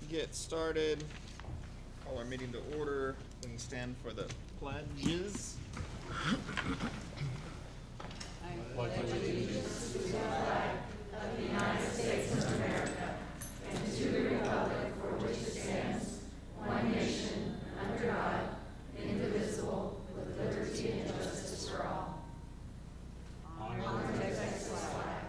get started, call our meeting to order. We can stand for the pledges. pledge allegiance to the flag of the United States of America and to the republic for which it stands, one nation, under God, indivisible, with liberty and justice for all. Honor to Texas flag.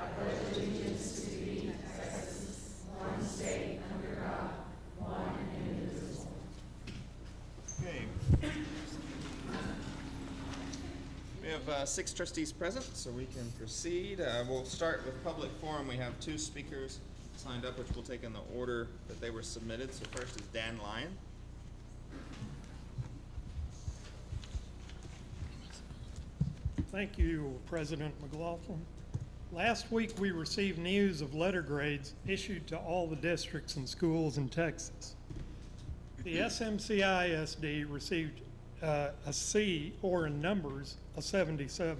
I pledge allegiance to thee, Texas, one state, under God, one and indivisible. Okay. We have 6 trustees present, so we can proceed. We'll start with public forum. We have 2 speakers signed up, which we'll take in the order that they were submitted. So first is Dan Lyon. Thank you, President McLaughlin. Last week, we received news of letter grades issued to all the districts and schools in Texas. The SMCISD received a C, or in numbers, a 77.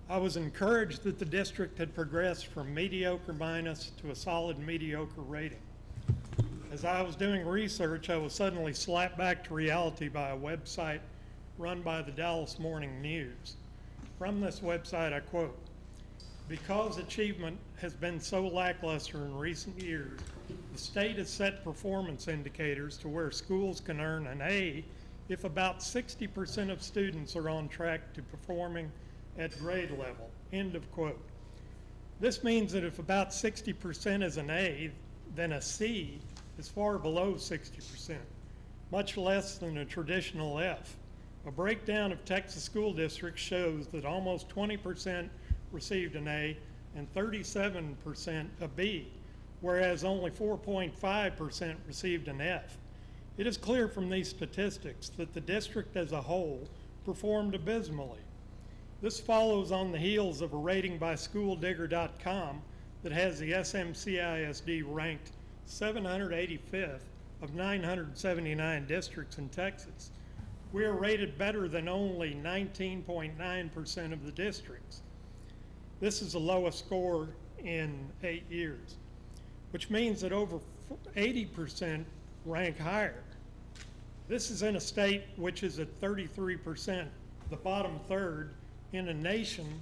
I was encouraged that the district had progressed from mediocre minus to a solid mediocre rating. As I was doing research, I was suddenly slapped back to reality by a website run by the Dallas Morning News. From this website, I quote, "Because achievement has been so lackluster in recent years, the state has set performance indicators to where schools can earn an A if about 60% of students are on track to performing at grade level," end of quote. This means that if about 60% is an A, then a C is far below 60%, much less than a traditional F. A breakdown of Texas school districts shows that almost 20% received an A and 37% a B, whereas only 4.5% received an F. It is clear from these statistics that the district as a whole performed abysmally. This follows on the heels of a rating by SchoolDigger.com that has the SMCISD ranked 785th of 979 districts in Texas. We are rated better than only 19.9% of the districts. This is the lowest score in 8 years, which means that over 80% rank higher. This is in a state which is at 33%, the bottom third in a nation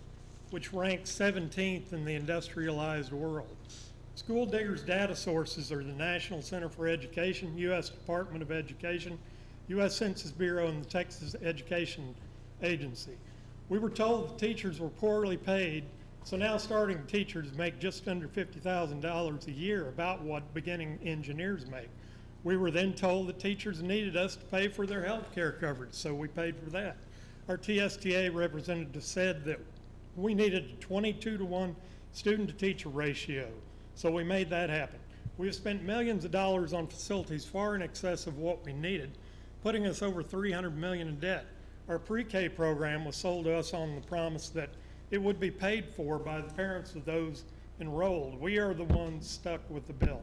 which ranks 17th in the industrialized world. School Digger's data sources are the National Center for Education, U.S. Department of Education, U.S. Census Bureau, and the Texas Education Agency. We were told the teachers were poorly paid, so now starting teachers make just under $50,000 a year, about what beginning engineers make. We were then told that teachers needed us to pay for their health care coverage, so we paid for that. Our TSTA representative said that we needed a 22-to-1 student-to-teacher ratio, so we made that happen. We have spent millions of dollars on facilities far in excess of what we needed, putting us over $300 million in debt. Our pre-K program was sold to us on the promise that it would be paid for by the parents of those enrolled. We are the ones stuck with the bill.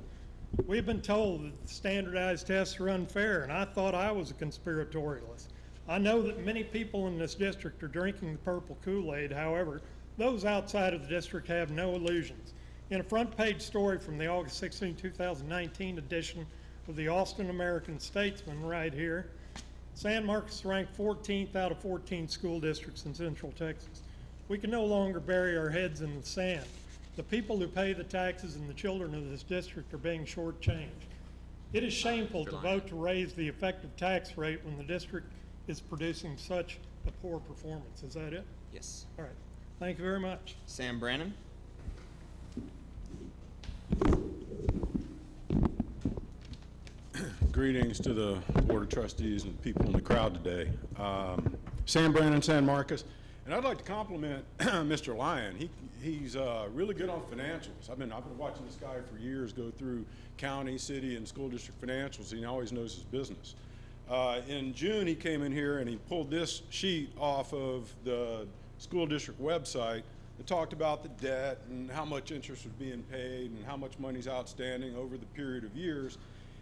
We've been told that the standardized tests are unfair, and I thought I was a conspiratorialist. I know that many people in this district are drinking the purple Kool-Aid. However, those outside of the district have no illusions. In a front page story from the August 16, 2019 edition of the Austin American Statesman right here, San Marcos ranked 14th out of 14 school districts in Central Texas. We can no longer bury our heads in the sand. The people who pay the taxes and the children of this district are being shortchanged. It is shameful to vote to raise the effective tax rate when the district is producing such a poor performance. Is that it? Yes. All right. Thank you very much. Sam Brannon. Greetings to the Board of Trustees and people in the crowd today. Sam Brannon, San Marcos. And I'd like to compliment Mr. Lyon. He's really good on financials. I've been watching this guy for years go through county, city, and school district financials, and he always knows his business. In June, he came in here and he pulled this sheet off of the school district website that talked about the debt and how much interest was being paid and how much money's outstanding over the period of years.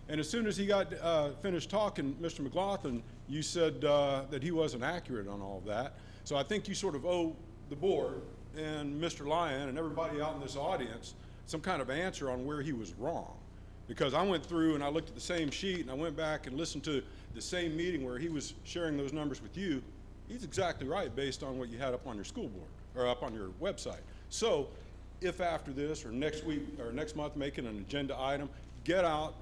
And as soon as he got finished talking, Mr. McLaughlin, you said that he wasn't accurate on all of that. So I think you sort of owe the board and Mr. Lyon and everybody out in this audience some kind of answer on where he was wrong. Because I went through and I looked at the same sheet and I went back and listened to the same meeting where he was sharing those numbers with you. He's exactly right based on what you had up on your school board or up on your website. So if after this or next week or next month making an agenda item, get out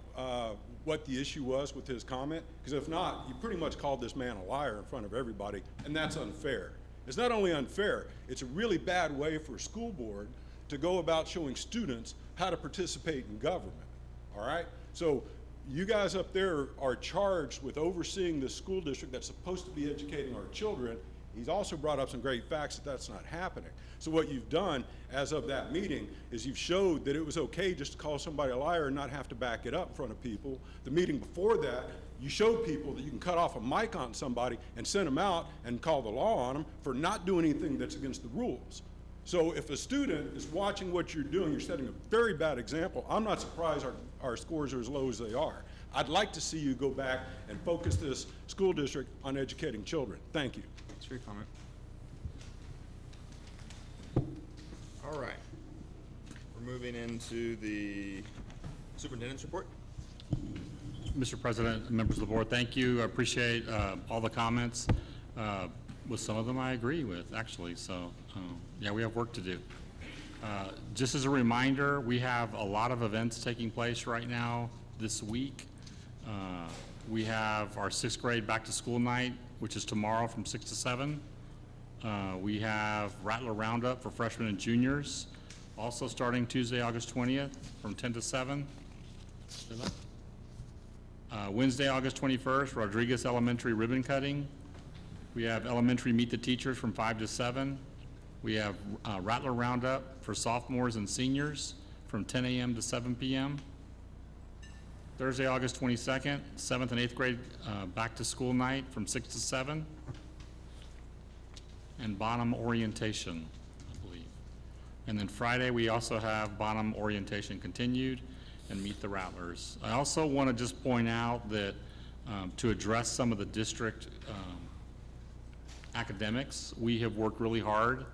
what the issue was with his comment, because if not, you pretty much called this man a liar in front of everybody, and that's unfair. It's not only unfair, it's a really bad way for a school board to go about showing students how to participate in government, all right? So you guys up there are charged with overseeing this school district that's supposed to be educating our children. He's also brought up some great facts that that's not happening. So what you've done as of that meeting is you've showed that it was okay just to call somebody a liar and not have to back it up in front of people. The meeting before that, you showed people that you can cut off a mic on somebody and send them out and call the law on them for not doing anything that's against the rules. So if a student is watching what you're doing, you're setting a very bad example. I'm not surprised our scores are as low as they are. I'd like to see you go back and focus this school district on educating children. Thank you. Thanks for your comment. All right. We're moving into the superintendent's report. Mr. President, members of the board, thank you. I appreciate all the comments. With some of them I agree with, actually. So, yeah, we have work to do. Just as a reminder, we have a lot of events taking place right now this week. We have our 6th grade back to school night, which is tomorrow from 6 to 7. We have Rattler Roundup for freshmen and juniors, also starting Tuesday, August 20th from 10 to 7. Wednesday, August 21st, Rodriguez Elementary ribbon cutting. We have elementary Meet the Teachers from 5 to 7. We have Rattler Roundup for sophomores and seniors from 10 a.m. to 7 p.m. Thursday, August 22nd, 7th and 8th grade back to school night from 6 to 7. And bottom orientation, I believe. And then Friday, we also have bottom orientation continued and Meet the Rattlers. I also want to just point out that to address some of the district academics, we have worked really hard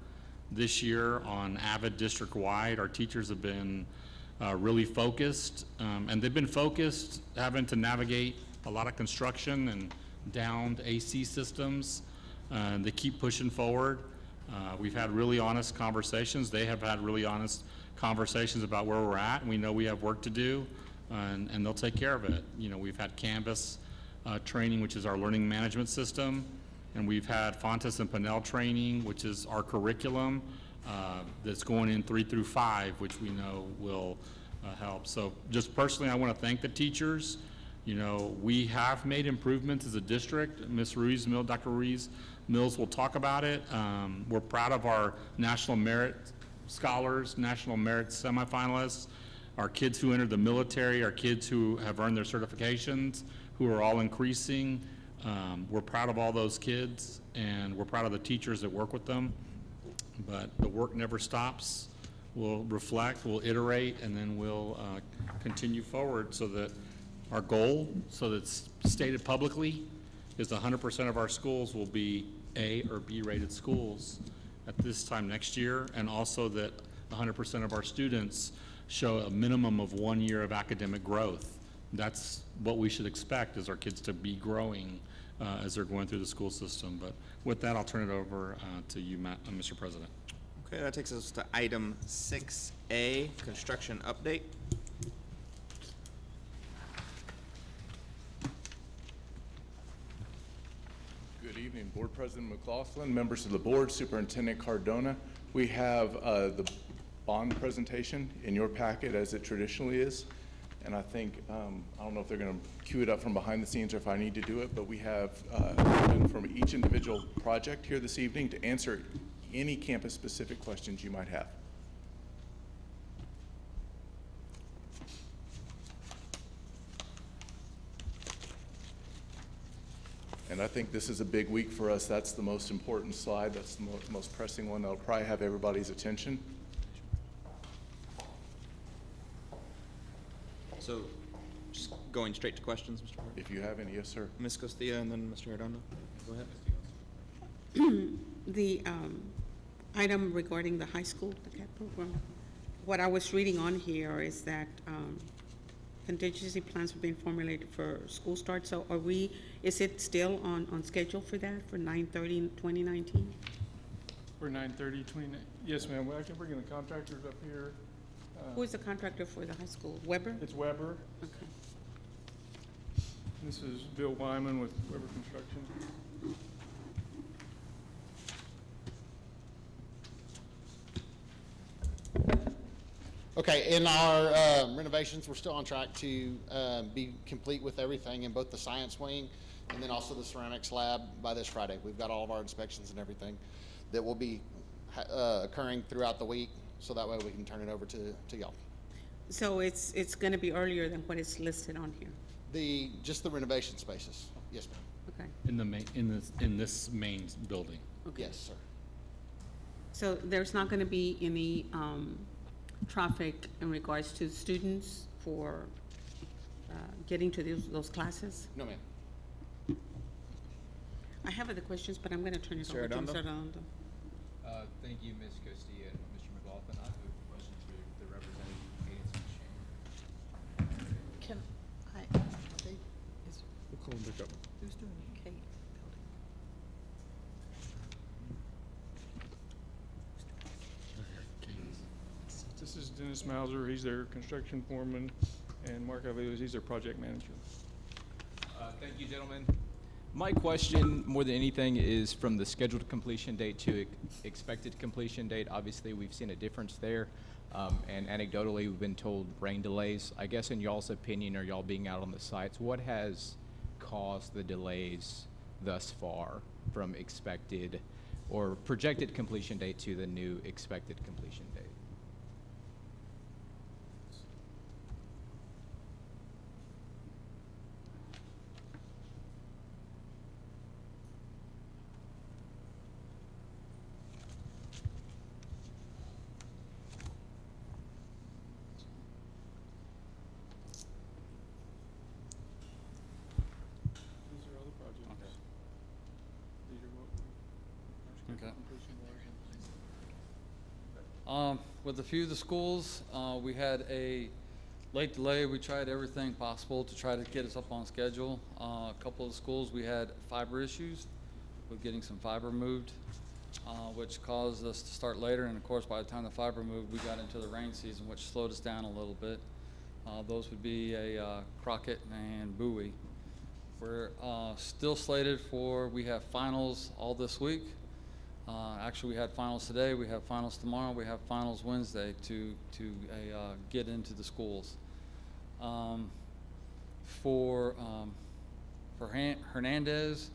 this year on AVID district-wide. Our teachers have been really focused, and they've been focused having to navigate a lot of construction and downed AC systems. They keep pushing forward. We've had really honest conversations. They have had really honest conversations about where we're at, and we know we have work to do, and they'll take care of it. You know, we've had Canvas training, which is our learning management system, and we've had Fontes and Pinnell training, which is our curriculum that's going in 3 through 5, which we know will help. So just personally, I want to thank the teachers. You know, we have made improvements as a district. Ms. Ruiz-Mills, Dr. Ruiz-Mills will talk about it. We're proud of our National Merit Scholars, National Merit semifinalists, our kids who entered the military, our kids who have earned their certifications, who are all increasing. We're proud of all those kids, and we're proud of the teachers that work with them. But the work never stops. We'll reflect, we'll iterate, and then we'll continue forward so that our goal, so that's stated publicly, is 100% of our schools will be A or B rated schools at this time next year, and also that 100% of our students show a minimum of 1 year of academic growth. That's what we should expect, is our kids to be growing as they're going through the school system. But with that, I'll turn it over to you, Mr. President. Okay, that takes us to item 6A, construction update. Good evening, Board President McLaughlin, members of the board, Superintendent Cardona. We have the bond presentation in your packet as it traditionally is. And I think, I don't know if they're going to cue it up from behind the scenes or if I need to do it, but we have from each individual project here this evening to answer any campus-specific questions you might have. And I think this is a big week for us. That's the most important slide. That's the most pressing one. That'll probably have everybody's attention. So, just going straight to questions, Mr. President. If you have any, yes, sir. Ms. Costilla and then Mr. Redondo. Go ahead. The item regarding the high school, the CAT program, what I was reading on here is that contingency plans are being formulated for school start, so is it still on schedule for that, for 9/30/2019? For 9/30/20, yes, ma'am. Well, I can bring in the contractors up here. Who is the contractor for the high school? Weber? It's Weber. Okay. This is Bill Wyman with Weber Construction. Okay, in our renovations, we're still on track to be complete with everything in both the science wing and then also the ceramics lab by this Friday. We've got all of our inspections and everything that will be occurring throughout the week, so that way we can turn it over to y'all. So it's going to be earlier than what is listed on here? Just the renovation spaces. Yes, ma'am. Okay. In this main building. Okay. Yes, sir. So there's not going to be any traffic in regards to students for getting to those classes? No, ma'am. I have other questions, but I'm going to turn it Mr. over to Arredondo? Mr. Arredondo. Thank you, Ms. Costi and Mr. McLaughlin. I have a question for the representative, Cadence McShane. Can I, We'll call them back up. who's doing Kate building? This is Dennis Mauser. He's their construction foreman, and Mark Aviles, he's their project manager. Thank you, gentlemen. My question, more than anything, is from the scheduled completion date to expected completion date. Obviously, we've seen a difference there, and anecdotally, we've been told rain delays. I guess in y'all's opinion, or y'all being out on the sites, what has caused the delays thus far from expected or projected completion date to the new expected completion date? These are other projects. These are what Okay. completion was. With a few of the schools, we had a late delay. We tried everything possible to try to get us up on schedule. A couple of the schools, we had fiber issues with getting some fiber moved, which caused us to start later. And of course, by the time the fiber moved, we got into the rain season, which slowed us down a little bit. Those would be a Crockett and Bowie. We're still slated for, we have finals all this week. Actually, we had finals today, we have finals tomorrow, we have finals Wednesday to get into the schools. For Hernandez,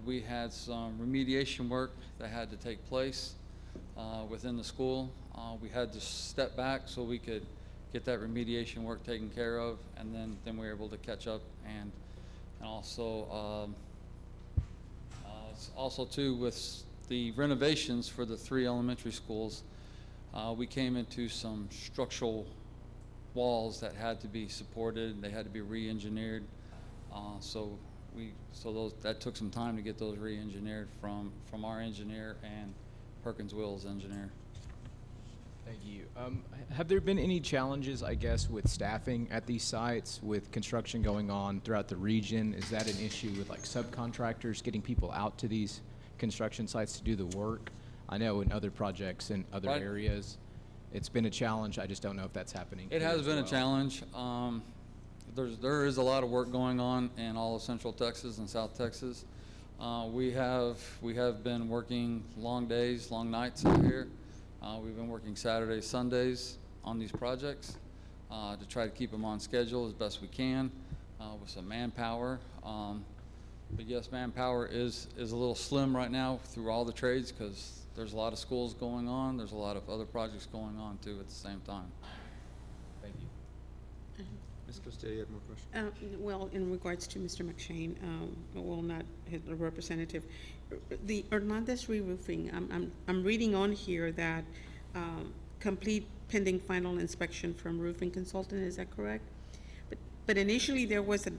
we had some remediation work that had to take place within the school. We had to step back so we could get that remediation work taken care of, and then we were able to catch up, and also too with the renovations for the 3 elementary schools, we came into some structural walls that had to be supported. They had to be re-engineered. That took some time to get those re-engineered from our engineer and Perkins Will's engineer. Thank you. Have there been any challenges, I guess, with staffing at these sites, with construction going on throughout the region? Is that an issue with like subcontractors getting people out to these construction sites to do the work? I know in other projects in other Right. areas, it's been a challenge. I just don't know if that's happening. It here has as been a well. challenge. There is a lot of work going on in all of Central Texas and South Texas. We have been working long days, long nights out here. We've been working Saturdays, Sundays on these projects to try to keep them on schedule as best we can with some manpower. But yes, manpower is a little slim right now through all the trades because there's a lot of schools going on. There's a lot of other projects going on too at the same time. Thank you. Ms. Costello, you had more questions? Well, in regards to Mr. McShane, well, not the representative, the Hernandez re-roofing, I'm reading on here that complete pending final inspection from roofing consultant, is that correct? But initially there was a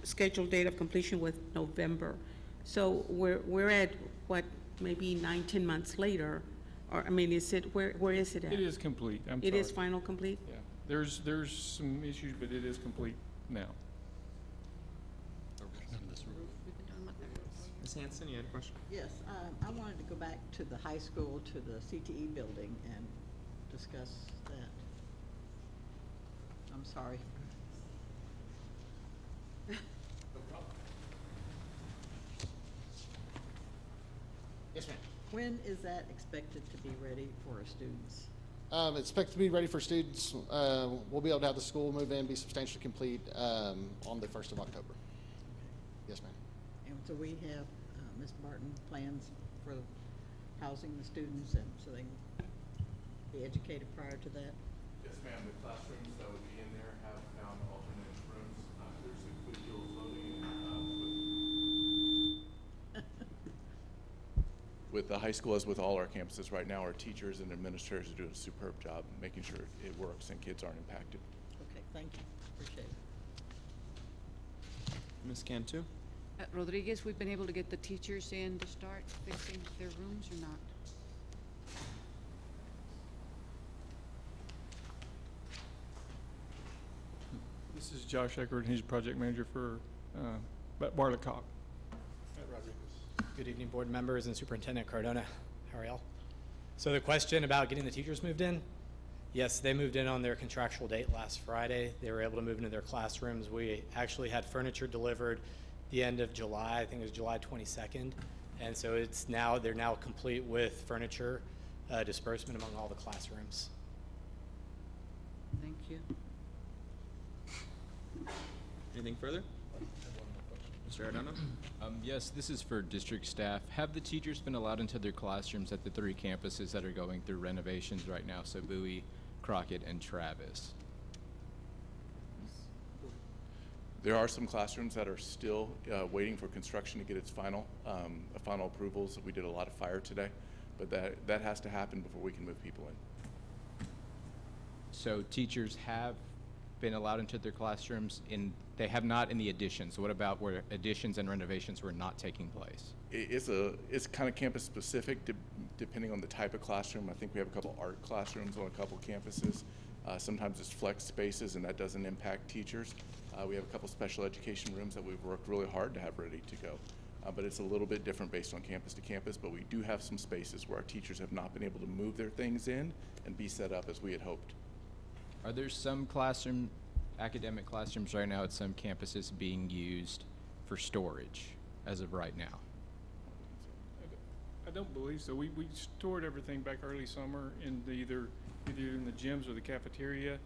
scheduled date of completion with November. So we're at what, maybe 9-10 months later, or I mean, where is it at? It is complete. I'm It is sorry. final complete? Yeah. There's some issues, but it is complete now. We've been talking about that. Ms. Hanson, you had a question? Yes, I wanted to go back to the high school, to the CTE building and discuss that. I'm sorry. Yes, ma'am. When is that expected to be ready for our students? Expect to be ready for students. We'll be able to have the school move in, be substantially complete on the 1st of October. Yes, ma'am. And so we have, Ms. Barton, plans for housing the students and so they can be educated prior to that? Yes, ma'am. The classrooms that would be in there have found alternate rooms. There's a good deal of loading with the high school, as with all our campuses right now. Our teachers and administrators are doing a superb job making sure it works and kids aren't impacted. Okay, thank you, appreciate it. Ms. Cantu? Rodriguez, we've been able to get the teachers in to start fixing their rooms or not? This is Josh Eckert, and he's project manager for Bartlett Cock. Good evening, board members and Superintendent Cardona. How are y'all? So the question about getting the teachers moved in? Yes, they moved in on their contractual date last Friday. They were able to move into their classrooms. We actually had furniture delivered the end of July. I think it was July 22nd. And so they're now complete with furniture disbursement among all the classrooms. Thank you. Anything further? Mr. Ardono? Yes, this is for district staff. Have the teachers been allowed into their classrooms at the 3 campuses that are going through renovations right now? So Bowie, Crockett, and Travis. There are some classrooms that are still waiting for construction to get its final approvals. We did a lot of fire today, but that has to happen before we can move people in. So teachers have been allowed into their classrooms they have not in the additions. So what about where additions and renovations were not taking place? It's kind of campus specific depending on the type of classroom. I think we have a couple art classrooms on a couple campuses. Sometimes it's flex spaces and that doesn't impact teachers. We have a couple special education rooms that we've worked really hard to have ready to go. But it's a little bit different based on campus to campus, but we do have some spaces where our teachers have not been able to move their things in and be set up as we had hoped. Are there some academic classrooms right now at some campuses being used for storage as of right now? I don't believe so. We stored everything back early summer in either in the gyms or the cafeteria.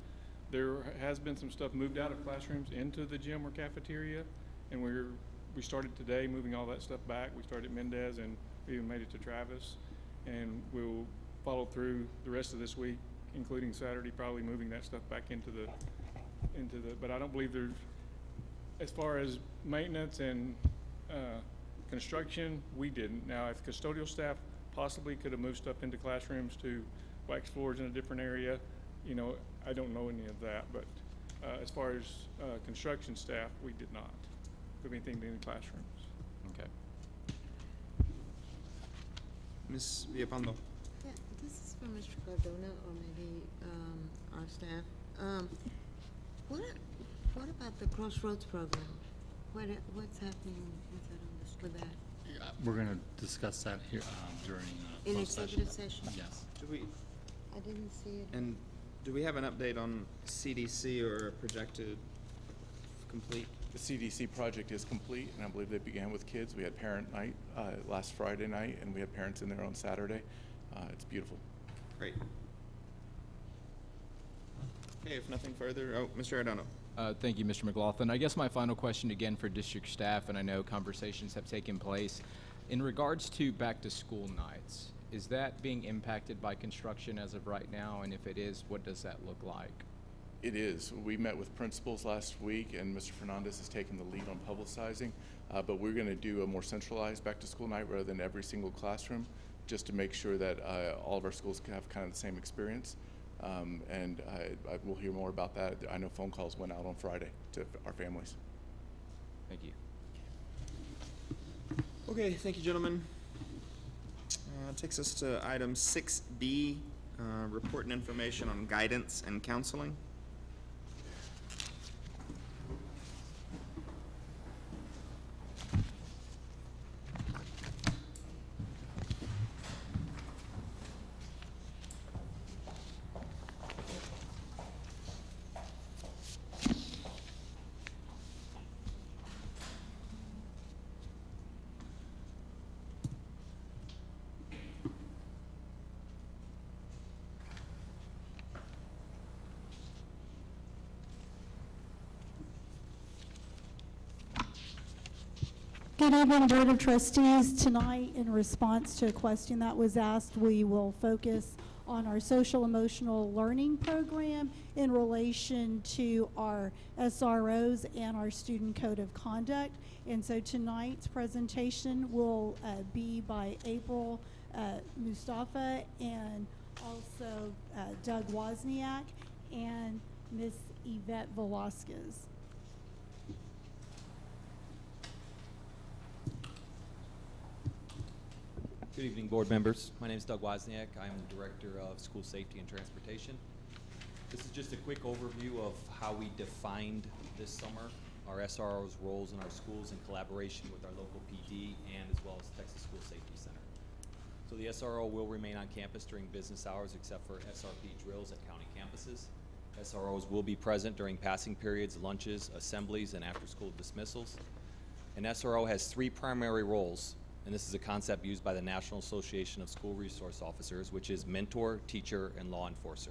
There has been some stuff moved out of classrooms into the gym or cafeteria, and we started today moving all that stuff back. We started at Mendez and we even made it to Travis, and we'll follow through the rest of this week, including Saturday, probably moving that stuff back into the, but I don't believe there's, as far as maintenance and construction, we didn't. Now, if custodial staff possibly could have moved stuff into classrooms to wax floors in a different area, I don't know any of that, but as far as construction staff, we did not put anything in the classrooms. Okay. Ms. Villapando? Yeah, this is for Mr. Cardona or maybe our staff. What about the Crossroads Program? What's happening with that? We're going to discuss that here during In closed session. executive session? Yes. I didn't see it. And do we have an update on CDC or projected complete? The CDC project is complete, and I believe they began with kids. We had parent night last Friday night, and we had parents in there on Saturday. It's beautiful. Great. Okay, if nothing further, Mr. Ardono. Thank you, Mr. McLaughlin. I guess my final question again for district staff, and I know conversations have taken place. In regards to back-to-school nights, is that being impacted by construction as of right now? And if it is, what does that look like? It is. We met with principals last week, and Mr. Fernandez has taken the lead on publicizing, but we're going to do a more centralized back-to-school night rather than every single classroom, just to make sure that all of our schools can have kind of the same experience. And I will hear more about that. I know phone calls went out on Friday to our families. Thank you. Okay, thank you, gentlemen. Takes us to item 6B, report and information on guidance and counseling. Good evening, Board of Trustees. Tonight, in response to a question that was asked, we will focus on our social emotional learning program in relation to our SROs and our student code of conduct. And so tonight's presentation will be by April Mustafa and also Doug Wozniak and Miss Yvette Velasquez. Good evening, board members. My name is Doug Wozniak. I'm the Director of School Safety and Transportation. This is just a quick overview of how we defined this summer our SRO's roles in our schools in collaboration with our local PD and as well as Texas School Safety Center. So the SRO will remain on campus during business hours except for SRP drills at county campuses. SROs will be present during passing periods, lunches, assemblies, and after-school dismissals. An SRO has 3 primary roles, and this is a concept used by the National Association of School Resource Officers, which is mentor, teacher, and law enforcer.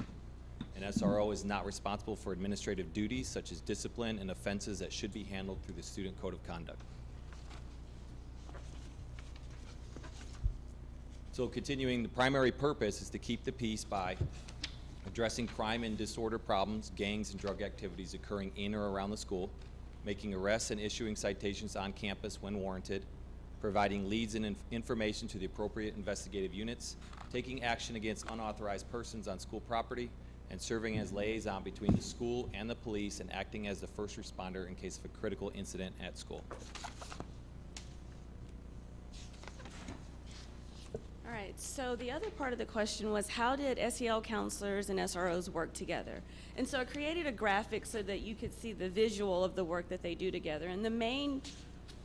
An SRO is not responsible for administrative duties such as discipline and offenses that should be handled through the Student Code of Conduct. So continuing, the primary purpose is to keep the peace by addressing crime and disorder problems, gangs, and drug activities occurring in or around the school, making arrests and issuing citations on campus when warranted, providing leads and information to the appropriate investigative units, taking action against unauthorized persons on school property, and serving as liaison between the school and the police and acting as the first responder in case of a critical incident at school. All right, so the other part of the question was how did SEL counselors and SROs work together? And so I created a graphic so that you could see the visual of the work that they do together. And the main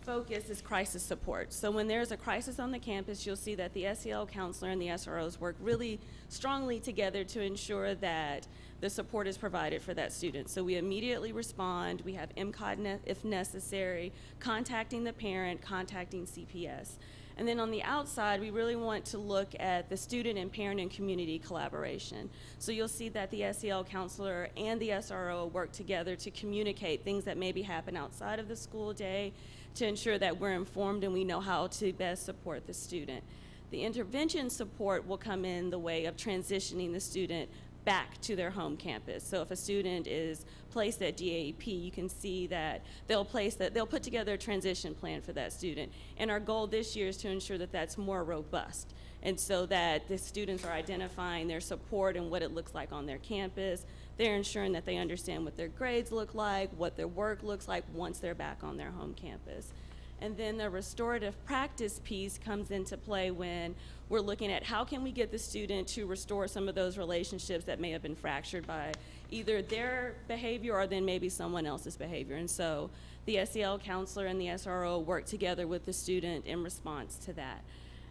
focus is crisis support. So when there's a crisis on the campus, you'll see that the SEL counselor and the SROs work really strongly together to ensure that the support is provided for that student. So we immediately respond, we have MCOD if necessary, contacting the parent, contacting CPS. And then on the outside, we really want to look at the student and parent and community collaboration. So you'll see that the SEL counselor and the SRO work together to communicate things that maybe happen outside of the school day to ensure that we're informed and we know how to best support the student. The intervention support will come in the way of transitioning the student back to their home campus. So if a student is placed at DAEP, you can see that they'll put together a transition plan for that student. And our goal this year is to ensure that that's more robust. And so that the students are identifying their support and what it looks like on their campus. They're ensuring that they understand what their grades look like, what their work looks like once they're back on their home campus. And then the restorative practice piece comes into play when we're looking at how can we get the student to restore some of those relationships that may have been fractured by either their behavior or then maybe someone else's behavior. And so the SEL counselor and the SRO work together with the student in response to that.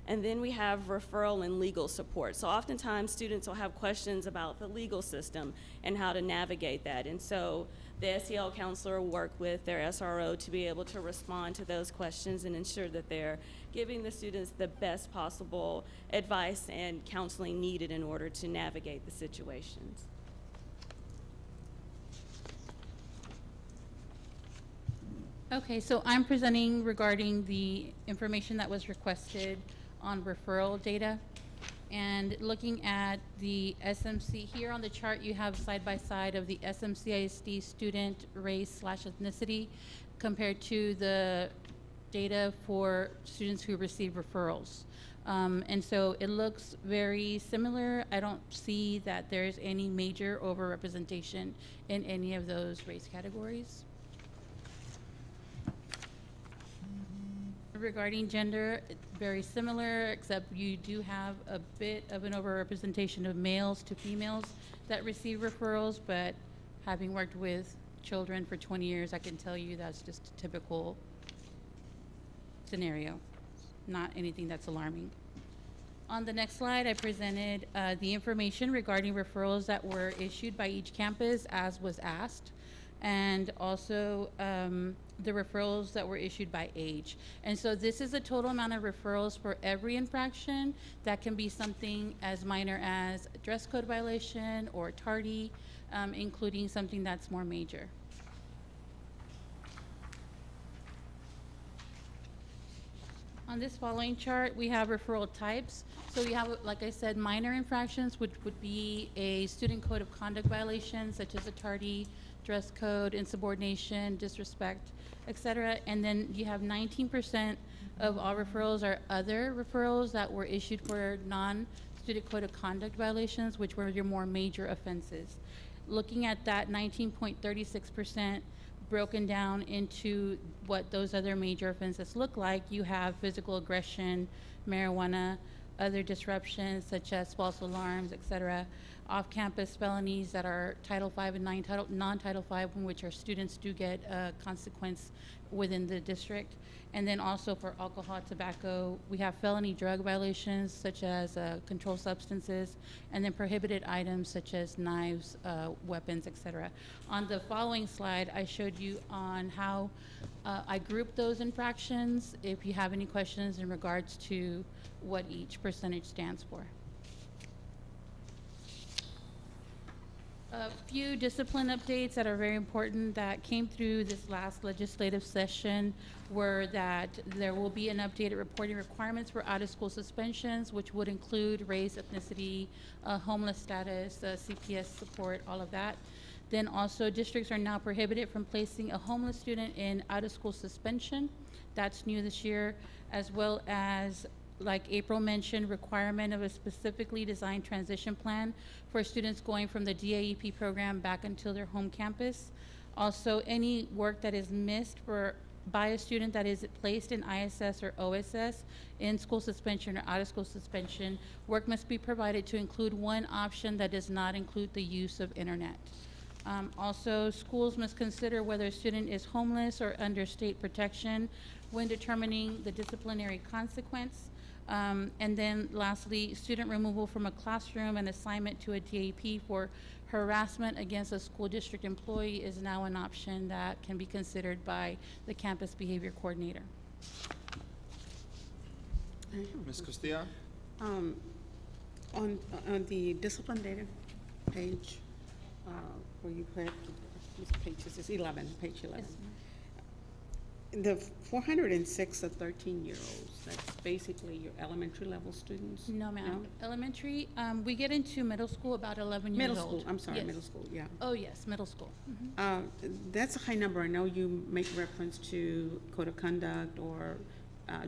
And then we have referral and legal support. So oftentimes students will have questions about the legal system and how to navigate that. And so the SEL counselor will work with their SRO to be able to respond to those questions and ensure that they're giving the students the best possible advice and counseling needed in order to navigate the situations. Okay, so I'm presenting regarding the information that was requested on referral data. And looking at the SMC, here on the chart you have side by side of the SMCISD student race/ethnicity compared to the data for students who receive referrals. And so it looks very similar. I don't see that there's any major overrepresentation in any of those race categories. Regarding gender, it's very similar, except you do have a bit of an overrepresentation of males to females that receive referrals, but having worked with children for 20 years, I can tell you that's just a typical scenario, not anything that's alarming. On the next slide, I presented the information regarding referrals that were issued by each campus as was asked, and also the referrals that were issued by age. And so this is the total amount of referrals for every infraction. That can be something as minor as a dress code violation or tardy, including something that's more major. On this following chart, we have referral types. So we have, like I said, minor infractions, which would be a student code of conduct violation, such as a tardy, dress code, insubordination, disrespect, etc. And then you have 19% of all referrals are other referrals that were issued for non-student code of conduct violations, which were your more major offenses. Looking at that 19.36%, broken down into what those other major offenses look like, you have physical aggression, marijuana, other disruptions such as false alarms, etc., off-campus felonies that are Title V and non-Title V, in which our students do get a consequence within the district. And then also for alcohol, tobacco, we have felony drug violations such as controlled substances, and then prohibited items such as knives, weapons, etc. On the following slide, I showed you on how I grouped those infractions, if you have any questions in regards to what each percentage stands for. A few discipline updates that are very important that came through this last legislative session were that there will be an updated reporting requirements for out-of-school suspensions, which would include race, ethnicity, homeless status, CPS support, all of that. Then also districts are now prohibited from placing a homeless student in out-of-school suspension. That's new this year, as well as, like April mentioned, requirement of a specifically designed transition plan for students going from the DAEP program back until their home campus. Also, any work that is missed by a student that is placed in ISS or OSS in school suspension or out of school suspension, work must be provided to include one option that does not include the use of internet. Also, schools must consider whether a student is homeless or under state protection when determining the disciplinary consequence. And then lastly, student removal from a classroom and assignment to a DAP for harassment against a school district employee is now an option that can be considered by the campus behavior coordinator. Ms. Castillo? On the discipline data page, where you put, this page is 11, page 11. Yes, The 406 of 13-year-olds, that's basically your elementary level students? no, ma'am. Elementary, we get into middle school about 11 years old. Middle school, I'm sorry, Yes. middle school, yeah. Oh, yes, middle school. Mhm. That's a high number. I know you make reference to code of conduct or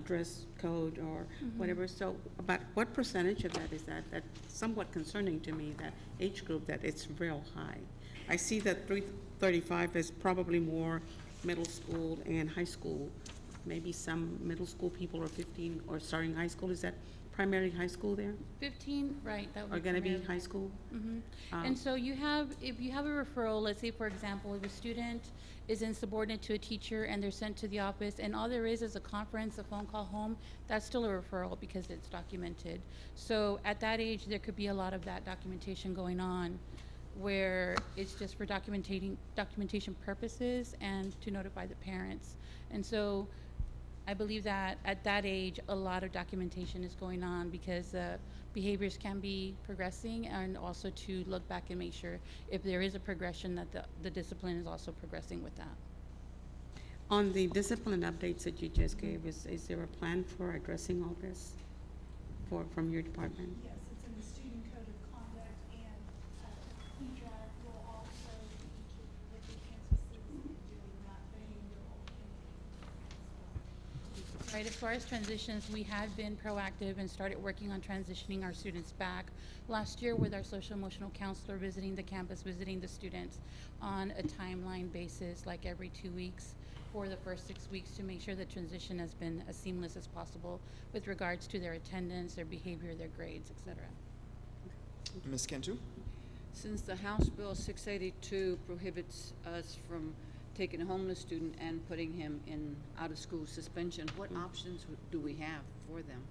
dress code or whatever. So about what percentage of that is that? That's somewhat concerning to me, that age group, that it's real high. I see that 335 is probably more middle school and high school. Maybe some middle school people are 15 or starting high school. Is that primarily high school there? 15, right, that would Are gonna be primarily- high school? Mhm. And so you have, if you have a referral, let's say, for example, if a student is insubordinate to a teacher and they're sent to the office and all there is a conference, a phone call home, that's still a referral because it's documented. So at that age, there could be a lot of that documentation going on where it's just for documentation purposes and to notify the parents. And so I believe that at that age, a lot of documentation is going on because behaviors can be progressing, and also to look back and make sure if there is a progression that the discipline is also progressing with that. On the discipline updates that you just gave, is there a plan for addressing all this from your department? Yes, it's in the student code of conduct, and Eeoc will also be with the Kansas Citizen doing that behavioral. Right, as far as transitions, we had been proactive and started working on transitioning our students back last year with our social emotional counselor visiting the campus, visiting the students on a timeline basis, like every 2 weeks for the first 6 weeks, to make sure the transition has been as seamless as possible with regards to their attendance, their behavior, their grades, etc. Ms. Cantu? Since the House Bill 682 prohibits us from taking a homeless student and putting him in out-of-school suspension, what options do we have for them?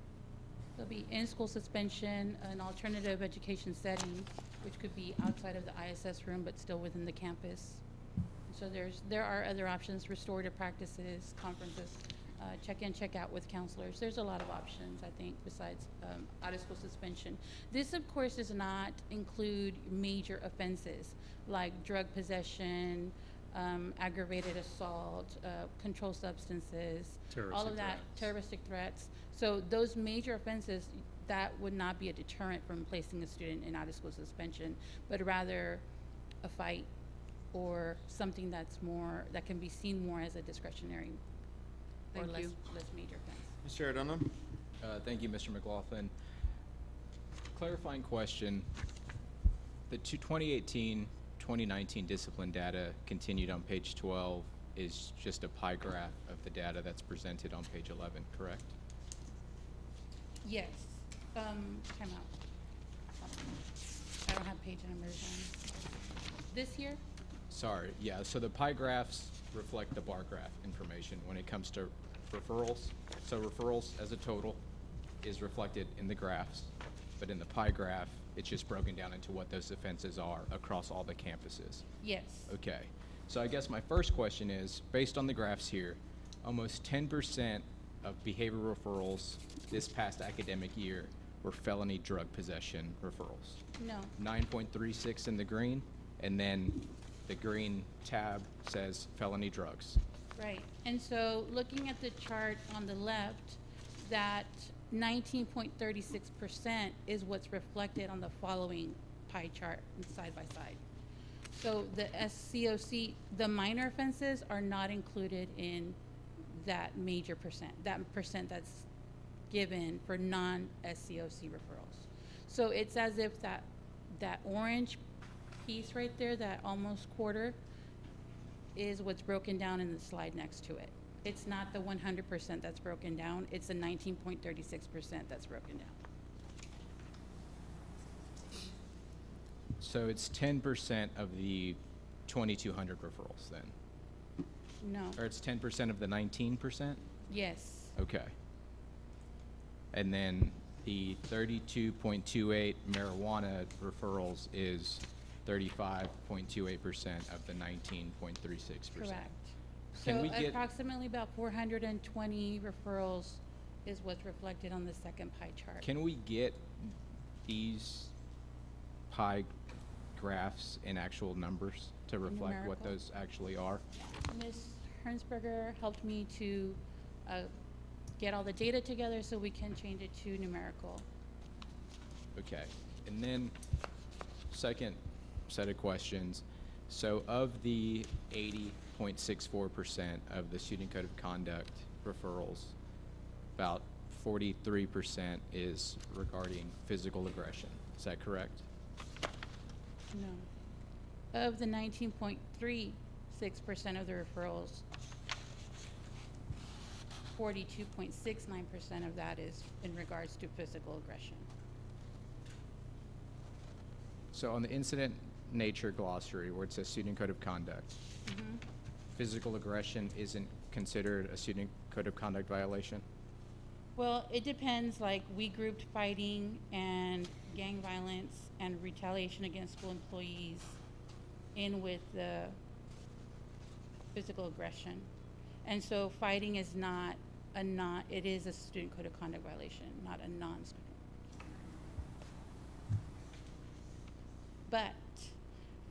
There'll be in-school suspension, an alternative education setting, which could be outside of the ISS room but still within the campus. So there are other options, restorative practices, conferences, check-in, check-out with counselors. There's a lot of options, I think, besides out-of-school suspension. This, of course, does not include major offenses like drug possession, aggravated assault, controlled substances, all Terroristic of that, threats. terroristic threats. So those major offenses, that would not be a deterrent from placing a student in out-of-school suspension, but rather a fight or something that's more, that can be seen more as a discretionary or Thank less, you. less major offense. Mr. Arredondo? Thank you, Mr. McLaughlin. Clarifying question. The 2018-2019 discipline data continued on page 12 is just a pie graph of the data that's presented on page 11, correct? Yes, time out. I don't have page numbers on. This here? Sorry, yeah, so the pie graphs reflect the bar graph information when it comes to referrals. So referrals as a total is reflected in the graphs, but in the pie graph, it's just broken down into what those offenses are across all the campuses. Yes. Okay, so I guess my first question is, based on the graphs here, almost 10% of behavior referrals this past academic year were felony drug possession referrals. No. 9.36 in the green, and then the green tab says felony drugs. Right, and so looking at the chart on the left, that 19.36% is what's reflected on the following pie chart side by side. So the SCOC, the minor offenses are not included in that major percent, that percent that's given for non-SCOC referrals. So it's as if that orange piece right there, that almost quarter, is what's broken down in the slide next to it. It's not the 100% that's broken down, it's the 19.36% that's broken down. So it's 10% of the 2,200 referrals then? No, Or it's 10% of the 19%? yes, Okay. And then the 32.28 marijuana referrals is 35.28% of the 19.36%. correct. Can So we get- approximately about 420 referrals is what's reflected on the second pie chart. Can we get these pie graphs in actual numbers to reflect what Numerical. those actually are? Ms. Hernsberger helped me to get all the data together so we can change it to numerical. Okay, and then second set of questions. So of the 80.64% of the student code of conduct referrals, about 43% is regarding physical aggression. Is that correct? No. Of the 19.36% of the referrals, 42.69% of that is in regards to physical aggression. So on the incident nature glossary where it says student code of conduct, physical aggression isn't considered a student code of conduct violation? Well, it depends, like, we grouped fighting and gang violence and retaliation against school employees in with the physical aggression. And so fighting is not it is a student code of conduct violation, not a non-student. But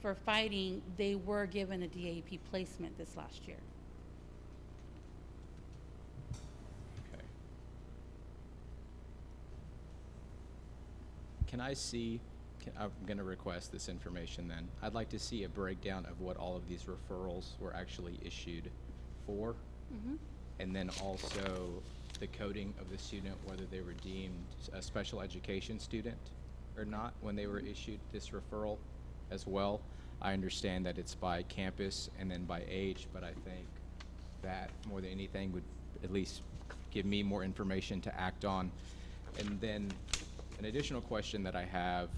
for fighting, they were given a DAP placement this last year. Okay. Can I see, I'm going to request this information then. I'd like to see a breakdown of what all of these referrals were actually issued for. And then also the coding of the student, whether they were deemed a special education student or not when they were issued this referral as well. I understand that it's by campus and then by age, but I think that more than anything would at least give me more information to act on. And then an additional question that I have,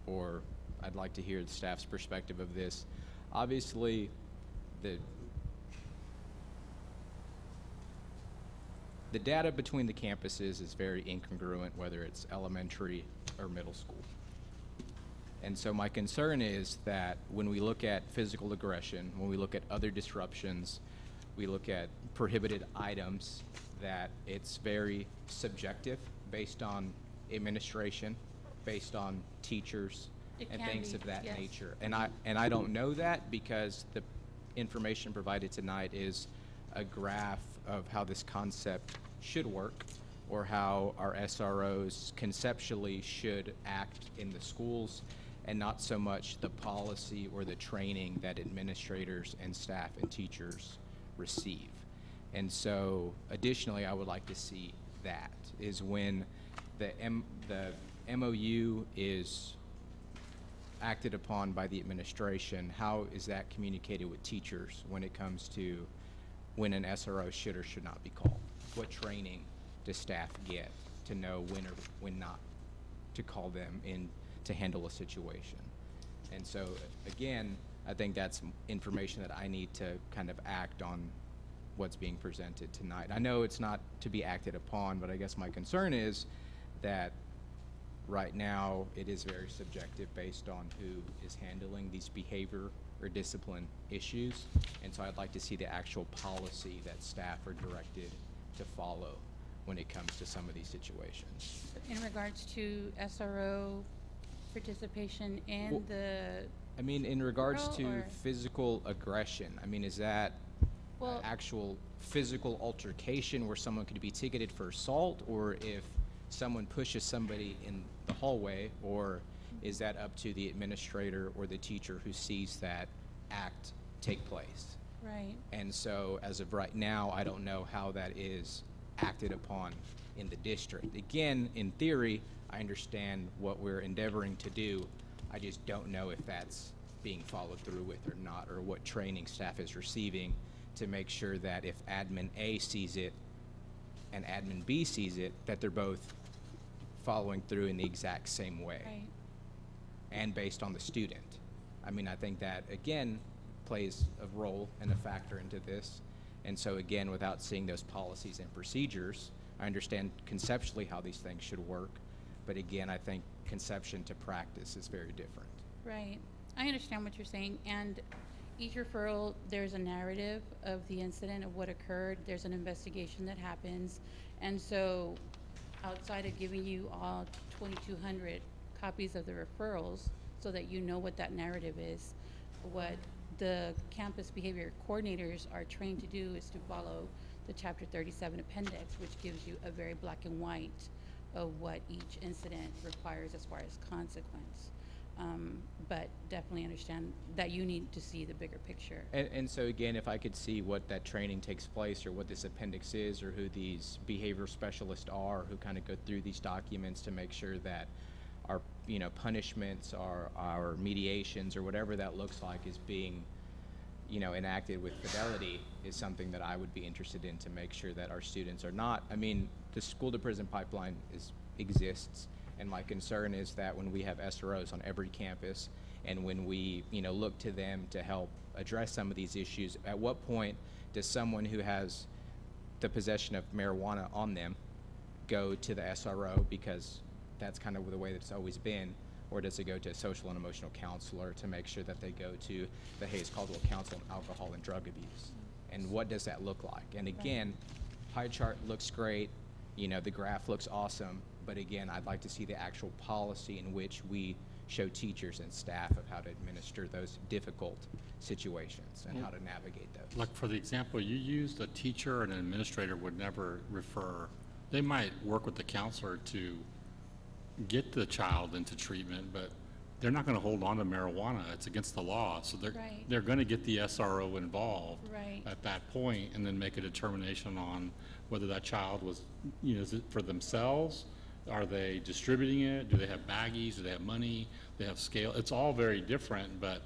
or I'd like to hear the staff's perspective of this. Obviously, the data between the campuses is very incongruent, whether it's elementary or middle school. And so my concern is that when we look at physical aggression, when we look at other disruptions, we look at prohibited items, that it's very subjective based on administration, based on teachers, It and can things be, of that yes. nature. And I don't know that because the information provided tonight is a graph of how this concept should work, or how our SROs conceptually should act in the schools, and not so much the policy or the training that administrators and staff and teachers receive. And so additionally, I would like to see that, is when the MOU is acted upon by the administration, how is that communicated with teachers when it comes to when an SRO should or should not be called? What training does staff get to know when or when not to call them in to handle a situation? And so, again, I think that's information that I need to kind of act on what's being presented tonight. I know it's not to be acted upon, but I guess my concern is that right now it is very subjective based on who is handling these behavior or discipline issues. And so I'd like to see the actual policy that staff are directed to follow when it comes to some of these situations. In regards to SRO participation in Well, the, I mean, in regards Referral to or- physical aggression, I mean, is that Well- actual physical altercation where someone could be ticketed for assault, or if someone pushes somebody in the hallway, or is that up to the administrator or the teacher who sees that act take place? right, And so, as of right now, I don't know how that is acted upon in the district. Again, in theory, I understand what we're endeavoring to do. I just don't know if that's being followed through with or not, or what training staff is receiving to make sure that if admin A sees it and admin B sees it, that they're both following through in the exact same way. right. And based on the student. I mean, I think that, again, plays a role and a factor into this. And so, again, without seeing those policies and procedures, I understand conceptually how these things should work, but again, I think conception to practice is very different. Right. I understand what you're saying, and each referral, there's a narrative of the incident, of what occurred, there's an investigation that happens, and so outside of giving you all 2,200 copies of the referrals so that you know what that narrative is, what the campus behavior coordinators are trained to do is to follow the Chapter 37 appendix, which gives you a very black and white of what each incident requires as far as consequence. But definitely understand that you need to see the bigger picture. And so, again, if I could see what that training takes place, or what this appendix is, or who these behavior specialists are, who kind of go through these documents to make sure that our, punishments, our mediations, or whatever that looks like is being, enacted with fidelity, is something that I would be interested in, to make sure that our students are not, I mean, the school to prison pipeline exists, and my concern is that when we have SROs on every campus, and when we, look to them to help address some of these issues, at what point does someone who has the possession of marijuana on them go to the SRO, because that's kind of the way that it's always been, or does it go to a social and emotional counselor to make sure that they go to the Hayes Caldwell Council on Alcohol and Drug Abuse? And what does that look like? And again, pie chart looks great, the graph looks awesome, but again, I'd like to see the actual policy in which we show teachers and staff of how to administer those difficult situations and how to navigate those. Like for the example you used, a teacher and an administrator would never refer. They might work with the counselor to get the child into treatment, but they're not going to hold on to marijuana. It's against the law. So Right. they're going to get the SRO involved Right. at that point, and then make a determination on whether that child was, is it for themselves? Are they distributing it? Do they have baggies? Do they have money? They have scale? It's all very different, but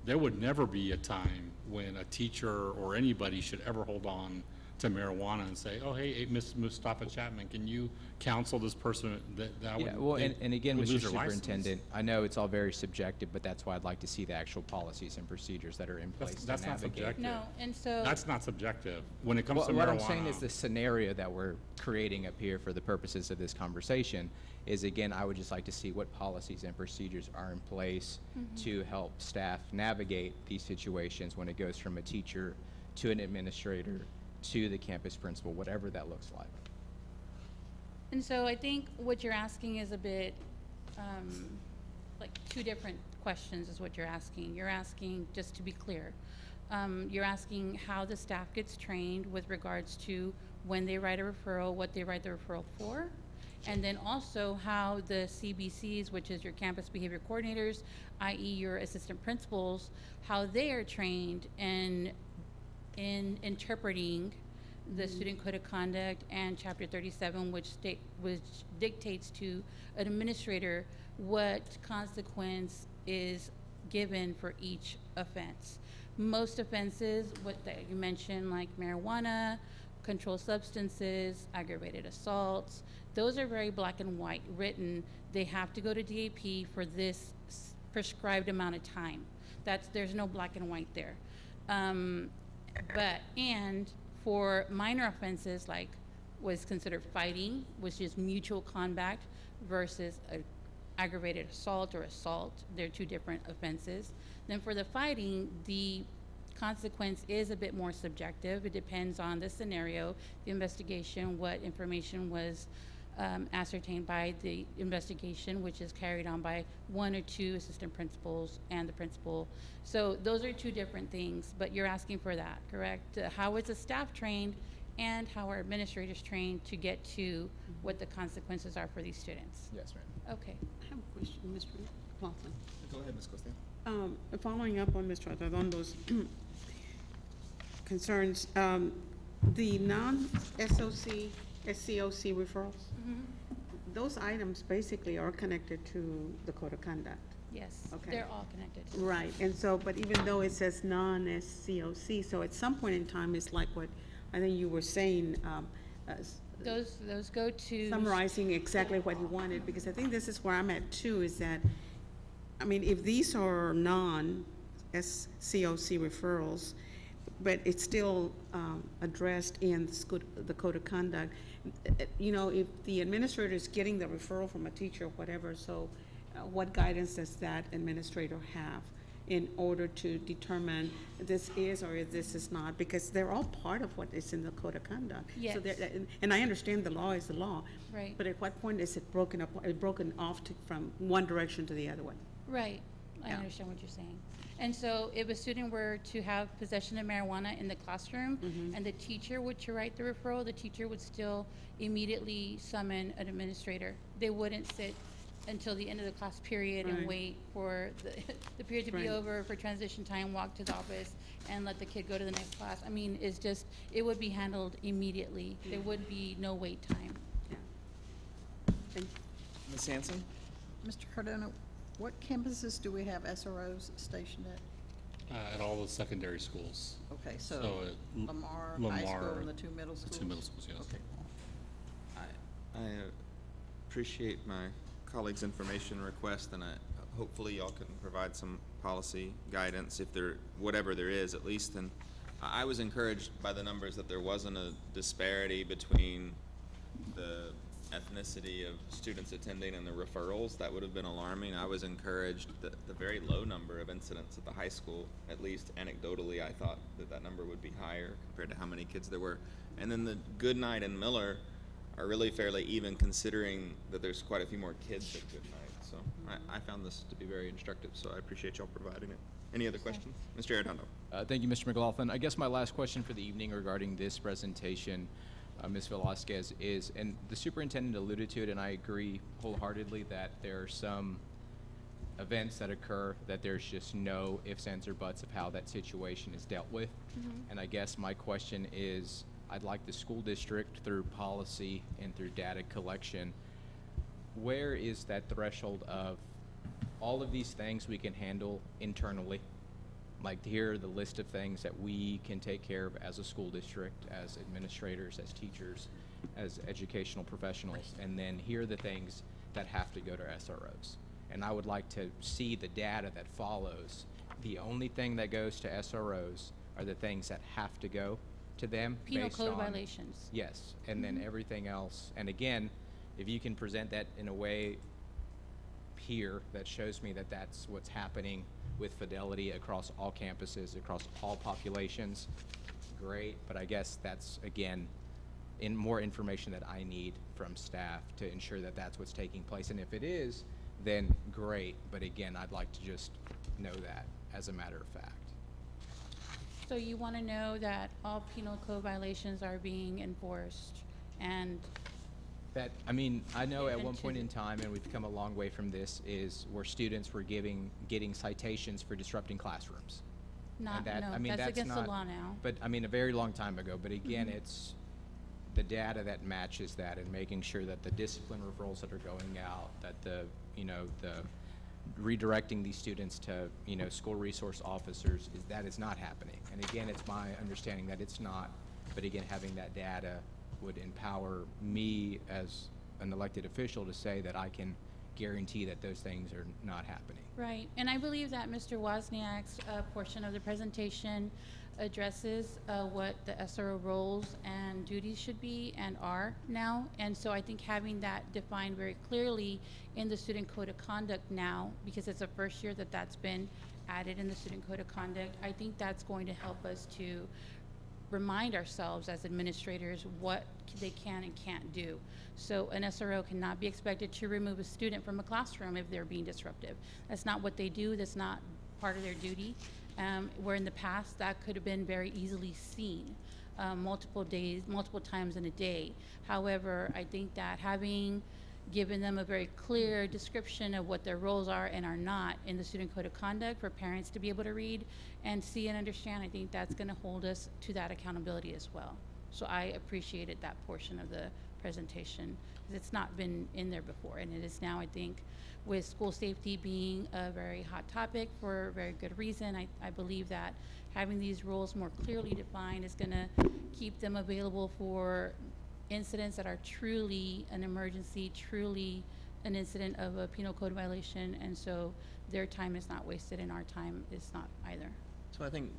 there would never be a time when a teacher or anybody should ever hold on to marijuana and say, oh, hey, Miss Mustafa Chapman, can you counsel this person? That Yeah, would, well, they and again, would Mr. lose their license. Superintendent, I know it's all very subjective, but that's why I'd like to see the actual policies and procedures that are in place to That's not navigate. subjective. No, and so. That's not subjective. When it comes Well, to what marijuana. I'm saying is the scenario that we're creating up here for the purposes of this conversation is, again, I would just like to see what policies and procedures are in place to help staff navigate these situations when it goes from a teacher to an administrator to the campus principal, whatever that looks like. And so I think what you're asking is a bit, like two different questions is what you're asking. You're asking, just to be clear, You're asking how the staff gets trained with regards to when they write a referral, what they write the referral for, and then also how the CBCs, which is your campus behavior coordinators, i.e. your assistant principals, how they are trained in interpreting the student code of conduct and chapter 37, which dictates to an administrator what consequence is given for each offense. Most offenses, what that you mentioned, like marijuana, controlled substances, aggravated assaults, those are very black and white written. They have to go to DAP for this prescribed amount of time. There's no black and white there. And for minor offenses, like was considered fighting, which is mutual combat, versus a aggravated assault or assault, they're two different offenses. Then for the fighting, the consequence is a bit more subjective. It depends on the scenario, the investigation, what information was ascertained by the investigation, which is carried on by one or two assistant principals and the principal. So those are two different things, but you're asking for that, correct? How is the staff trained and how are administrators trained to get to what the consequences are for these students? Yes, ma'am. Okay. I have a question, Mr. McLaughlin. Go ahead, Ms. Costin. Following up on Mr. Arredondo's concerns, the non-SOC, SCOC referrals, those items basically are connected to the code of conduct. Yes, Okay. they're all connected. Right, and so, but even though it says non-SCOC, so at some point in time, it's like what I think you were saying, Those go to summarizing exactly what he wanted, because I think this is where I'm at too, is that, I mean, if these are non-SCOC referrals, but it's still addressed in the code of conduct, you know, if the administrator is getting the referral from a teacher or whatever, so what guidance does that administrator have in order to determine this is or this is not? Because they're all part of what is in the code of conduct. Yes. So and I understand the law is the law. Right. But at what point is it broken off from one direction to the other one? Right, I Yeah. understand what you're saying. And so if a student were to have possession of marijuana in the classroom and the teacher were to write the referral, the teacher would still immediately summon an administrator. They wouldn't sit until the end of the class period and Right. wait for the period to be Right. over for transition time, walk to the office and let the kid go to the next class. I mean, it would be handled immediately. There would be no wait time. Ms. Hanson? Mr. Cardona, what campuses do we have SROs stationed at? At all the secondary schools. Okay, so at Lamar High School and the two middle schools? The two middle schools, yes. Okay. I appreciate my colleagues' information request, and hopefully y'all can provide some policy guidance if whatever there is at least. And I was encouraged by the numbers that there wasn't a disparity between the ethnicity of students attending and the referrals. That would have been alarming. I was encouraged that the very low number of incidents at the high school, at least anecdotally, I thought that number would be higher compared to how many kids there were. And then the Goodnight and Miller are really fairly even, considering that there's quite a few more kids at Goodnight. So I found this to be very instructive, so I appreciate y'all providing it. Any other questions? Mr. Arredondo. Thank you, Mr. McLaughlin. I guess my last question for the evening regarding this presentation, Ms. Velasquez, is, and the superintendent alluded to it, and I agree wholeheartedly that there are some events that occur that there's just no ifs, ands, or buts of how that situation is dealt with. And I guess my question is, I'd like the school district, through policy and through data collection, where is that threshold of all of these things we can handle internally? Like, here are the list of things that we can take care of as a school district, as administrators, as teachers, as educational professionals, and then here are the things that have to go to SROs. And I would like to see the data that follows. The only thing that goes to SROs are the things that have to go to them Penal based code on, violations. yes, and then everything else. And again, if you can present that in a way here that shows me that that's what's happening with fidelity across all campuses, across all populations, great. But I guess that's, again, more information that I need from staff to ensure that that's what's taking place. And if it is, then great. But again, I'd like to just know that as a matter of fact. So you want to know that all penal code violations are being enforced and That, I mean, I know at Given one to point the- in time, and we've come a long way from this, is where students were getting citations for disrupting classrooms. not, And that, no, I mean, that's against the not- law now. But, I mean, a very long time ago, but again, Mhm. it's the data that matches that and making sure that the discipline referrals that are going out, that the redirecting these students to, school resource officers, that is not happening. And again, it's my understanding that it's not, but again, having that data would empower me as an elected official to say that I can guarantee that those things are not happening. Right, and I believe that Mr. Wozniak's portion of the presentation addresses what the SRO roles and duties should be and are now. And so I think having that defined very clearly in the student code of conduct now, because it's the first year that that's been added in the student code of conduct, I think that's going to help us to remind ourselves as administrators what they can and can't do. So an SRO cannot be expected to remove a student from a classroom if they're being disruptive. That's not what they do. That's not part of their duty. Where in the past that could have been very easily seen multiple times in a day. However, I think that having given them a very clear description of what their roles are and are not in the student code of conduct for parents to be able to read and see and understand, I think that's going to hold us to that accountability as well. So I appreciated that portion of the presentation, because it's not been in there before, and it is now. I think with school safety being a very hot topic for a very good reason, I believe that having these rules more clearly defined is going to keep them available for incidents that are truly an emergency, truly an incident of a penal code violation, and so their time is not wasted and our time is not either. So I think,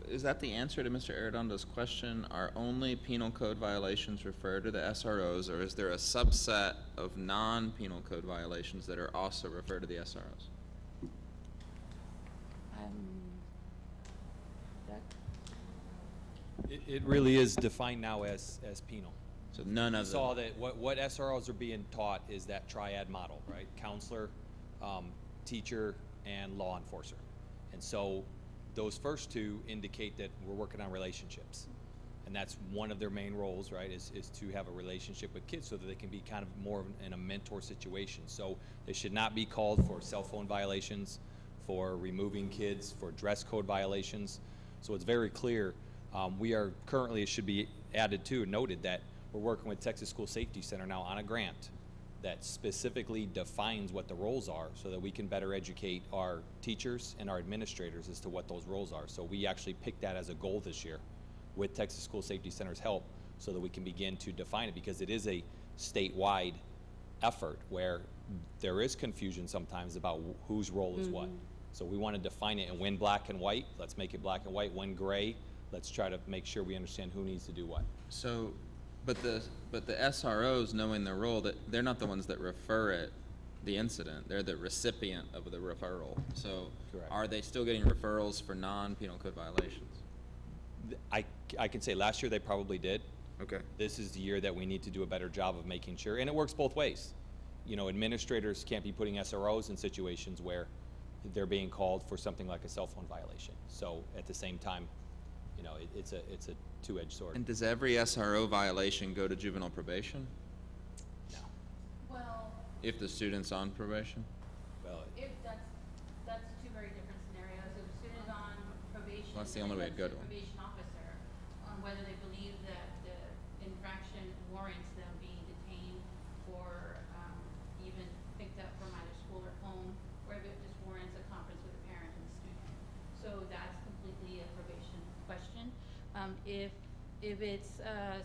is that the answer to Mr. Arredondo's question? Are only penal code violations referred to the SROs, or is there a subset of non-penal code violations that are also referred to the SROs? It really is defined now as penal. So none You of them. saw that what SROs are being taught is that triad model, right? Counselor, teacher, and law enforcer. And so those first two indicate that we're working on relationships. And that's one of their main roles, right, is to have a relationship with kids so that they can be kind of more in a mentor situation. So they should not be called for cell phone violations, for removing kids, for dress code violations. So it's very clear. We are currently, it should be added to, noted that we're working with Texas School Safety Center now on a grant that specifically defines what the roles are so that we can better educate our teachers and our administrators as to what those roles are. So we actually picked that as a goal this year with Texas School Safety Center's help so that we can begin to define it, because it is a statewide effort where there is confusion sometimes about whose role is what. So we want to define it, and when black and white, let's make it black and white. When gray, let's try to make sure we understand who needs to do what. So, but the SROs, knowing their role, that they're not the ones that refer it, the incident. They're the recipient of the referral. So, Correct. are they still getting referrals for non-penal code violations? I can say last year they probably did. Okay. This is the year that we need to do a better job of making sure, and it works both ways. You know, administrators can't be putting SROs in situations where they're being called for something like a cell phone violation. So at the same time, you know, it's a two-edged sword. And does every SRO violation go to juvenile probation No. Well, if the student's on probation? Well, if that's two very different scenarios. If a student is on probation, Well, that's the only way it'd go to them. probation officer on whether they believe that the infraction warrants them being detained or even picked up from either school or home, or if it just warrants a conference with a parent and the student. So that's completely a probation question. If it's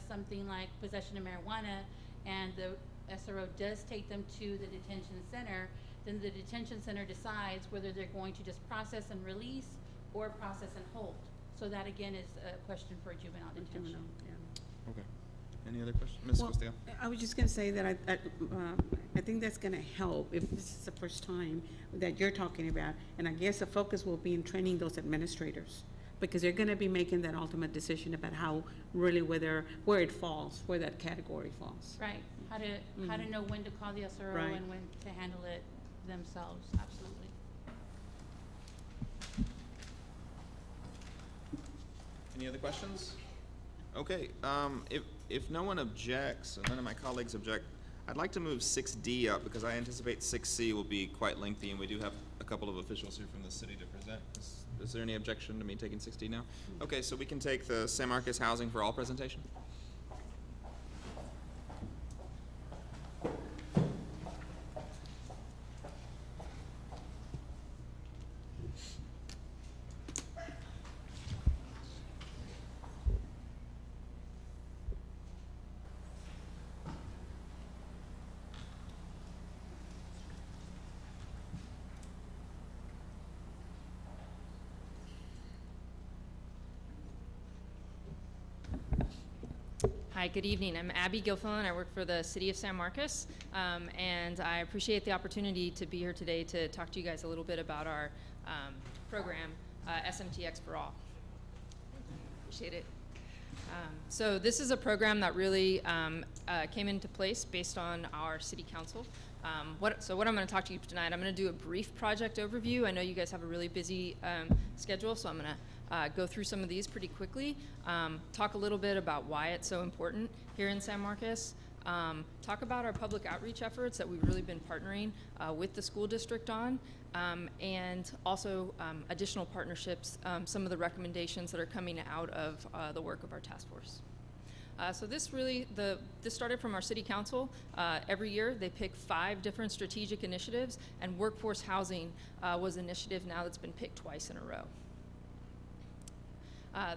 something like possession of marijuana and the SRO does take them to the detention center, then the detention center decides whether they're going to just process and release or process and hold. So that again is a question for juvenile detention. Okay. Any other questions? Ms. Well, Castillo? I was just gonna say that I think that's gonna help if this is the first time that you're talking about. And I guess the focus will be in training those administrators, because they're gonna be making that ultimate decision about how, really, where it falls, where that category falls. Right, how to know when to call the SRO Right. and when to handle it themselves, absolutely. Any other questions? Okay, if no one objects, and none of my colleagues object, I'd like to move 6D up because I anticipate 6C will be quite lengthy, and we do have a couple of officials here from the city to present. Is there any objection to me taking 6D now? Okay, so we can take the San Marcos Housing for All presentation. Hi, good evening. I'm Abby Gilfillan. I work for the City of San Marcos, and I appreciate the opportunity to be here today to talk to you guys a little bit about our program, SMTX for All. Appreciate it. So this is a program that really came into place based on our City Council. So what I'm going to talk to you tonight, I'm going to do a brief project overview. I know you guys have a really busy schedule, so I'm going to go through some of these pretty quickly, talk a little bit about why it's so important here in San Marcos, talk about our public outreach efforts that we've really been partnering with the school district on, and also additional partnerships, some of the recommendations that are coming out of the work of our task force. So this started from our city council. Every year they pick 5 different strategic initiatives, and workforce housing was an initiative now that's been picked twice in a row.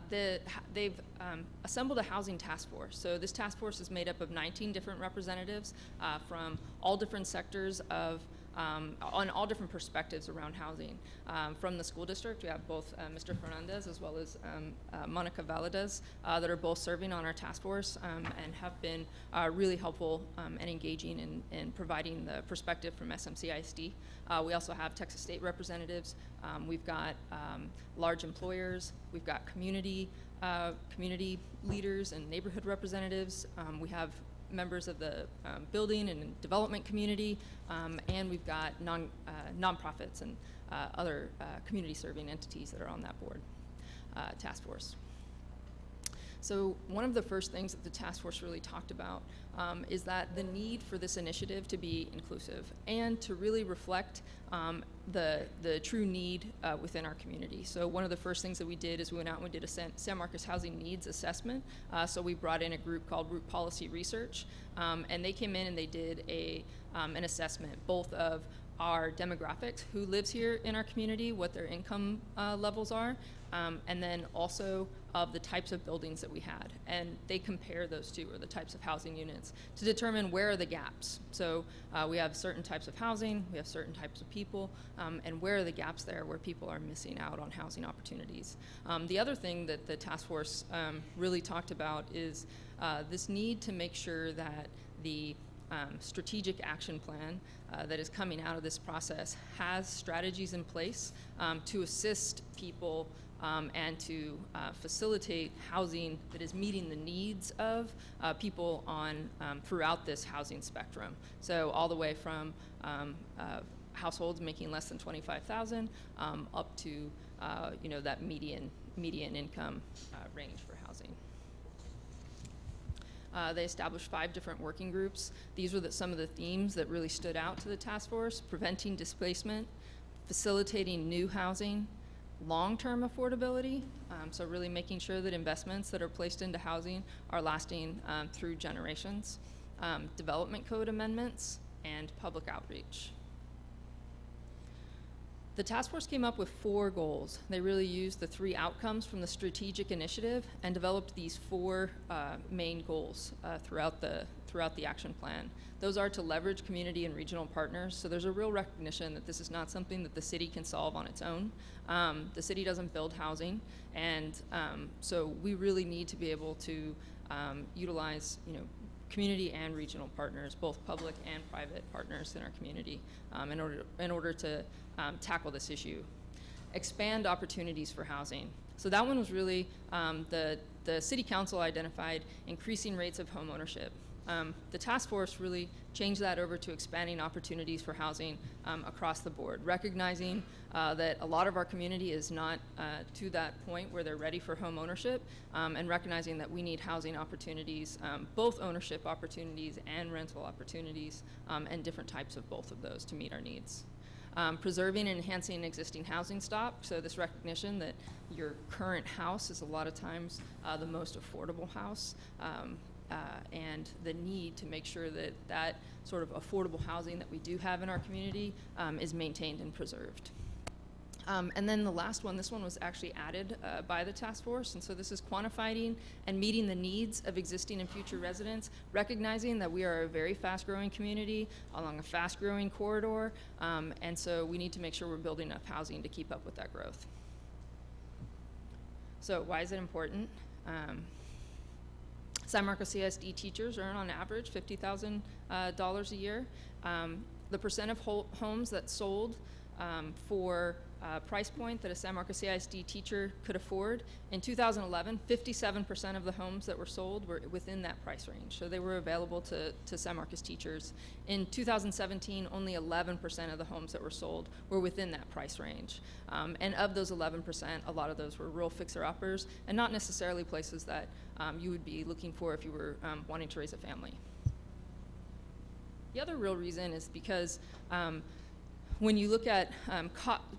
They've assembled a housing task force. So this task force is made up of 19 different representatives from all different sectors of, on all different perspectives around housing. From the school district, we have both Mr. Fernandez as well as Monica Valadez that are both serving on our task force and have been really helpful and engaging in providing the perspective from SMCISD. We also have Texas State representatives. We've got large employers. We've got community leaders and neighborhood representatives. We have members of the building and development community, and we've got nonprofits and other community serving entities that are on that board task force. So one of the first things that the task force really talked about is that the need for this initiative to be inclusive and to really reflect the true need within our community. So one of the first things that we did is we went out and we did a San Marcos Housing Needs Assessment. So we brought in a group called Root Policy Research, and they came in and they did an assessment both of our demographics, who lives here in our community, what their income levels are, and then also of the types of buildings that we had. And they compare those two, or the types of housing units, to determine where are the gaps. So we have certain types of housing, we have certain types of people, and where are the gaps there where people are missing out on housing opportunities. The other thing that the task force really talked about is this need to make sure that the strategic action plan that is coming out of this process has strategies in place to assist people and to facilitate housing that is meeting the needs of people on throughout this housing spectrum. So all the way from households making less than $25,000 up to that median income range for housing. They established 5 different working groups. These were some of the themes that really stood out to the task force: preventing displacement, facilitating new housing, long-term affordability, so really making sure that investments that are placed into housing are lasting through generations, development code amendments, and public outreach. The task force came up with 4 goals. They really used the 3 outcomes from the strategic initiative and developed these 4 main goals throughout the action plan. Those are to leverage community and regional partners. So there's a real recognition that this is not something that the city can solve on its own. The city doesn't build housing, and so we really need to be able to utilize, community and regional partners, both public and private partners in our community, in order to tackle this issue. Expand opportunities for housing. So that one was really the city council identified increasing rates of home ownership. The task force really changed that over to expanding opportunities for housing across the board, recognizing that a lot of our community is not to that point where they're ready for home ownership, and recognizing that we need housing opportunities, both ownership opportunities and rental opportunities, and different types of both of those to meet our needs. Preserving and enhancing existing housing stock, so this recognition that your current house is a lot of times the most affordable house, and the need to make sure that that sort of affordable housing that we do have in our community is maintained and preserved. And then the last one, this one was actually added by the task force, and so this is quantifying and meeting the needs of existing and future residents, recognizing that we are a very fast-growing community along a fast-growing corridor, and so we need to make sure we're building enough housing to keep up with that growth. So why is it important? San Marcos CISD teachers earn on average $50,000 a year. The percent of homes that sold for price point that a San Marcos CISD teacher could afford. In 2011, 57% of the homes that were sold were within that price range, so they were available to San Marcos teachers. In 2017, only 11% of the homes that were sold were within that price range. And of those 11%, a lot of those were rural fixer-uppers and not necessarily places that you would be looking for if you were wanting to raise a family. The other real reason is because when you look at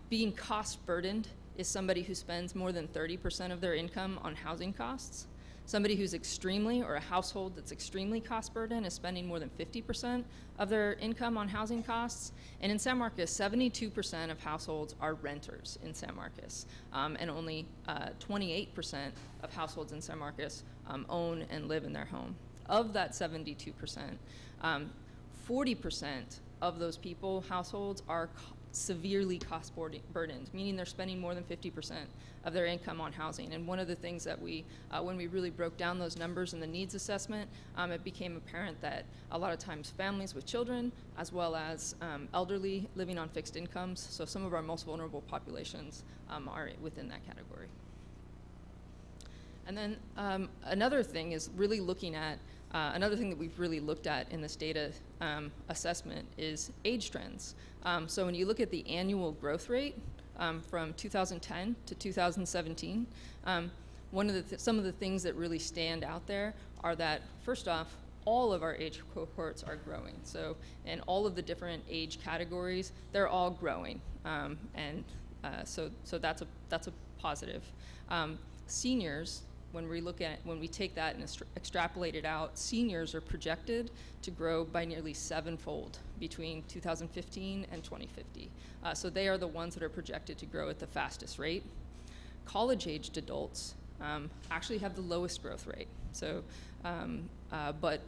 being cost burdened is somebody who spends more than 30% of their income on housing costs. Somebody who's extremely, or a household that's extremely cost burdened is spending more than 50% of their income on housing costs. And in San Marcos, 72% of households are renters in San Marcos, and only 28% of households in San Marcos own and live in their home. Of that 72%, 40% of those people, households, are severely cost burdened, meaning they're spending more than 50% of their income on housing. And one of the things that we, when we really broke down those numbers in the needs assessment, it became apparent that a lot of times families with children, as well as elderly living on fixed incomes, so some of our most vulnerable populations are within that category. And then another thing is really looking at another thing that we've really looked at in this data assessment is age trends. So when you look at the annual growth rate from 2010 to 2017, some of the things that really stand out there are that, first off, all of our age cohorts are growing. So in all of the different age categories, they're all growing, so that's a positive. Seniors, when we take that and extrapolate it out, seniors are projected to grow by nearly 7-fold between 2015 and 2050. So they are the ones that are projected to grow at the fastest rate. College-aged adults actually have the lowest growth rate. So, but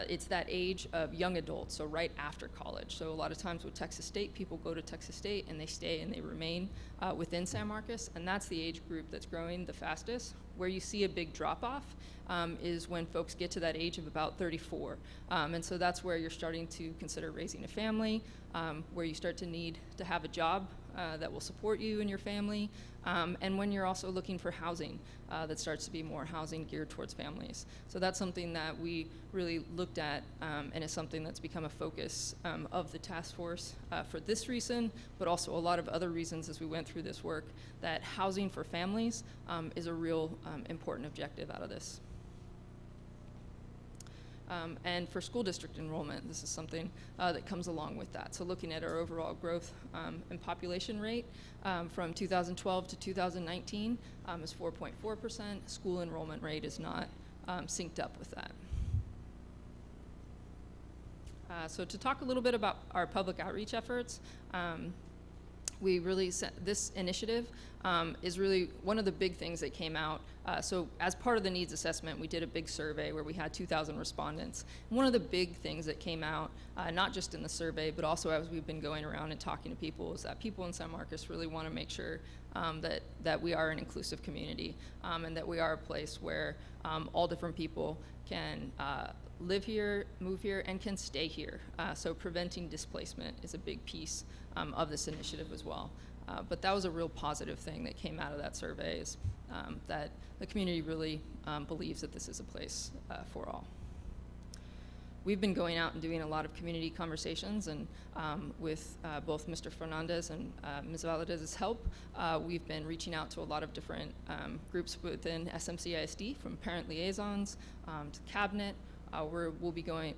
it's that age of young adults, so right after college. So a lot of times with Texas State, people go to Texas State and they stay and they remain within San Marcos, and that's the age group that's growing the fastest. Where you see a big drop-off is when folks get to that age of about 34. And so that's where you're starting to consider raising a family, where you start to need to have a job that will support you and your family, and when you're also looking for housing that starts to be more housing geared towards families. So that's something that we really looked at, and is something that's become a focus of the task force for this reason, but also a lot of other reasons as we went through this work, that housing for families is a real important objective out of this. And for school district enrollment, this is something that comes along with that. So looking at our overall growth and population rate from 2012 to 2019 is 4.4%. School enrollment rate is not synced up with that. So to talk a little bit about our public outreach efforts, we really, this initiative is really one of the big things that came out. So as part of the needs assessment, we did a big survey where we had 2,000 respondents. And one of the big things that came out, not just in the survey, but also as we've been going around and talking to people, is that people in San Marcos really want to make sure that we are an inclusive community, and that we are a place where all different people can live here, move here, and can stay here. So preventing displacement is a big piece of this initiative as well. But that was a real positive thing that came out of that survey, is that the community really believes that this is a place for all. we've been going out and doing a lot of community conversations, and with both Mr. Fernandez and Ms. Valadez's help, we've been reaching out to a lot of different groups within SMCISD, from parent liaisons to cabinet.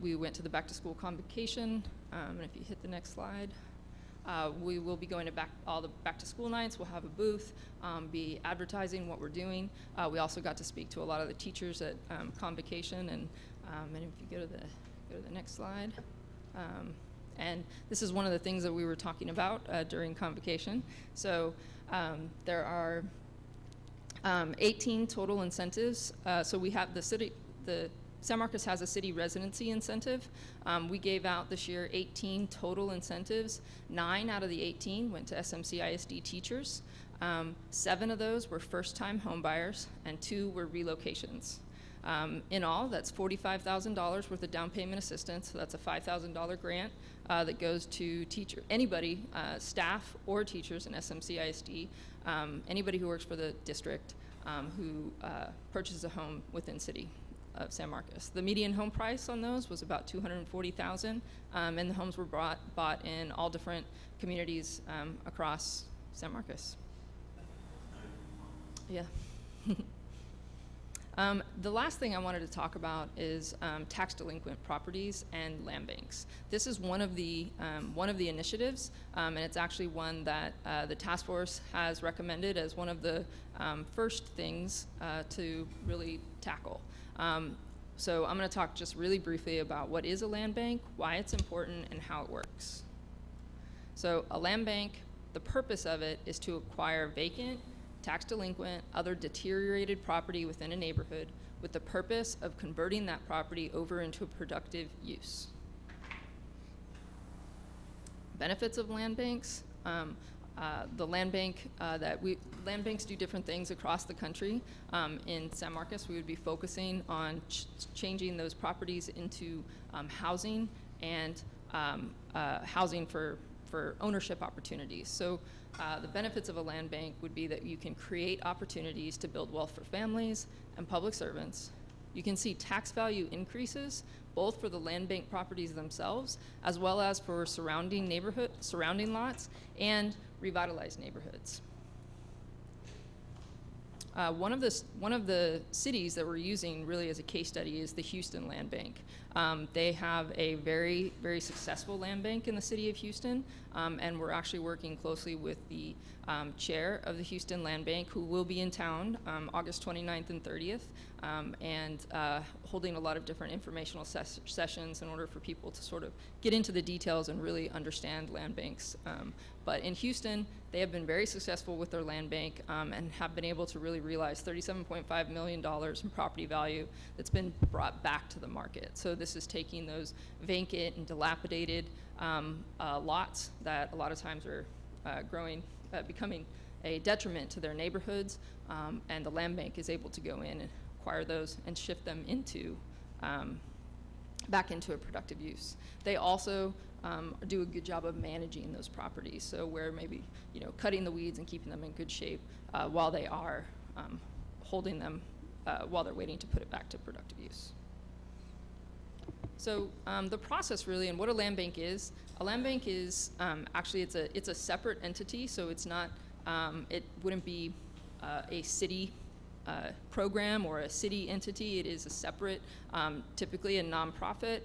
We went to the back to school convocation, and if you hit the next slide, we will be going to all the back to school nights. We'll have a booth, be advertising what we're doing. We also got to speak to a lot of the teachers at convocation, and if you go to the next slide. And this is one of the things that we were talking about during convocation. So there are 18 total incentives. So we have the San Marcos has a city residency incentive. We gave out this year 18 total incentives. 9 out of the 18 went to SMCISD teachers. 7 of those were first-time homebuyers, and 2 were relocations. In all, that's $45,000 worth of down payment assistance. So that's a $5,000 grant that goes to anybody, staff or teachers in SMCISD, anybody who works for the district who purchases a home within city of San Marcos. The median home price on those was about $240,000, and the homes were bought in all different communities across San Marcos. Yeah. The last thing I wanted to talk about is tax delinquent properties and land banks. This is one of the initiatives, and it's actually one that the task force has recommended as one of the first things to really tackle. So I'm going to talk just really briefly about what is a land bank, why it's important, and how it works. So a land bank, the purpose of it is to acquire vacant, tax delinquent, other deteriorated property within a neighborhood with the purpose of converting that property over into a productive use. Benefits of land banks. The land banks do different things across the country. In San Marcos, we would be focusing on changing those properties into housing and housing for ownership opportunities. So the benefits of a land bank would be that you can create opportunities to build wealth for families and public servants. You can see tax value increases both for the land bank properties themselves as well as for surrounding lots and revitalized neighborhoods. One of the cities that we're using really as a case study is the Houston Land Bank. They have a very, very successful land bank in the city of Houston, and we're actually working closely with the chair of the Houston Land Bank, who will be in town August 29th and 30th, and holding a lot of different informational sessions in order for people to sort of get into the details and really understand land banks. But in Houston, they have been very successful with their land bank and have been able to really realize $37.5 million in property value that's been brought back to the market. So this is taking those vacant and dilapidated lots that a lot of times are becoming a detriment to their neighborhoods, and the land bank is able to go in and acquire those and shift them into back into a productive use. They also do a good job of managing those properties. So where maybe cutting the weeds and keeping them in good shape while they are holding them while they're waiting to put it back to productive use. So the process really, and what a land bank is actually it's a separate entity. So it's not it wouldn't be a city program or a city entity. It is a separate, typically a nonprofit,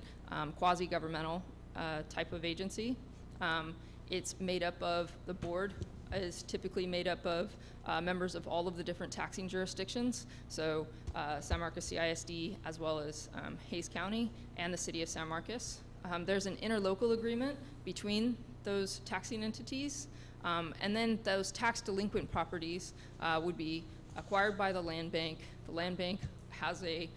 quasi-governmental type of agency. It's made up of, the board is typically made up of members of all of the different taxing jurisdictions. So San Marcos CISD, as well as Hays County and the city of San Marcos. There's an interlocal agreement between those taxing entities, and then those tax delinquent properties would be acquired by the land bank. The land bank has a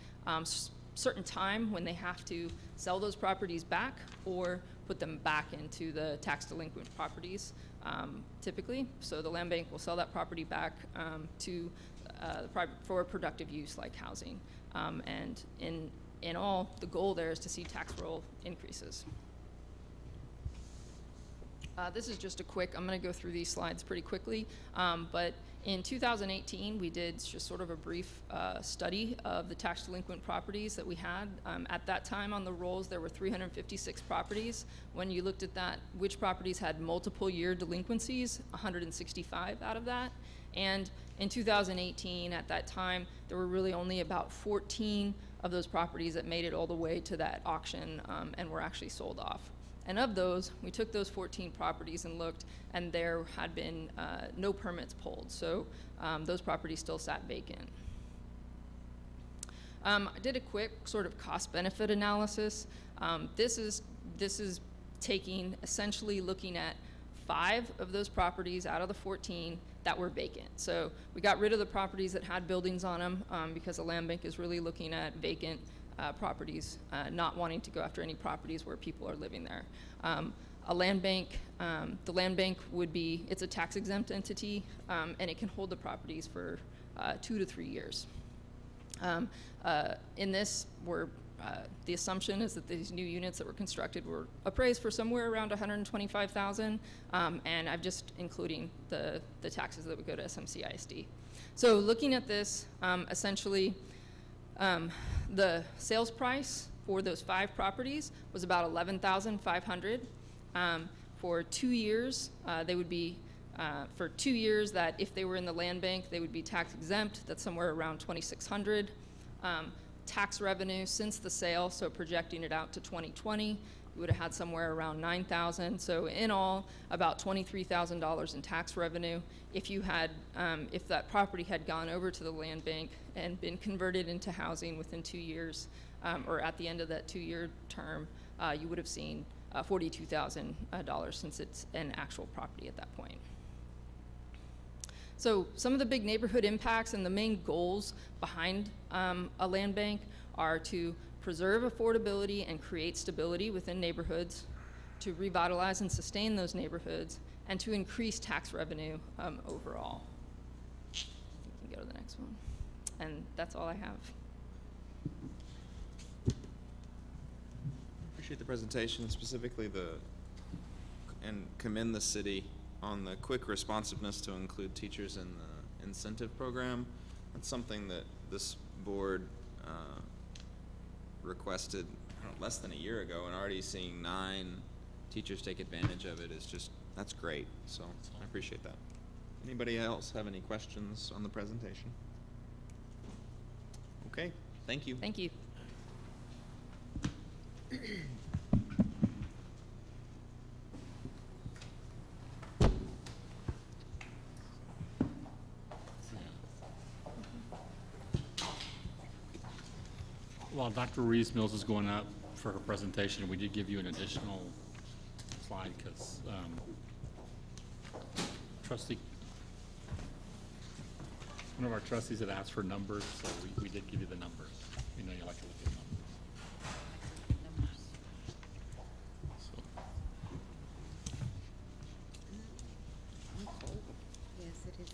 certain time when they have to sell those properties back or put them back into the tax delinquent properties, typically. So the land bank will sell that property back for a productive use like housing. And in all, the goal there is to see tax roll increases. This is just a quick, I'm going to go through these slides pretty quickly, but in 2018, we did just sort of a brief study of the tax delinquent properties that we had. At that time on the rolls, there were 356 properties. When you looked at that, which properties had multiple year delinquencies, 165 out of that. And in 2018, at that time, there were really only about 14 of those properties that made it all the way to that auction and were actually sold off. And of those, we took those 14 properties and looked, and there had been no permits pulled. So those properties still sat vacant. I did a quick sort of cost-benefit analysis. This is essentially looking at 5 of those properties out of the 14 that were vacant. So we got rid of the properties that had buildings on them because the land bank is really looking at vacant properties, not wanting to go after any properties where people are living there. A land bank, the land bank would be, it's a tax exempt entity, and it can hold the properties for 2 to 3 years. In this, the assumption is that these new units that were constructed were appraised for somewhere around $125,000, and I'm just including the taxes that would go to SMCISD. So looking at this, essentially, the sales price for those 5 properties was about $11,500. For 2 years, they would be, for 2 years that if they were in the land bank, they would be tax exempt. That's somewhere around $2,600. Tax revenue since the sale, so projecting it out to 2020, we would have had somewhere around $9,000. So in all, about $23,000 in tax revenue. If you had, if that property had gone over to the land bank and been converted into housing within 2 years, or at the end of that 2-year term, you would have seen $42,000 since it's an actual property at that point. So some of the big neighborhood impacts and the main goals behind a land bank are to preserve affordability and create stability within neighborhoods, to revitalize and sustain those neighborhoods, and to increase tax revenue overall. You can go to the next one. And that's all I have. Appreciate the presentation, specifically and commend the city on the quick responsiveness to include teachers in the incentive program. That's something that this board requested less than a year ago, and already seeing 9 teachers take advantage of it is just, that's great. So I appreciate that. Anybody else have any questions on the presentation? Okay, thank you. Thank you. While Dr. Rees-Mills is going up for her presentation, we did give you an additional slide because one of our trustees had asked for numbers, so we did give you the numbers. We know you like to look at numbers. So. Yes, it is.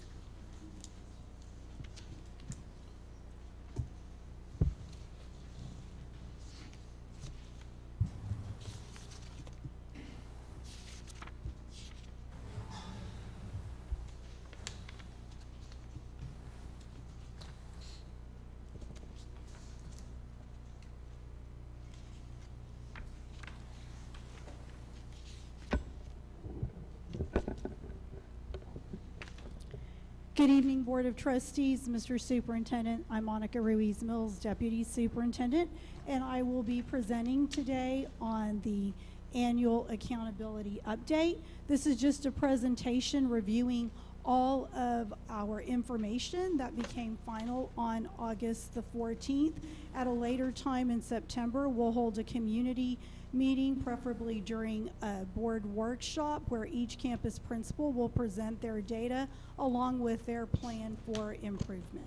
Good evening, Board of Trustees, Mr. Superintendent. I'm Monica Ruiz-Mills, Deputy Superintendent, and I will be presenting today on the annual accountability update. This is just a presentation reviewing all of our information that became final on August the 14th. At a later time in September, we'll hold a community meeting, preferably during a board workshop, where each campus principal will present their data along with their plan for improvement.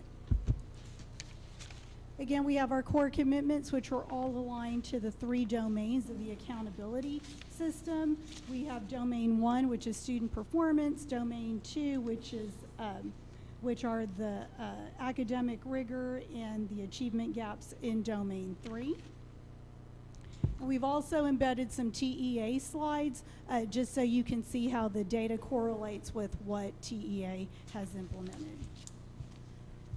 Again, we have our core commitments, which are all aligned to the 3 domains of the accountability system. We have domain 1, which is student performance, domain 2, which are the academic rigor and the achievement gaps in domain 3. And we've also embedded some TEA slides, just so you can see how the data correlates with what TEA has implemented.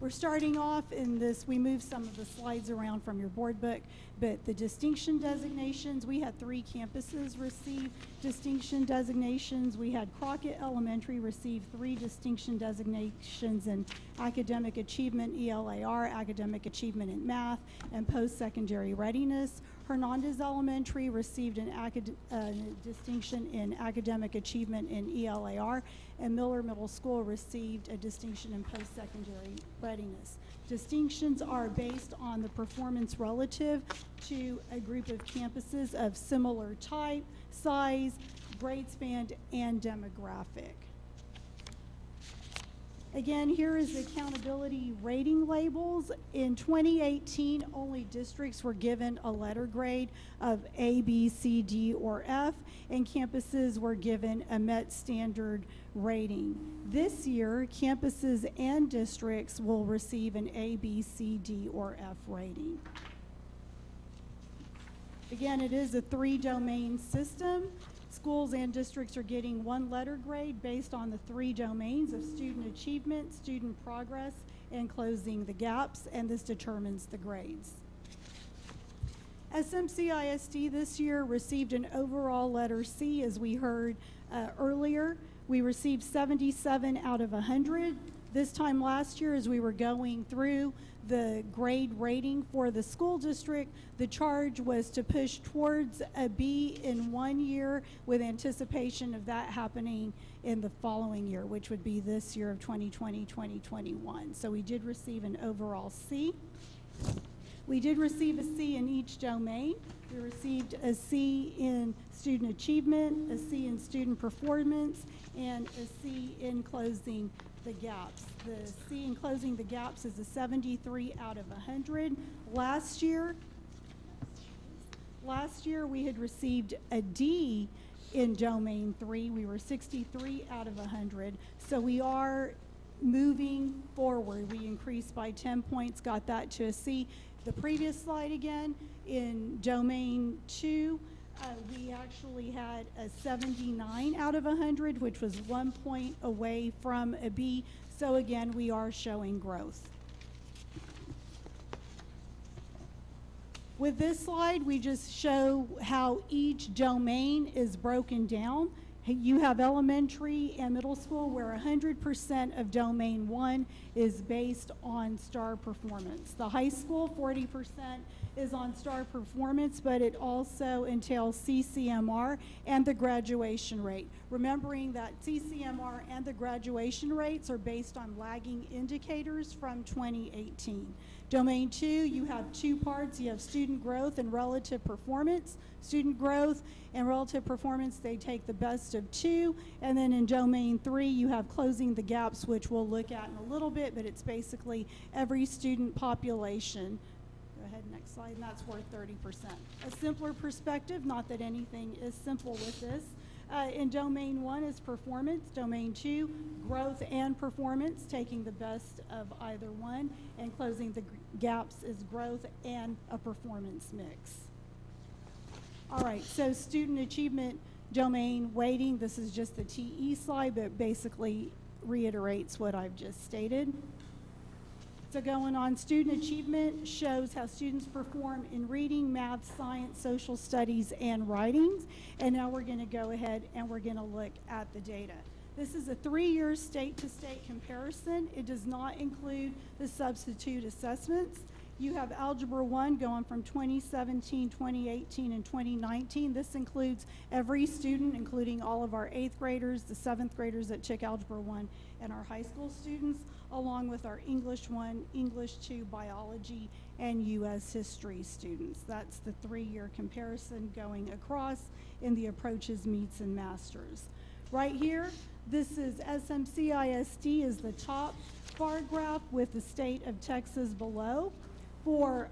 We're starting off in this, we moved some of the slides around from your board book, but the distinction designations, we had 3 campuses receive distinction designations. We had Crockett Elementary receive 3 distinction designations in academic achievement, ELAR, academic achievement in math, and post-secondary readiness. Hernandez Elementary received a distinction in academic achievement in ELAR, and Miller Middle School received a distinction in post-secondary readiness. Distinctions are based on the performance relative to a group of campuses of similar type, size, grade span, and demographic. Again, here is the accountability rating labels. In 2018, only districts were given a letter grade of A, B, C, D, or F, and campuses were given a Met standard rating. This year, campuses and districts will receive an A, B, C, D, or F rating. Again, it is a 3-domain system. Schools and districts are getting 1 letter grade based on the 3 domains of student achievement, student progress, and closing the gaps, and this determines the grades. SMCISD this year received an overall letter C, as we heard earlier. We received 77 out of 100. This time last year, as we were going through the grade rating for the school district, the charge was to push towards a B in 1 year with anticipation of that happening in the following year, which would be this year of 2020-2021. So we did receive an overall C. We did receive a C in each domain. We received a C in student achievement, a C in student performance, and a C in closing the gaps. The C in closing the gaps is a 73 out of 100. Last year we had received a D in domain 3. We were 63 out of 100. So we are moving forward. We increased by 10 points, got that to a C. The previous slide again, in domain 2, we actually had a 79 out of 100, which was 1 point away from a B. So again, we are showing growth. With this slide, we just show how each domain is broken down. You have elementary and middle school where 100% of domain 1 is based on STAR performance. The high school, 40% is on STAR performance, but it also entails CCMR and the graduation rate. Remembering that CCMR and the graduation rates are based on lagging indicators from 2018. Domain 2, you have 2 parts. You have student growth and relative performance. Student growth and relative performance, they take the best of 2. And then in domain 3, you have closing the gaps, which we'll look at in a little bit, but it's basically every student population. Go ahead, next slide, and that's worth 30%. A simpler perspective, not that anything is simple with this. In domain 1 is performance, domain 2, growth and performance, taking the best of either one, and closing the gaps is growth and a performance mix. All right, so student achievement domain weighting, this is just the TE slide, but basically reiterates what I've just stated. So going on, student achievement shows how students perform in reading, math, science, social studies, and writings. And now we're going to go ahead and we're going to look at the data. This is a 3-year state-to-state comparison. It does not include the substitute assessments. You have Algebra 1 going from 2017, 2018, and 2019. This includes every student, including all of our 8th graders, the 7th graders that took Algebra 1, and our high school students, along with our English 1, English 2, biology, and U.S. history students. That's the 3-year comparison going across in the approaches, meets, and masters. Right here, this is SMCISD is the top bar graph with the state of Texas below. For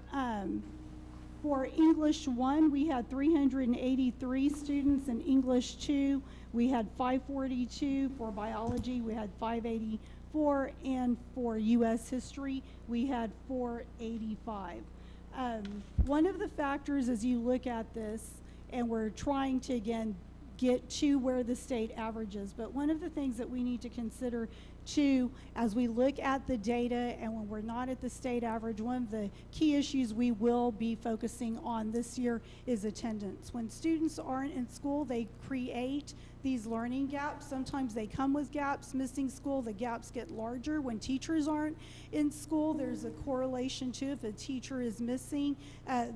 English 1, we had 383 students. In English 2, we had 542. For biology, we had 584. And for U.S. history, we had 485. One of the factors as you look at this, and we're trying to, again, get to where the state average is, but one of the things that we need to consider too, as we look at the data and when we're not at the state average, one of the key issues we will be focusing on this year is attendance. When students aren't in school, they create these learning gaps. Sometimes they come with gaps. Missing school, the gaps get larger. When teachers aren't in school, there's a correlation too. If a teacher is missing,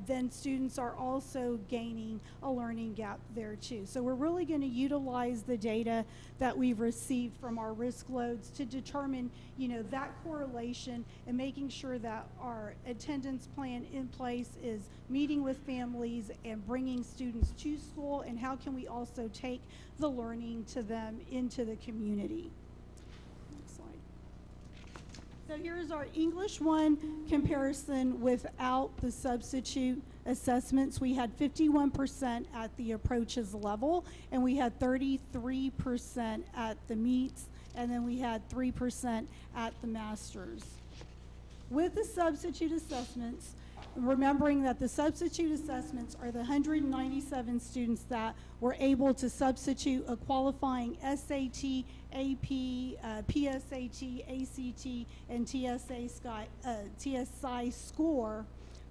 then students are also gaining a learning gap there too. So we're really going to utilize the data that we've received from our risk loads to determine, that correlation and making sure that our attendance plan in place is meeting with families and bringing students to school, and how can we also take the learning to them into the community. Next slide. So here's our English 1 comparison without the substitute assessments. We had 51% at the approaches level, and we had 33% at the meets, and then we had 3% at the masters. With the substitute assessments, remembering that the substitute assessments are the 197 students that were able to substitute a qualifying SAT, AP, PSAT, ACT, and TSI score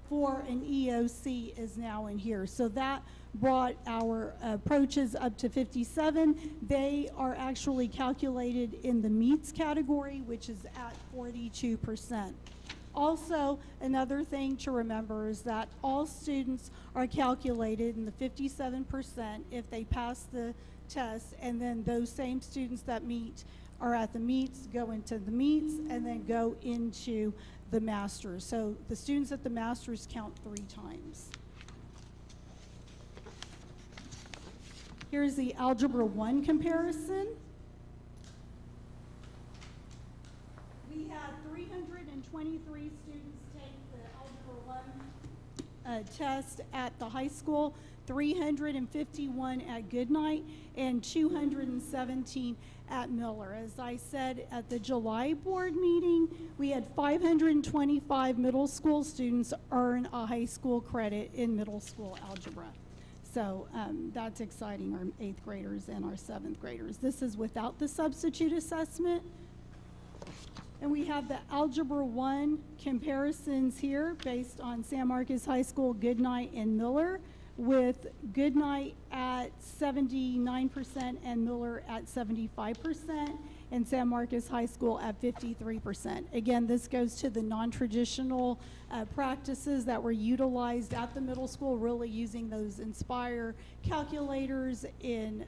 for an EOC is now in here. So that brought our approaches up to 57. They are actually calculated in the meets category, which is at 42%. Also, another thing to remember is that all students are calculated in the 57% if they pass the test, and then those same students that are at the meets go into the meets and then go into the masters. So the students at the masters count 3 times. Here's the Algebra 1 comparison. We had 323 students take the Algebra 1 test at the high school, 351 at Goodnight, and 217 at Miller. As I said at the July board meeting, we had 525 middle school students earn a high school credit in middle school algebra. So that's exciting, our 8th graders and our 7th graders. This is without the substitute assessment. And we have the Algebra 1 comparisons here based on San Marcos High School, Goodnight, and Miller, with Goodnight at 79% and Miller at 75%, and San Marcos High School at 53%. Again, this goes to the non-traditional practices that were utilized at the middle school, really using those Inspire calculators in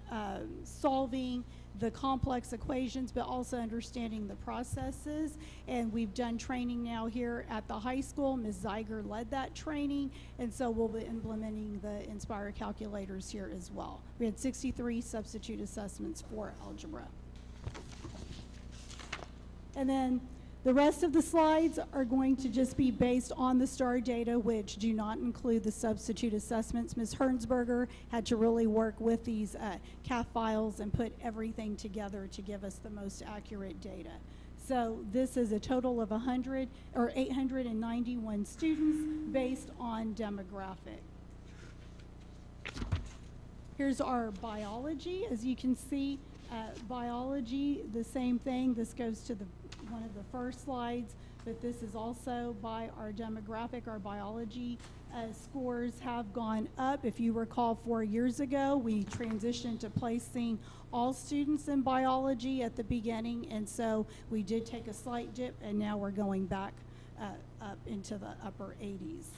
solving the complex equations, but also understanding the processes. And we've done training now here at the high school. Ms. Zeiger led that training, and so we'll be implementing the Inspire calculators here as well. We had 63 substitute assessments for algebra. And then the rest of the slides are going to just be based on the STAR data, which do not include the substitute assessments. Ms. Hernsberger had to really work with these CAF files and put everything together to give us the most accurate data. So this is a total of 891 students based on demographic. Here's our biology. As you can see, biology, the same thing. This goes to one of the first slides, but this is also by our demographic. Our biology scores have gone up. If you recall, 4 years ago, we transitioned to placing all students in biology at the beginning, and so we did take a slight dip, and now we're going back up into the upper 80s.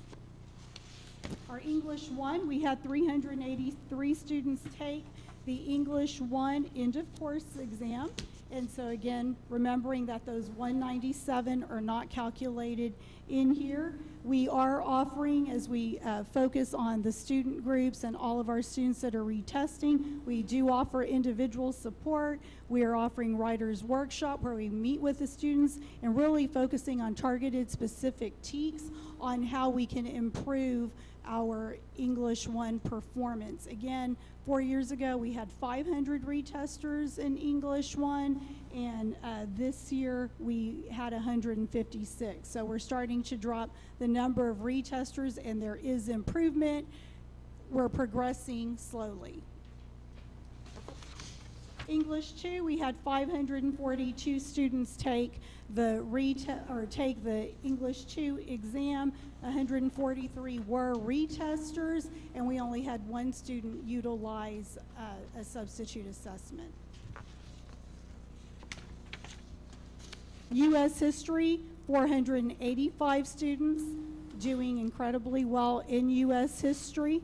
Our English 1, we had 383 students take the English 1 end of course exam. And so again, remembering that those 197 are not calculated in here. We are offering, as we focus on the student groups and all of our students that are retesting, we do offer individual support. We are offering writers workshop where we meet with the students and really focusing on targeted specific TEKs on how we can improve our English 1 performance. Again, 4 years ago, we had 500 retesters in English 1, and this year we had 156. So we're starting to drop the number of retesters, and there is improvement. We're progressing slowly. English 2, we had 542 students take the English 2 exam. 143 were retesters, and we only had one student utilize a substitute assessment. U.S. History, 485 students doing incredibly well in U.S. History.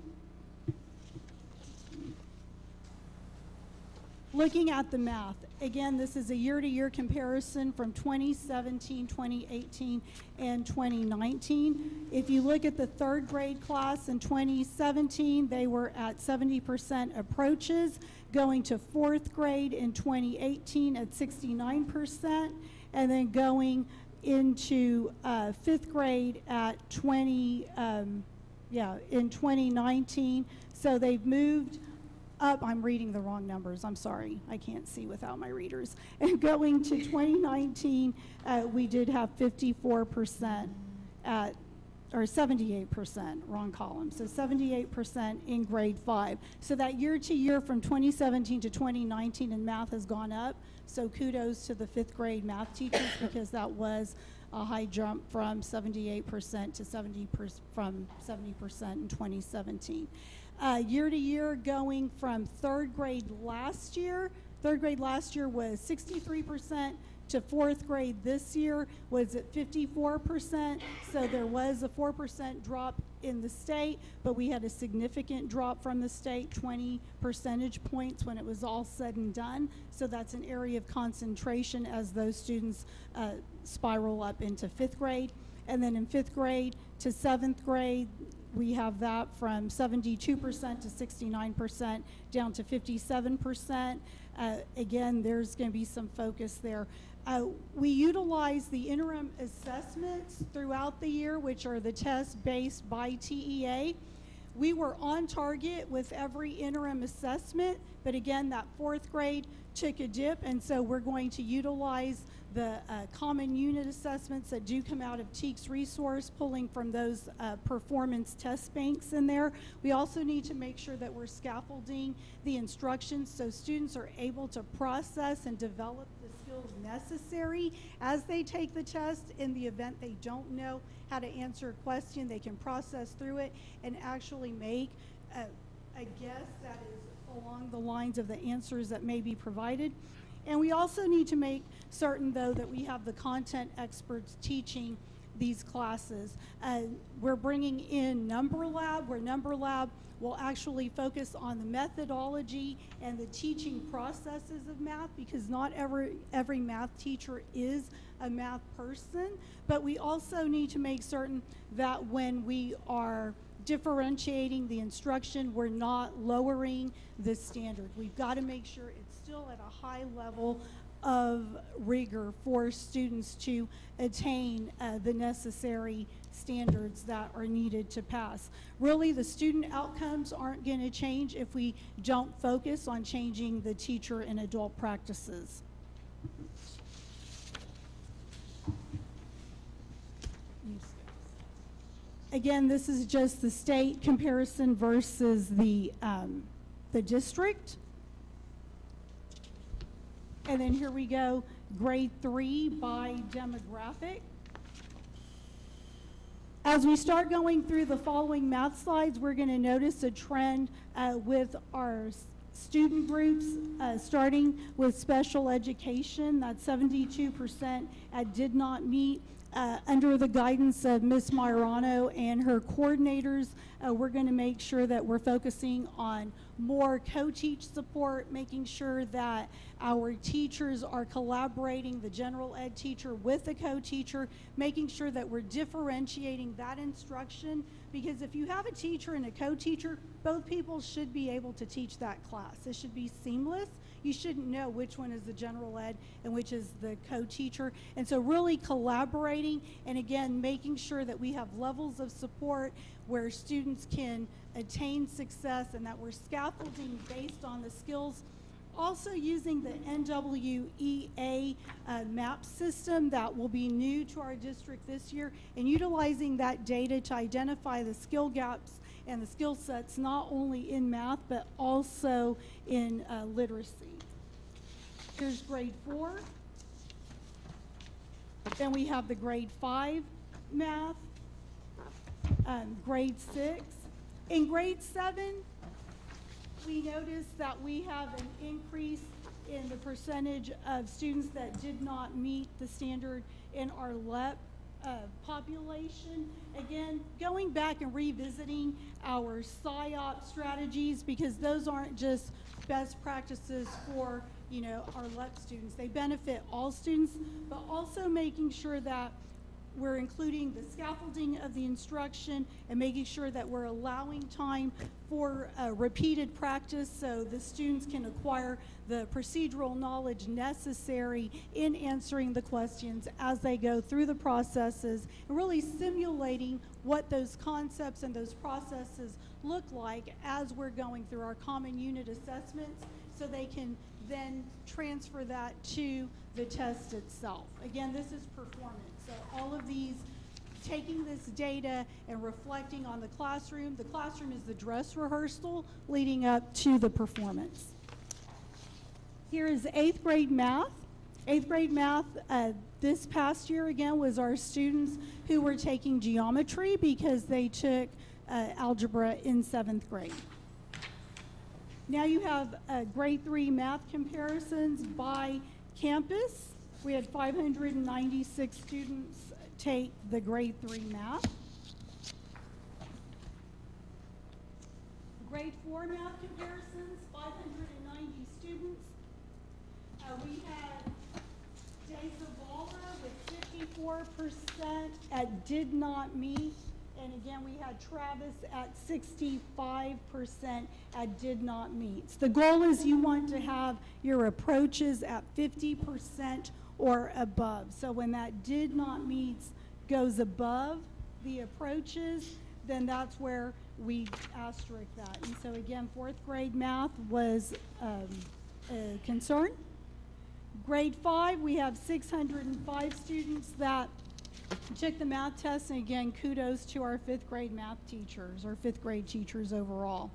Looking at the math, again, this is a year-to-year comparison from 2017, 2018, and 2019. If you look at the third grade class in 2017, they were at 70% approaches, going to fourth grade in 2018 at 69%, and then going into fifth grade at in 2019. So they've moved up. I'm reading the wrong numbers. I'm sorry. I can't see without my readers. And going to 2019, we did have 54% or 78%, wrong column. So 78% in grade 5. So that year to year from 2017 to 2019 in math has gone up. So kudos to the fifth grade math teachers because that was a high jump from 78% to 70% from 70% in 2017. Year to year going from third grade last year was 63% to fourth grade this year was at 54%. So there was a 4% drop in the state, but we had a significant drop from the state, 20 percentage points when it was all said and done. So that's an area of concentration as those students spiral up into fifth grade. And then in fifth grade to seventh grade, we have that from 72% to 69% down to 57%. Again, there's going to be some focus there. We utilize the interim assessments throughout the year, which are the tests based by TEA. We were on target with every interim assessment, but again, that fourth grade took a dip, and so we're going to utilize the common unit assessments that do come out of TEAC's resource, pulling from those performance test banks in there. We also need to make sure that we're scaffolding the instructions so students are able to process and develop the skills necessary as they take the test. In the event they don't know how to answer a question, they can process through it and actually make a guess that is along the lines of the answers that may be provided. And we also need to make certain, though, that we have the content experts teaching these classes. We're bringing in Number Lab, where Number Lab will actually focus on the methodology and the teaching processes of math, because not every math teacher is a math person. But we also need to make certain that when we are differentiating the instruction, we're not lowering the standard. We've got to make sure it's still at a high level of rigor for students to attain the necessary standards that are needed to pass. Really, the student outcomes aren't going to change if we don't focus on changing the teacher and adult practices. Again, this is just the state comparison versus the district. And then here we go, grade 3 by demographic. As we start going through the following math slides, we're going to notice a trend with our student groups, starting with special education. That 72% did not meet. Under the guidance of Ms. Mairano and her coordinators, we're going to make sure that we're focusing on more co-teach support, making sure that our teachers are collaborating, the general ed teacher with the co-teacher, making sure that we're differentiating that instruction, because if you have a teacher and a co-teacher, both people should be able to teach that class. It should be seamless. You shouldn't know which one is the general ed and which is the co-teacher. And so really collaborating, and again, making sure that we have levels of support where students can attain success, and that we're scaffolding based on the skills also using the NWEA map system that will be new to our district this year, and utilizing that data to identify the skill gaps and the skill sets not only in math but also in literacy. Here's grade 4. Then we have the grade 5 math, grade 6. In grade 7, we noticed that we have an increase in the percentage of students that did not meet the standard in our LEP population. Again, going back and revisiting our SIOP strategies, because those aren't just best practices for, you know, our LEP students. They benefit all students, but also making sure that we're including the scaffolding of the instruction and making sure that we're allowing time for repeated practice so the students can acquire the procedural knowledge necessary in answering the questions as they go through the processes, and really simulating what those concepts and those processes look like as we're going through our common unit assessments, so they can then transfer that to the test itself. Again, this is performance. So all of these, taking this data and reflecting on the classroom. The classroom is the dress rehearsal leading up to the performance. Here is 8th grade math. 8th grade math this past year, again, was our students who were taking geometry because they took algebra in 7th grade. Now you have grade 3 math comparisons by campus. We had 596 students take the grade 3 math. Grade 4 math comparisons, 590 students. We had Jay Zavala with 54% at did not meet. And again, we had Travis at 65% at did not meet. So the goal is you want to have your approaches at 50% or above. So when that did not meet goes above the approaches, then that's where we asterisk that. And so again, 4th grade math was a concern. Grade 5, we have 605 students that took the math test, and again, kudos to our 5th grade math teachers, or 5th grade teachers overall.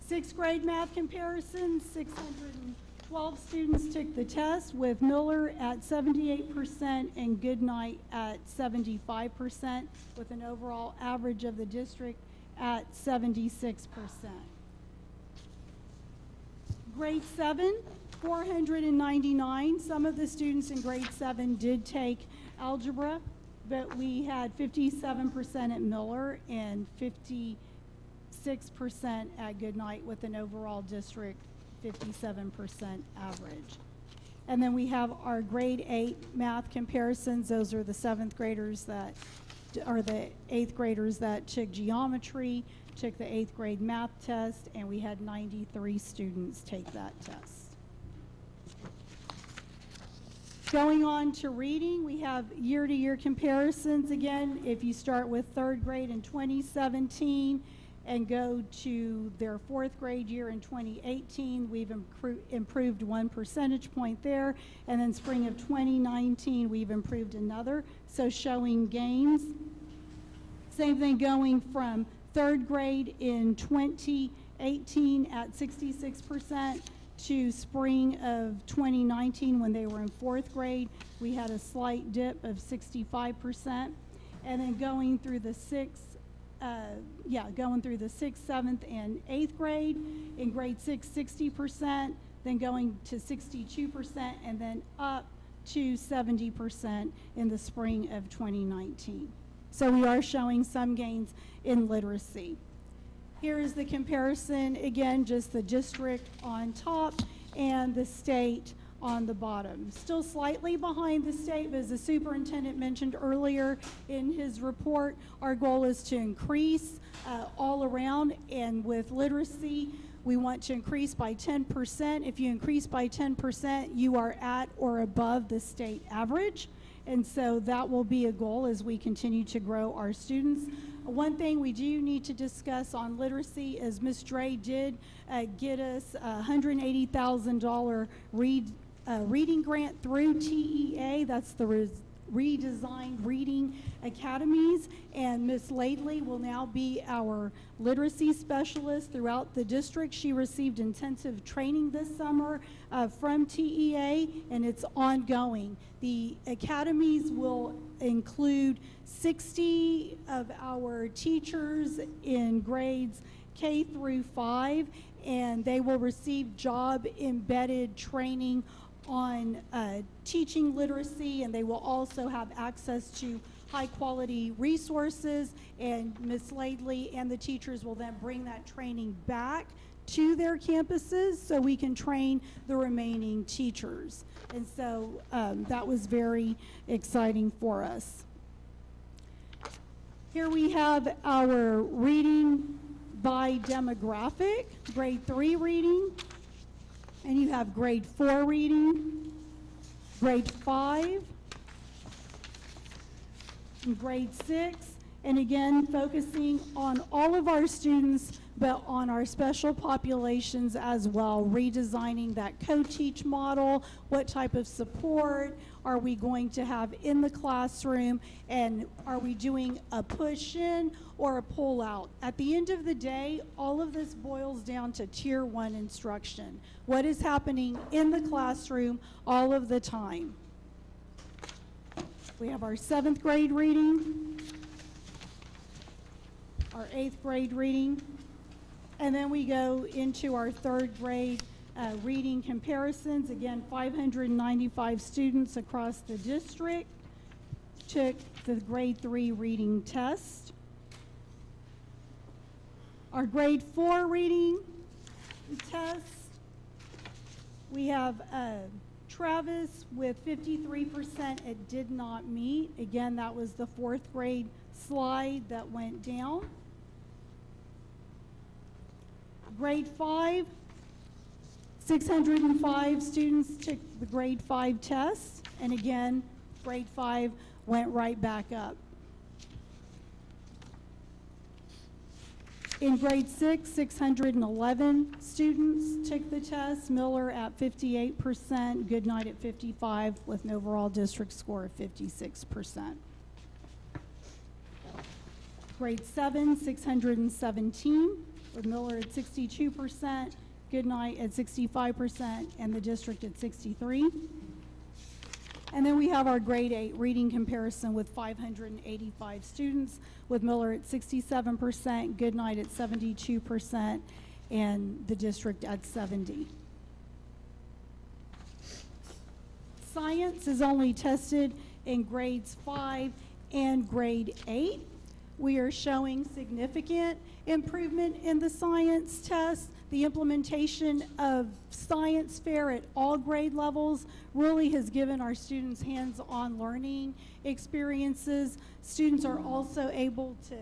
6th grade math comparisons, 612 students took the test, with Miller at 78% and Goodnight at 75%, with an overall average of the district at 76%. Grade 7, 499. Some of the students in grade 7 did take algebra, but we had 57% at Miller and 56% at Goodnight, with an overall district 57% average. And then we have our grade 8 math comparisons. Those are the 7th graders that, or the 8th graders that took geometry, took the 8th grade math test, and we had 93 students take that test. Going on to reading, we have year-to-year comparisons. Again, if you start with 3rd grade in 2017 and go to their 4th grade year in 2018, we've improved 1 percentage point there. And then spring of 2019, we've improved another, so showing gains. Same thing going from 3rd grade in 2018 at 66%. To spring of 2019, when they were in 4th grade, we had a slight dip of 65%. And then going through the 6th, 7th, and 8th grade, in grade 6, 60%, then going to 62%, and then up to 70% in the spring of 2019. So we are showing some gains in literacy. Here is the comparison, again, just the district on top and the state on the bottom. Still slightly behind the state, but as the superintendent mentioned earlier in his report, our goal is to increase all around, and with literacy, we want to increase by 10%. If you increase by 10%, you are at or above the state average. And so that will be a goal as we continue to grow our students. One thing we do need to discuss on literacy is Ms. Dre did get us a $180,000 reading grant through TEA. That's the redesigned reading academies, and Ms. Laidley will now be our literacy specialist throughout the district. She received intensive training this summer from TEA, and it's ongoing. The academies will include 60 of our teachers in grades K through 5, and they will receive job-embedded training on teaching literacy, and they will also have access to high-quality resources, and Ms. Laidley and the teachers will then bring that training back to their campuses so we can train the remaining teachers. And so that was very exciting for us. Here we have our reading by demographic, grade 3 reading, and you have grade 4 reading, grade 5, and grade 6, and again, focusing on all of our students, but on our special populations as well, redesigning that co-teach model, what type of support are we going to have in the classroom, and are we doing a push-in or a pull-out? At the end of the day, all of this boils down to Tier 1 instruction. What is happening in the classroom all of the time? We have our 7th grade reading, our 8th grade reading, and then we go into our 3rd grade reading comparisons. Again, 595 students across the district took the grade 3 reading test. Our grade 4 reading test, we have Travis with 53%. It did not meet. Again, that was the 4th grade slide that went down. Grade 5, 605 students took the grade 5 test, and again, grade 5 went right back up. In grade 6, 611 students took the test, Miller at 58%, Goodnight at 55%, with an overall district score of 56%. Grade 7, 617, with Miller at 62%, Goodnight at 65%, and the district at 63%. And then we have our grade 8 reading comparison with 585 students, with Miller at 67%, Goodnight at 72%, and the district at 70%. Science is only tested in grades 5 and grade 8. We are showing significant improvement in the science test. The implementation of science fair at all grade levels really has given our students hands-on learning experiences. Students are also able to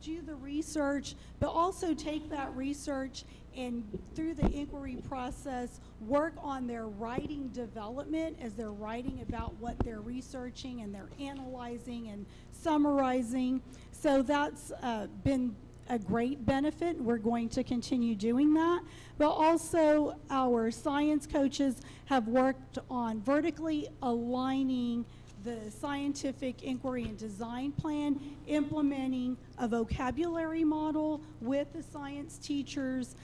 do the research, but also take that research and through the inquiry process, work on their writing development as they're writing about what they're researching and they're analyzing and summarizing. So that's been a great benefit. We're going to continue doing that. But also our science coaches have worked on vertically aligning the scientific inquiry and design plan, implementing a vocabulary model with the science teachers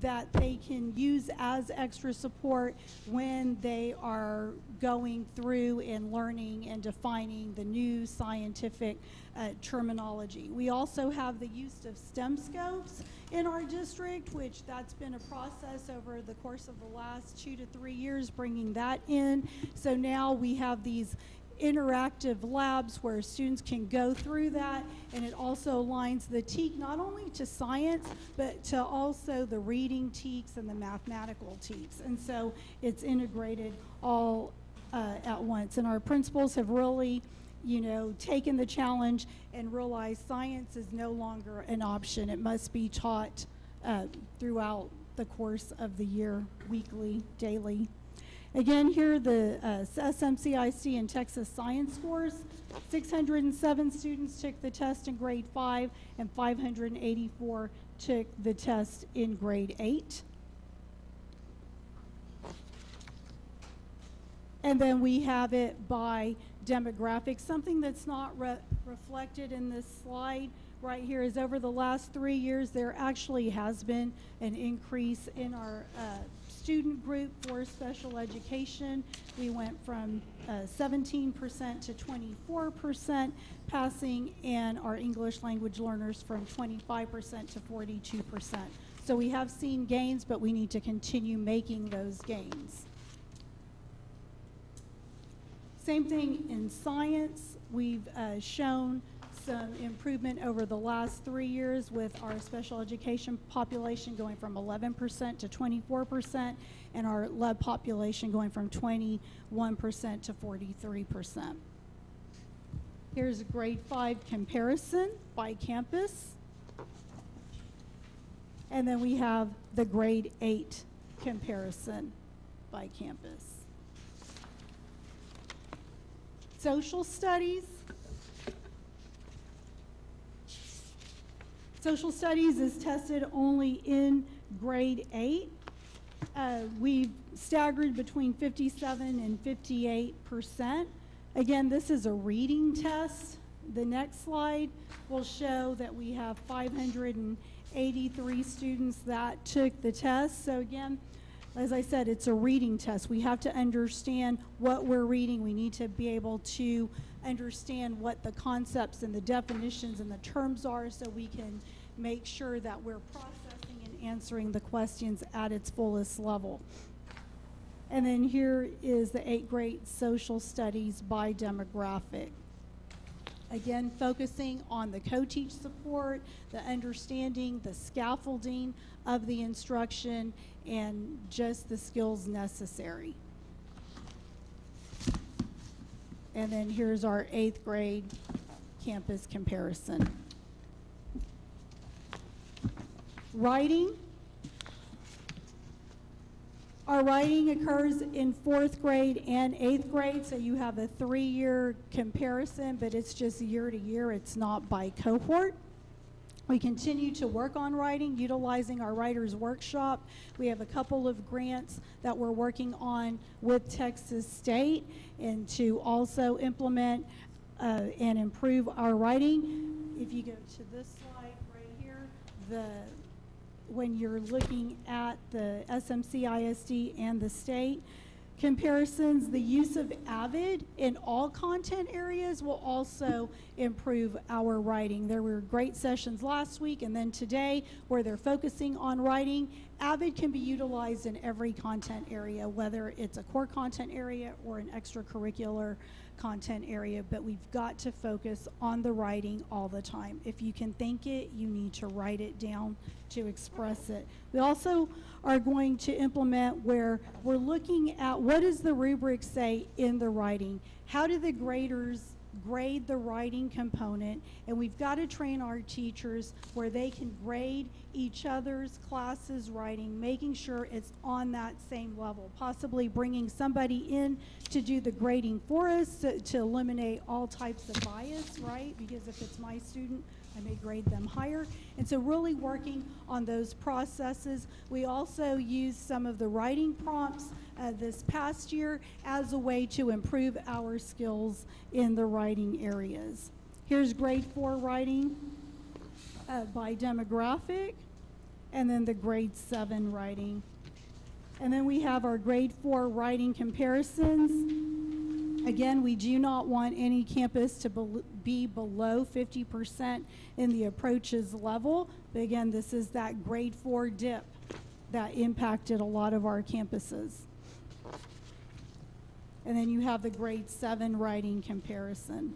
that they can use as extra support when they are going through and learning and defining the new scientific terminology. We also have the use of STEM scopes in our district, which that's been a process over the course of the last 2 to 3 years, bringing that in. So now we have these interactive labs where students can go through that, and it also aligns the TEAC not only to science but to also the reading TEACs and the mathematical TEACs, and so it's integrated all at once. And our principals have really, you know, taken the challenge and realized science is no longer an option. It must be taught throughout the course of the year, weekly, daily. Again, here the SMCISD and Texas science scores. 607 students took the test in grade 5 and 584 took the test in grade 8. And then we have it by demographics. Something that's not reflected in this slide right here is over the last 3 years, there actually has been an increase in our student group for special education. We went from 17% to 24% passing, and our English language learners from 25% to 42%. So we have seen gains, but we need to continue making those gains. Same thing in science. We've shown some improvement over the last 3 years with our special education population going from 11% to 24% and our LEB population going from 21% to 43%. Here's a grade 5 comparison by campus. And then we have the grade 8 comparison by campus. Social studies. Social studies is tested only in grade 8. We've staggered between 57 and 58%. Again, this is a reading test. The next slide will show that we have 583 students that took the test. So again, as I said, it's a reading test. We have to understand what we're reading. We need to be able to understand what the concepts and the definitions and the terms are so we can make sure that we're processing and answering the questions at its fullest level. And then here is the 8th grade social studies by demographic. Again, focusing on the co-teach support, the understanding, the scaffolding of the instruction, and just the skills necessary. And then here's our 8th grade campus comparison. Writing. Our writing occurs in 4th grade and 8th grade, so you have a 3-year comparison, but it's just year to year. It's not by cohort. We continue to work on writing, utilizing our Writers Workshop. We have a couple of grants that we're working on with Texas State and to also implement and improve our writing. If you go to this slide right here, when you're looking at the SMCISD and the state comparisons, the use of AVID in all content areas will also improve our writing. There were great sessions last week and then today where they're focusing on writing. AVID can be utilized in every content area, whether it's a core content area or an extracurricular content area, but we've got to focus on the writing all the time. If you can think it, you need to write it down to express it. We also are going to implement where we're looking at what does the rubric say in the writing? How do the graders grade the writing component? And we've got to train our teachers where they can grade each other's classes writing, making sure it's on that same level, possibly bringing somebody in to do the grading for us to eliminate all types of bias, right? Because if it's my student, I may grade them higher. And so really working on those processes. We also used some of the writing prompts this past year as a way to improve our skills in the writing areas. Here's grade 4 writing by demographic, and then the grade 7 writing. And then we have our grade 4 writing comparisons. Again, we do not want any campus to be below 50% in the approaches level. But again, this is that grade 4 dip that impacted a lot of our campuses. And then you have the grade 7 writing comparison.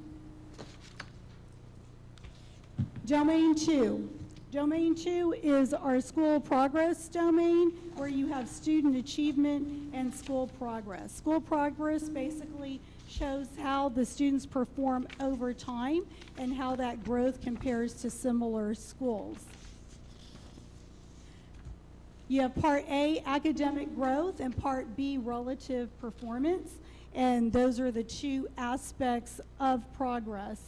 Domain 2. Domain 2 is our school progress domain where you have student achievement and school progress. School progress basically shows how the students perform over time and how that growth compares to similar schools. You have Part A, academic growth, and Part B, relative performance. And those are the two aspects of progress.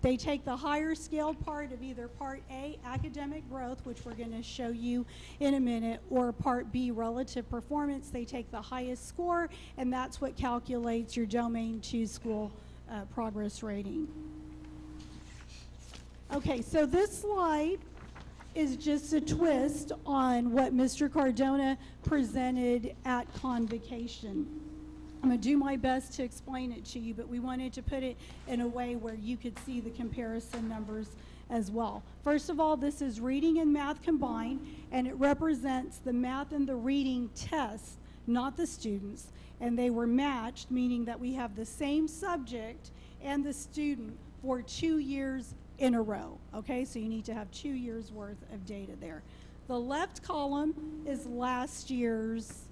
They take the higher scaled part of either Part A, academic growth, which we're going to show you in a minute, or Part B, relative performance. They take the highest score, and that's what calculates your Domain 2 school progress rating. Okay, so this slide is just a twist on what Mr. Cardona presented at Convocation. I'm going to do my best to explain it to you, but we wanted to put it in a way where you could see the comparison numbers as well. First of all, this is reading and math combined, and it represents the math and the reading tests, not the students. And they were matched, meaning that we have the same subject and the student for 2 years in a row. Okay, so you need to have 2 years worth of data there. The left column is last year's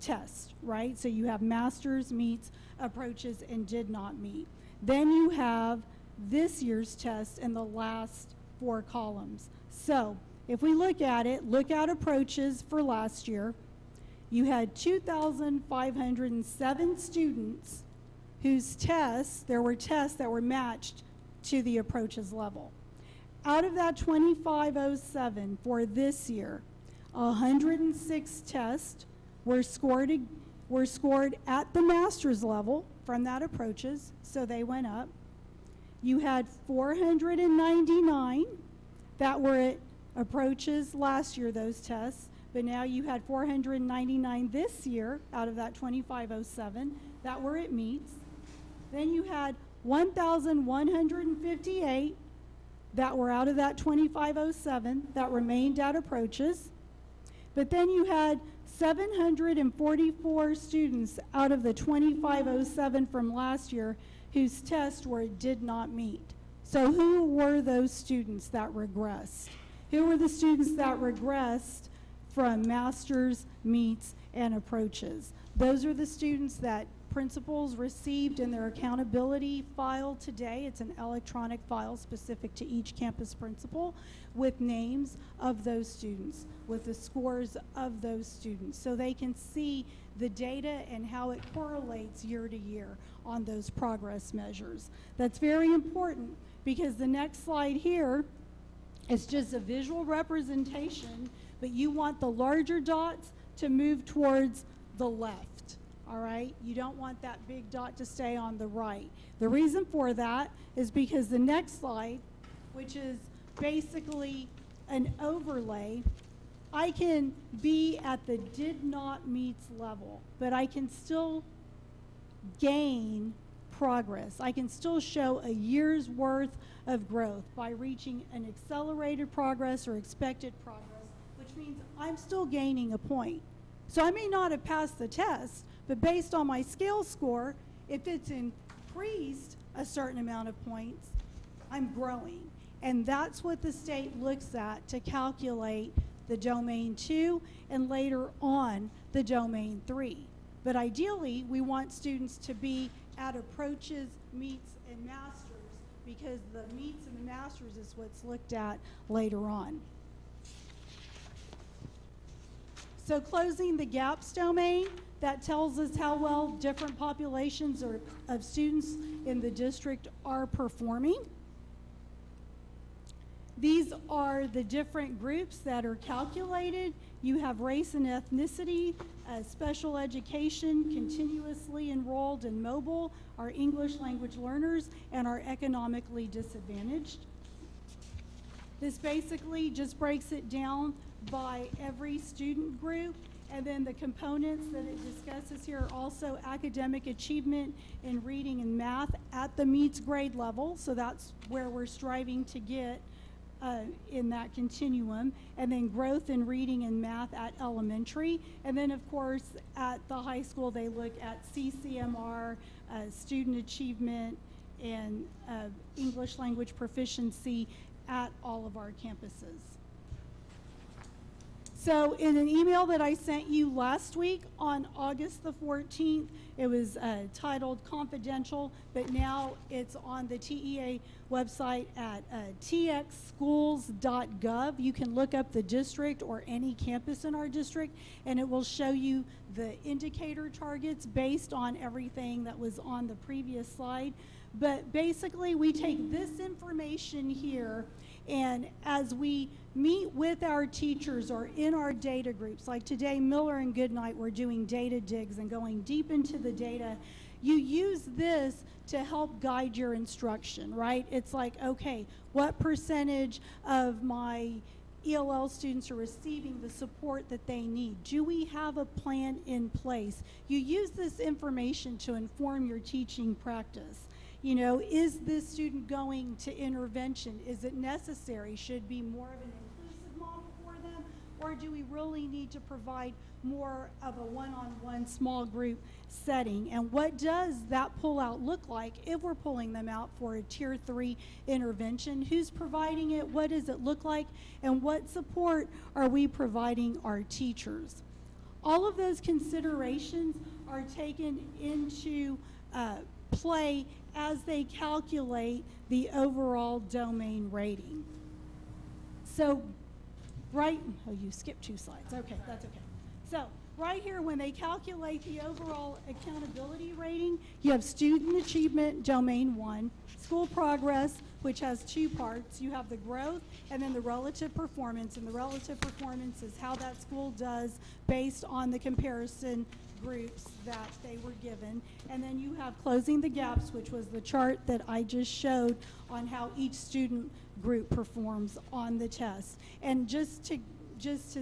test, right? So you have masters, meets, approaches, and did not meet. Then you have this year's test in the last 4 columns. So if we look at it, look at approaches for last year. You had 2,507 students whose tests, there were tests that were matched to the approaches level. Out of that 2,507 for this year, 106 tests were scored at the master's level from that approaches, so they went up. You had 499 that were at approaches last year, those tests, but now you had 499 this year out of that 2,507 that were at meets. Then you had 1,158 that were out of that 2,507 that remained at approaches. But then you had 744 students out of the 2,507 from last year whose tests did not meet. So who were those students that regressed? Who were the students that regressed from masters, meets, and approaches? Those are the students that principals received in their accountability file today. It's an electronic file specific to each campus principal with names of those students, with the scores of those students, so they can see the data and how it correlates year to year on those progress measures. That's very important because the next slide here is just a visual representation, but you want the larger dots to move towards the left. All right, you don't want that big dot to stay on the right. The reason for that is because the next slide, which is basically an overlay, I can be at the did not meets level, but I can still gain progress. I can still show a year's worth of growth by reaching an accelerated progress or expected progress, which means I'm still gaining a point. So I may not have passed the test, but based on my scale score, if it's increased a certain amount of points, I'm growing. And that's what the state looks at to calculate the Domain 2 and later on the Domain 3. But ideally, we want students to be at approaches, meets, and masters because the meets and the masters is what's looked at later on. So closing the gaps domain, that tells us how well different populations of students in the district are performing. These are the different groups that are calculated. You have race and ethnicity, special education, continuously enrolled and mobile, our English language learners, and our economically disadvantaged. This basically just breaks it down by every student group. And then the components that it discusses here are also academic achievement in reading and math at the meets grade level. So that's where we're striving to get in that continuum. And then growth in reading and math at elementary. And then, of course, at the high school, they look at CCMR, student achievement, and English language proficiency at all of our campuses. So in an email that I sent you last week on August the 14th, it was titled Confidential, but now it's on the TEA website at txschools.gov. You can look up the district or any campus in our district, and it will show you the indicator targets based on everything that was on the previous slide. But basically, we take this information here, and as we meet with our teachers or in our data groups, like today, Miller and Goodnight, we're doing data digs and going deep into the data. You use this to help guide your instruction, right? It's like, okay, what percentage of my ELL students are receiving the support that they need? Do we have a plan in place? You use this information to inform your teaching practice. You know, is this student going to intervention? Is it necessary? Should be more of an inclusive model for them? Or do we really need to provide more of a one-on-one small group setting? And what does that pullout look like if we're pulling them out for a Tier 3 intervention? Who's providing it? What does it look like? And what support are we providing our teachers? All of those considerations are taken into play as they calculate the overall domain rating. So, you skipped 2 slides. Okay, that's okay. So, right here, when they calculate the overall accountability rating, you have student achievement, domain 1, school progress, which has 2 parts. You have the growth and then the relative performance. And the relative performance is how that school does based on the comparison groups that they were given. And then you have closing the gaps, which was the chart that I just showed on how each student group performs on the test. And just to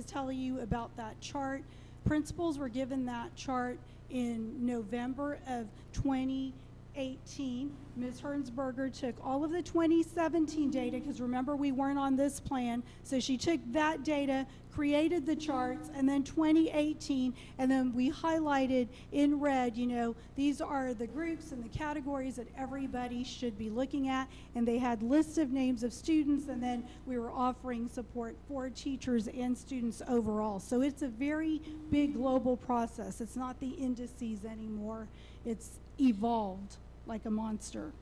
tell you about that chart, principals were given that chart in November of 2018. Ms. Hernsberger took all of the 2017 data, because remember, we weren't on this plan, so she took that data, created the charts, and then 2018, and then we highlighted in red, you know, these are the groups and the categories that everybody should be looking at, and they had lists of names of students, and then we were offering support for teachers and students overall. So it's a very big global process. It's not the indices anymore. It's evolved like a monster.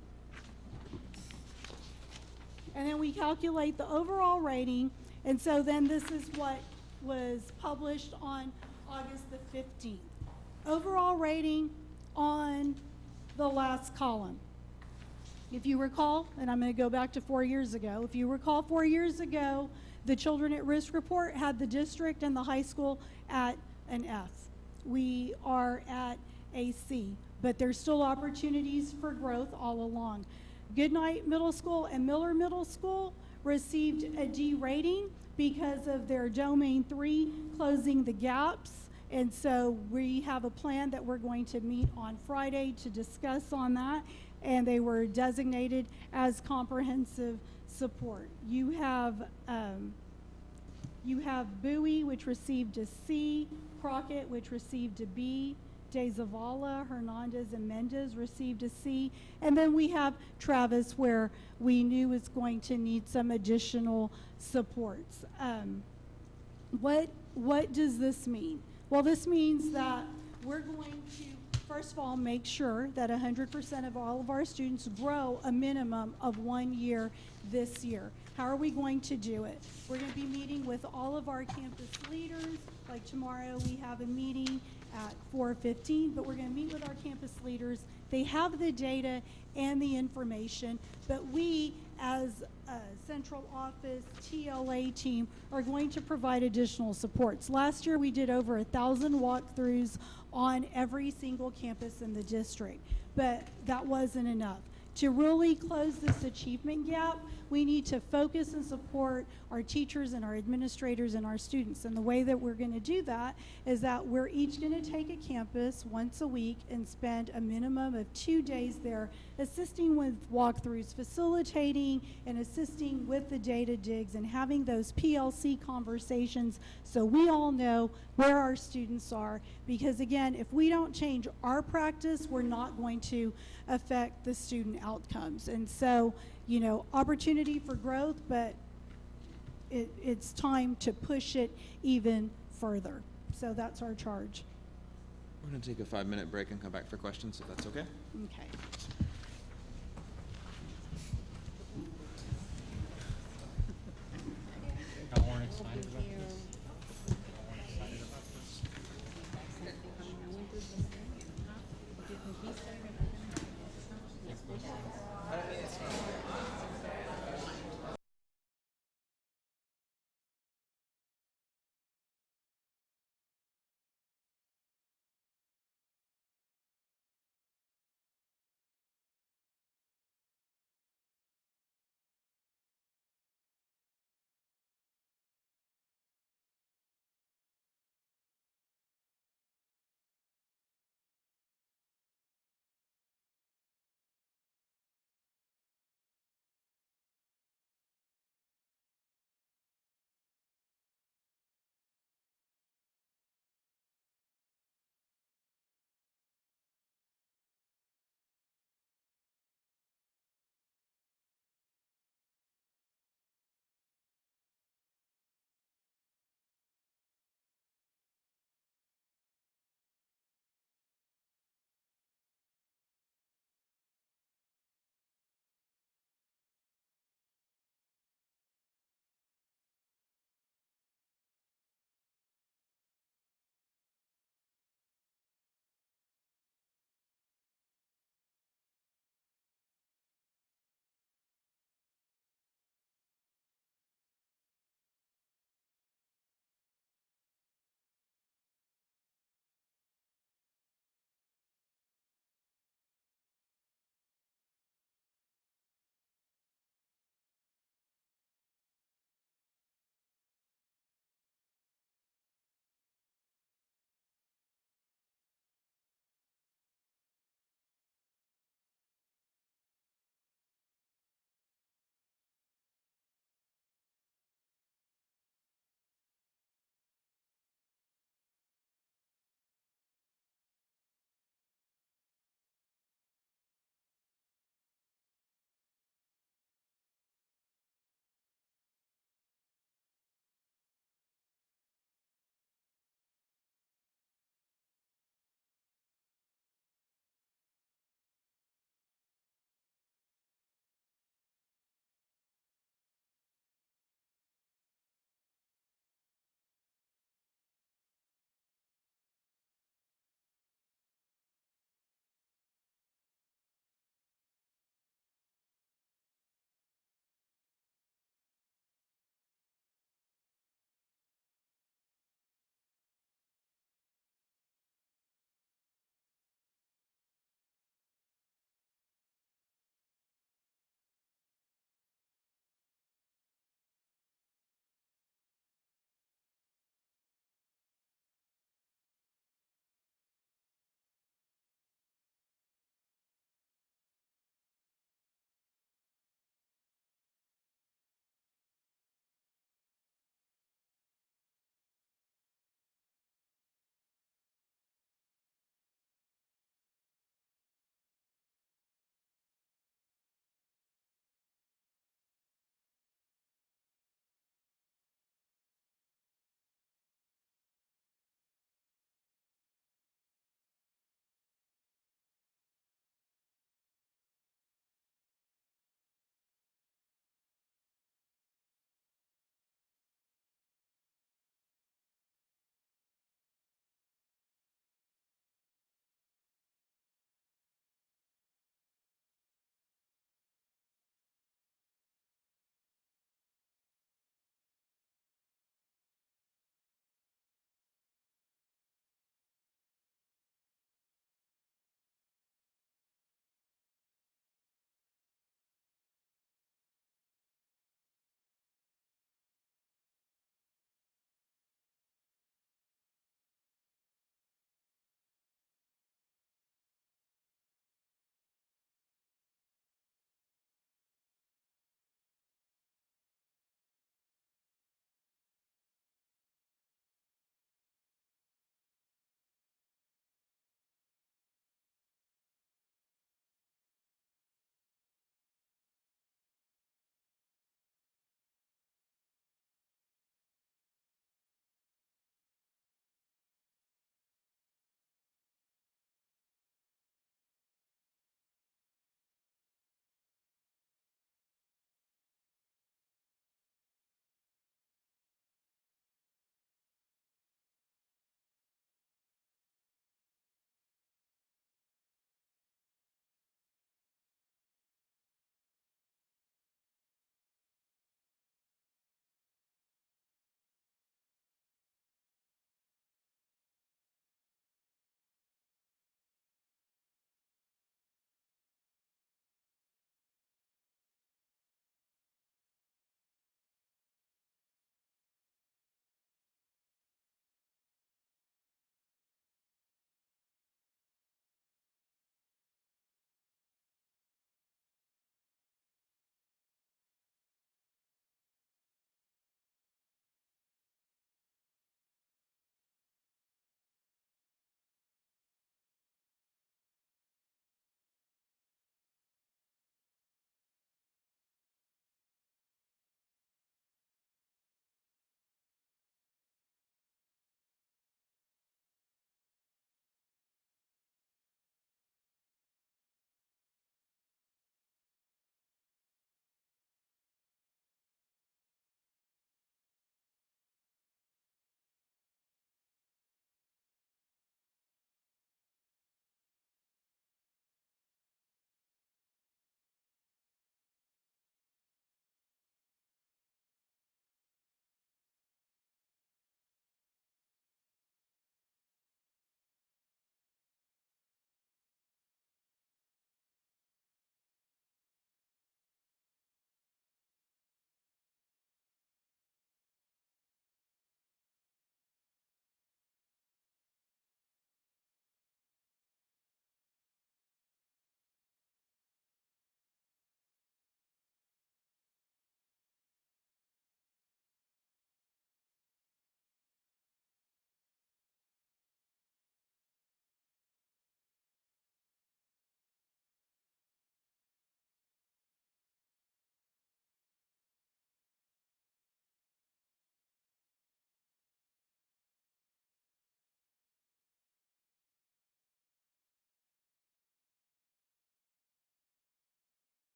And then we calculate the overall rating, and so then this is what was published on August the 15th. Overall rating on the last column. If you recall, and I'm going to go back to 4 years ago, if you recall 4 years ago, the Children at Risk report had the district and the high school at an F. We are at a C, but there's still opportunities for growth all along. Goodnight Middle School and Miller Middle School received a D rating because of their domain 3 closing the gaps. And so we have a plan that we're going to meet on Friday to discuss on that. And they were designated as comprehensive support. You have Bowie, which received a C, Crockett, which received a B, De Zavala, Hernandez, and Mendez received a C. And then we have Travis, where we knew was going to need some additional supports. What does this mean? Well, this means that we're going to, first of all, make sure that 100% of all of our students grow a minimum of 1 year this year. How are we going to do it? We're going to be meeting with all of our campus leaders. Like tomorrow, we have a meeting at 4:15, but we're going to meet with our campus leaders. They have the data and the information, but we, as a central office TLA team, are going to provide additional supports. Last year, we did over 1,000 walkthroughs on every single campus in the district, but that wasn't enough. To really close this achievement gap, we need to focus and support our teachers and our administrators and our students. And the way that we're going to do that is that we're each going to take a campus once a week and spend a minimum of 2 days there assisting with walkthroughs, facilitating and assisting with the data digs and having those PLC conversations so we all know where our students are. Because again, if we don't change our practice, we're not going to affect the student outcomes. And so, you know, opportunity for growth, but it's time to push it even further. So that's our charge. We're going to take a 5-minute break and come back for questions, if that's okay. Okay.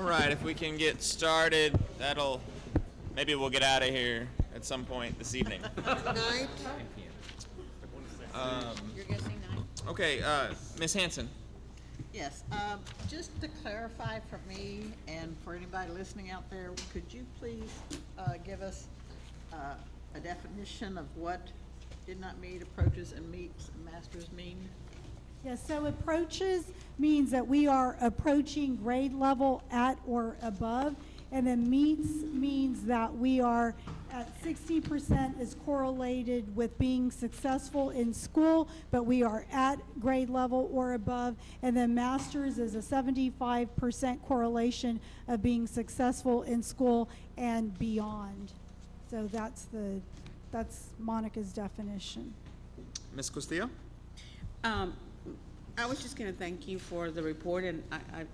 All right, if we can get started, maybe we'll get out of here at some point this evening. Night. You're guessing 9? Okay, Ms. Hanson. Yes, just to clarify for me and for anybody listening out there, could you please give us a definition of what did not meet, approaches, and meets, and masters mean? Yes, so approaches means that we are approaching grade level at or above, and then meets means that we are at 60% is correlated with being successful in school, but we are at grade level or above, and then masters is a 75% correlation of being successful in school and beyond. So that's Monica's definition. Ms. Castillo? I was just gonna thank you for the report, and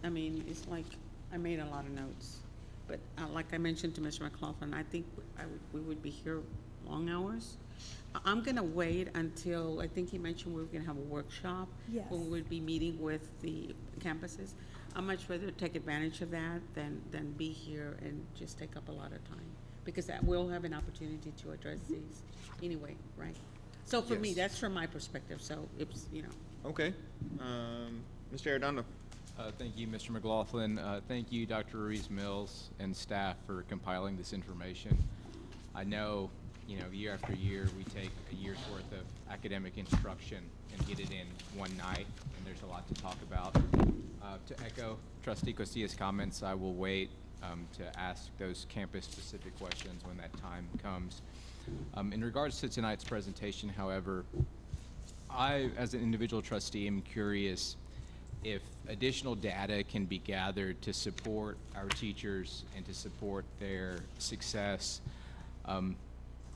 I mean, it's like, I made a lot of notes. But like I mentioned to Mr. McLaughlin, I think we would be here long hours. I'm gonna wait until, I think he mentioned we were gonna have a workshop. Yes. When we would be meeting with the campuses. I'd much rather take advantage of that than be here and just take up a lot of time. Because that we'll have an opportunity to address these anyway, right? So for me, Yes. that's from my perspective, so it's, you know. Okay. Mr. Arredondo. Thank you, Mr. McLaughlin. Thank you, Dr. Ruiz-Mills and staff for compiling this information. I know, year after year, we take a year's worth of academic instruction and get it in one night, and there's a lot to talk about. To echo Trustee Costilla's comments, I will wait to ask those campus-specific questions when that time comes. In regards to tonight's presentation, however, I, as an individual trustee, am curious if additional data can be gathered to support our teachers and to support their success.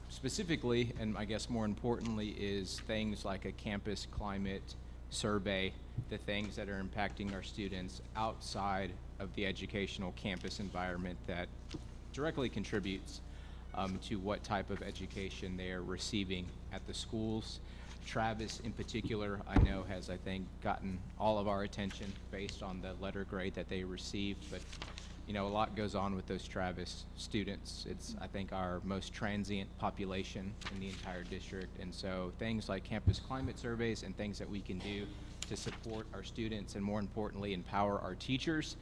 Specifically, and I guess more importantly, is things like a campus climate survey, the things that are impacting our students outside of the educational campus environment that directly contributes to what type of education they're receiving at the schools. Travis in particular, I know has, I think, gotten all of our attention based on the letter grade that they received, but a lot goes on with those Travis students. It's, I think, our most transient population in the entire district, and so things like campus climate surveys and things that we can do to support our students and, more importantly, empower our teachers.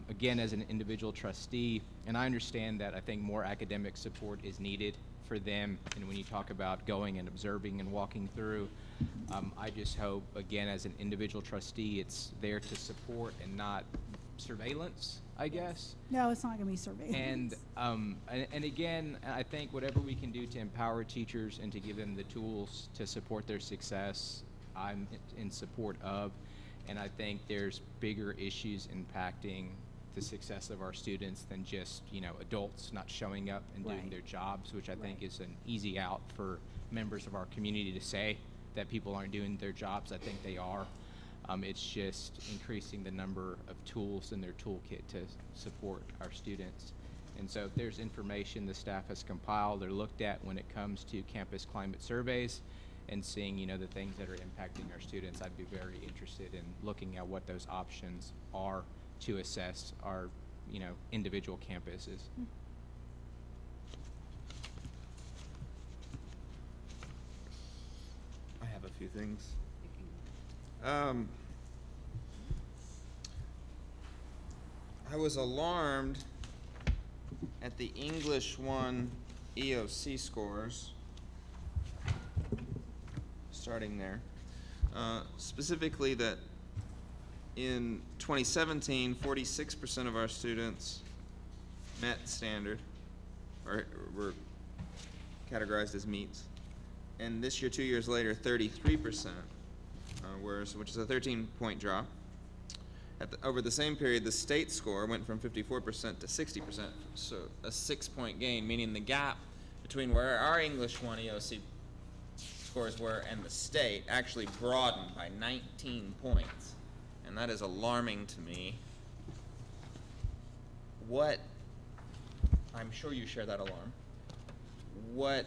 Again, as an individual trustee, and I understand that I think more academic support is needed for them, and when you talk about going and observing and walking through, I just hope, again, as an individual trustee, it's there to support and not surveillance, I guess. No, it's not gonna be surveillance. And again, I think whatever we can do to empower teachers and to give them the tools to support their success, I'm in support of, and I think there's bigger issues impacting the success of our students than just, adults not showing up and doing their jobs, which I think is an easy out for members of our community to say that people aren't doing their jobs. I think they are. It's just increasing the number of tools in their toolkit to support our students. And so if there's information the staff has compiled or looked at when it comes to campus climate surveys and seeing, the things that are impacting our students, I'd be very interested in looking at what those options are to assess our, individual campuses. I have a few things. I was alarmed at the English 1 EOC scores, starting there. Specifically that in 2017, 46% of our students met standard, or were categorized as meets. And this year, 2 years later, 33% which is a 13-point drop. Over the same period, the state score went from 54% to 60%, so a 6-point gain, meaning the gap between where our English 1 EOC scores were and the state actually broadened by 19 points. And that is alarming to me. I'm sure you share that alarm. What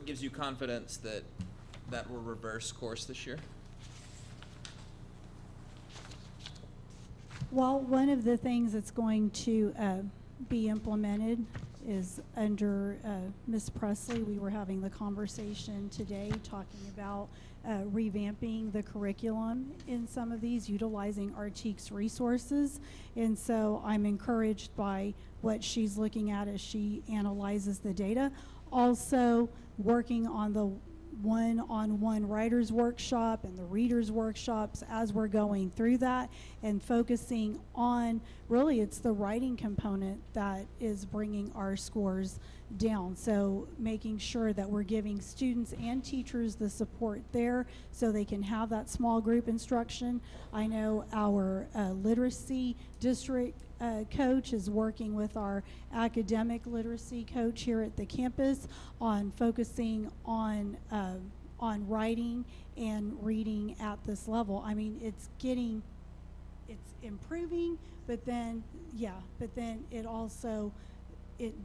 gives you confidence that will reverse course this year? Well, one of the things that's going to be implemented is under Ms. Presley. We were having the conversation today talking about revamping the curriculum in some of these, utilizing our TEACS resources. And so I'm encouraged by what she's looking at as she analyzes the data. Also working on the one-on-one writers workshop and the readers workshops as we're going through that, and focusing on, really it's the writing component that is bringing our scores down. So making sure that we're giving students and teachers the support there so they can have that small group instruction. I know our literacy district coach is working with our academic literacy coach here at the campus on focusing on writing and reading at this level. I mean, it's improving, but then it also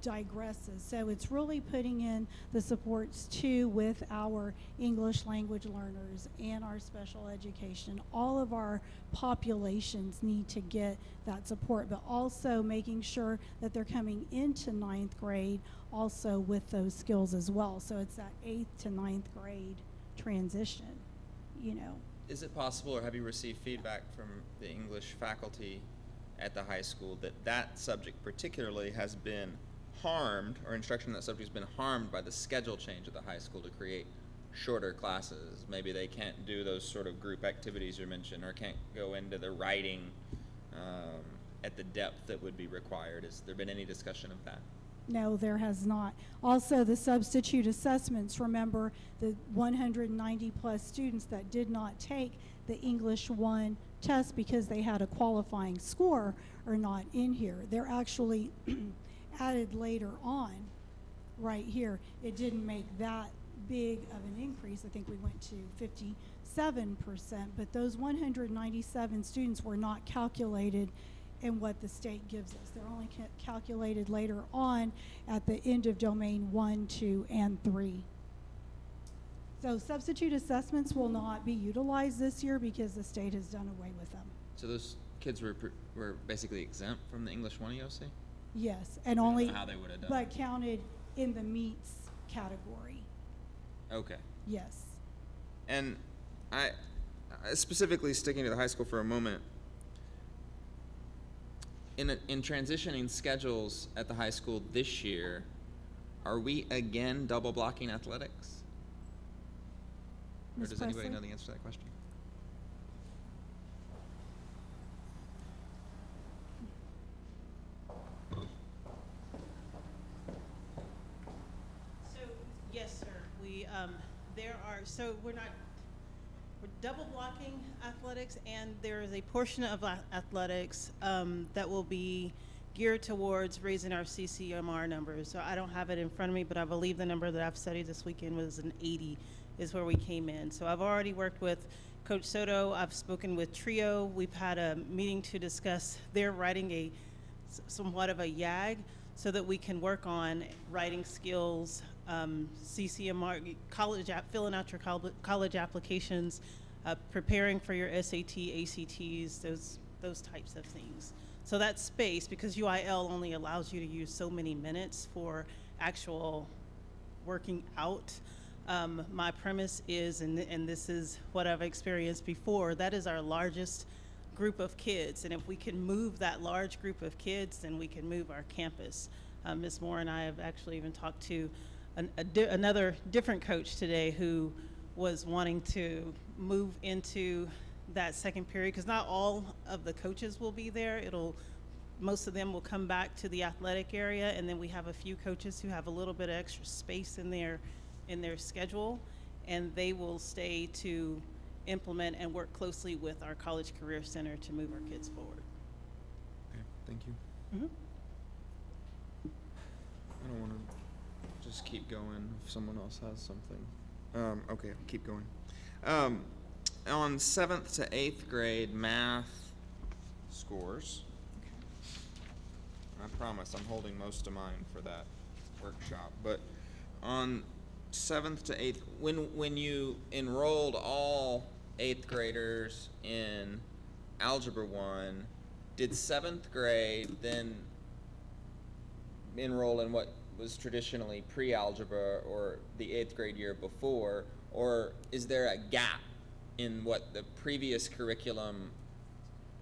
digresses. So it's really putting in the supports too with our English language learners and our special education. All of our populations need to get that support, but also making sure that they're coming into 9th grade also with those skills as well. So it's that 8th to 9th grade transition, you know. Is it possible, or have you received feedback from the English faculty at the high school that subject particularly has been harmed, or instruction in that subject has been harmed by the schedule change at the high school to create shorter classes? Maybe they can't do those sort of group activities you mentioned, or can't go into the writing at the depth that would be required. Has there been any discussion of that? No, there has not. Also, the substitute assessments, remember the 190 plus students that did not take the English 1 test because they had a qualifying score are not in here. They're actually added later on right here. It didn't make that big of an increase. I think we went to 57%, but those 197 students were not calculated in what the state gives us. They're only calculated later on at the end of domain 1, 2, and 3. So substitute assessments will not be utilized this year because the state has done away with them. So those kids were basically exempt from the English 1 EOC? Yes, and I don't only, know how they would have done but it. counted in the meets category. Okay. Yes. And I specifically sticking to the high school for a moment, in transitioning schedules at the high school this year, are we again double blocking athletics? Or Ms. does anybody Presley? know the answer to that question? So, yes, sir. We're double blocking athletics, and there is a portion of athletics that will be geared towards raising our CCMR numbers. So I don't have it in front of me, but I believe the number that I've studied this weekend was an 80 is where we came in. So I've already worked with Coach Soto. I've spoken with Trio. We've had a meeting to discuss. They're writing somewhat of a YAG so that we can work on writing skills, CCMR, filling out your college applications, preparing for your SAT, ACTs, those types of things. So that space, because UIL only allows you to use so many minutes for actual working out, my premise is, and this is what I've experienced before, that is our largest group of kids. And if we can move that large group of kids, then we can move our campus. Ms. Moore and I have actually even talked to another different coach today who was wanting to move into that second period, because not all of the coaches will be there. Most of them will come back to the athletic area, and then we have a few coaches who have a little bit of extra space in their schedule, and they will stay to implement and work closely with our College Career Center to move our kids forward. Okay, thank you. Mm-hmm. I don't want to just keep going if someone else has something. Okay, I'll keep going. On 7th to 8th grade math scores, I promise I'm holding most of mine for that workshop, but on 7th to 8th, when you enrolled all 8th graders in Algebra 1, did seventh grade then enroll in what was traditionally pre-algebra or the 8th grade year before, or is there a gap in what the previous curriculum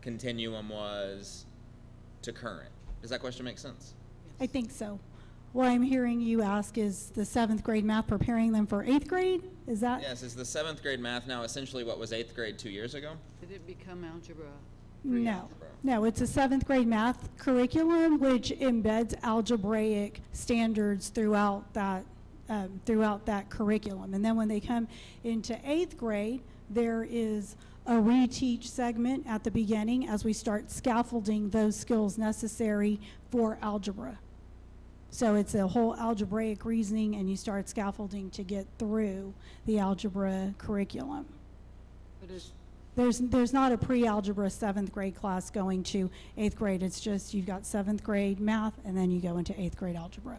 continuum was to current? Does that question make sense? I think so. What I'm hearing you ask is the 7th grade math preparing them for 8th grade? Is that? Yes, is the 7th grade math now essentially what was 8th grade 2 years ago? Did it become algebra? No, no, it's a 7th grade math curriculum which embeds algebraic standards throughout that curriculum. And then when they come into 8th grade, there is a reteach segment at the beginning as we start scaffolding those skills necessary for algebra. So it's a whole algebraic reasoning, and you start scaffolding to get through the algebra curriculum. But is There's not a pre-algebra 7th grade class going to 8th grade. It's just you've got 7th grade math, and then you go into 8th grade algebra.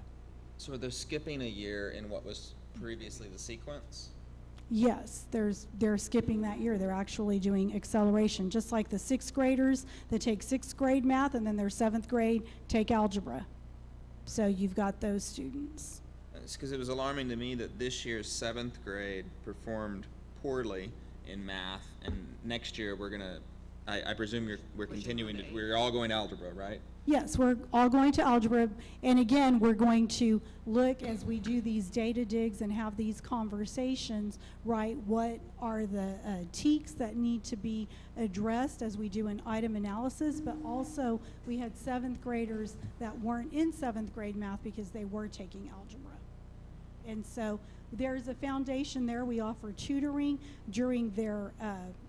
So they're skipping a year in what was previously the sequence? Yes, they're skipping that year. They're actually doing acceleration, just like the 6th graders that take 6th grade math, and then their 7th grade take algebra. So you've got those students. It's because it was alarming to me that this year's 7th grade performed poorly in math, and next year we're gonna, I presume we're continuing to, we're all going to algebra, right? Yes, we're all going to algebra, and again, we're going to look as we do these data digs and have these conversations, right? What are the teaks that need to be addressed as we do an item analysis, but also we had 7th graders that weren't in 7th grade math because they were taking algebra. And so there's a foundation there. We offer tutoring during their,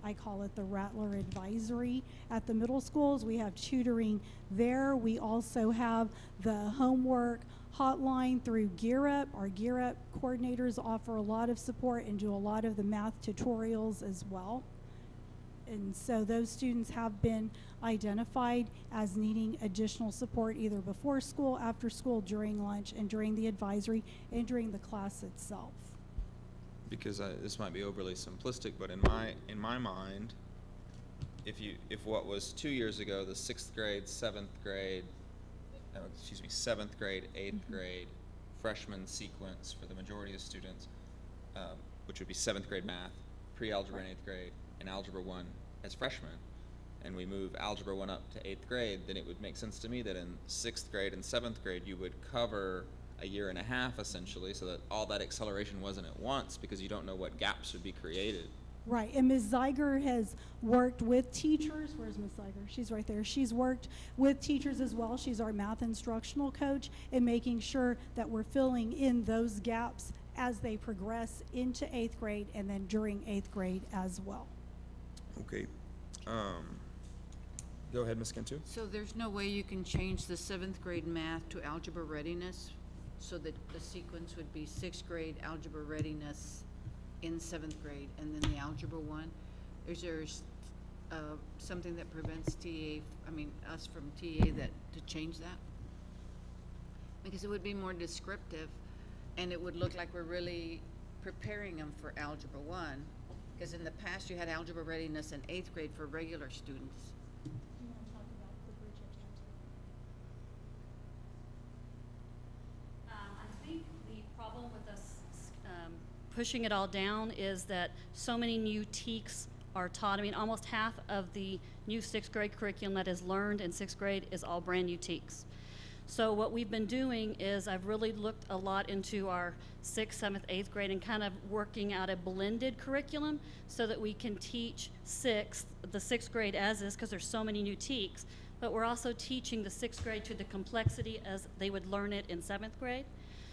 I call it the Rattler Advisory at the middle schools. We have tutoring there. We also have the homework hotline through Gear Up. Our Gear Up coordinators offer a lot of support and do a lot of the math tutorials as well. And so those students have been identified as needing additional support either before school, after school, during lunch, and during the advisory, and during the class itself. Because this might be overly simplistic, but in my mind, if what was 2 years ago, the 6th grade, 7th grade, 7th grade, 8th grade freshman sequence for the majority of students, which would be 7th grade math, pre-algebra in 8th grade, and algebra 1 as freshmen, and we move algebra 1 up to 8th grade, then it would make sense to me that in 6th grade and 7th grade you would cover a year and a half essentially, so that all that acceleration wasn't at once, because you don't know what gaps would be created. Right, and Ms. Zeiger has worked with teachers. Where's Ms. Zeiger? She's right there. She's worked with teachers as well. She's our math instructional coach, and making sure that we're filling in those gaps as they progress into 8th grade and then during 8th grade as well. Okay. Go ahead, Ms. Cantu. So there's no way you can change the 7th grade math to algebra readiness so that the sequence would be 6th grade algebra readiness in 7th grade and then the algebra 1? Is there something that prevents us from TA to change that? Because it would be more descriptive and it would look like we're really preparing them for algebra 1. Because in the past you had algebra readiness in 8th grade for regular students. Do you want to talk about the bridge I think the problem with us pushing it all down is that so many new TEKs are taught. I mean, almost half of the new 6th grade curriculum that is learned in 6th grade is all brand new TEKs. So what we've been doing is I've really looked a lot into our 6th, 7th, 8th grade and kind of working out a blended curriculum so that we can teach the 6th grade as is, because there's so many new TEKs, but we're also teaching the 6th grade to the complexity as they would learn it in 7th grade.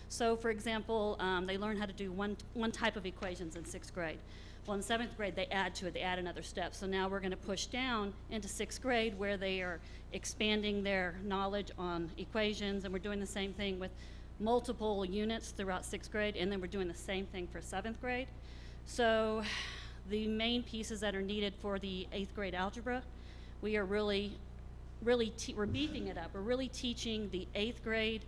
So for example, they learn how to do one type of equations in 6th grade. Well, in 7th grade, they add to it, they add another step. So now we're going to push down into 6th grade where they are expanding their knowledge on equations, and we're doing the same thing with multiple units throughout 6th grade, and then we're doing the same thing for 7th grade. So the main pieces that are needed for the 8th grade algebra, we are we're beefing it up. We're really teaching the 8th grade,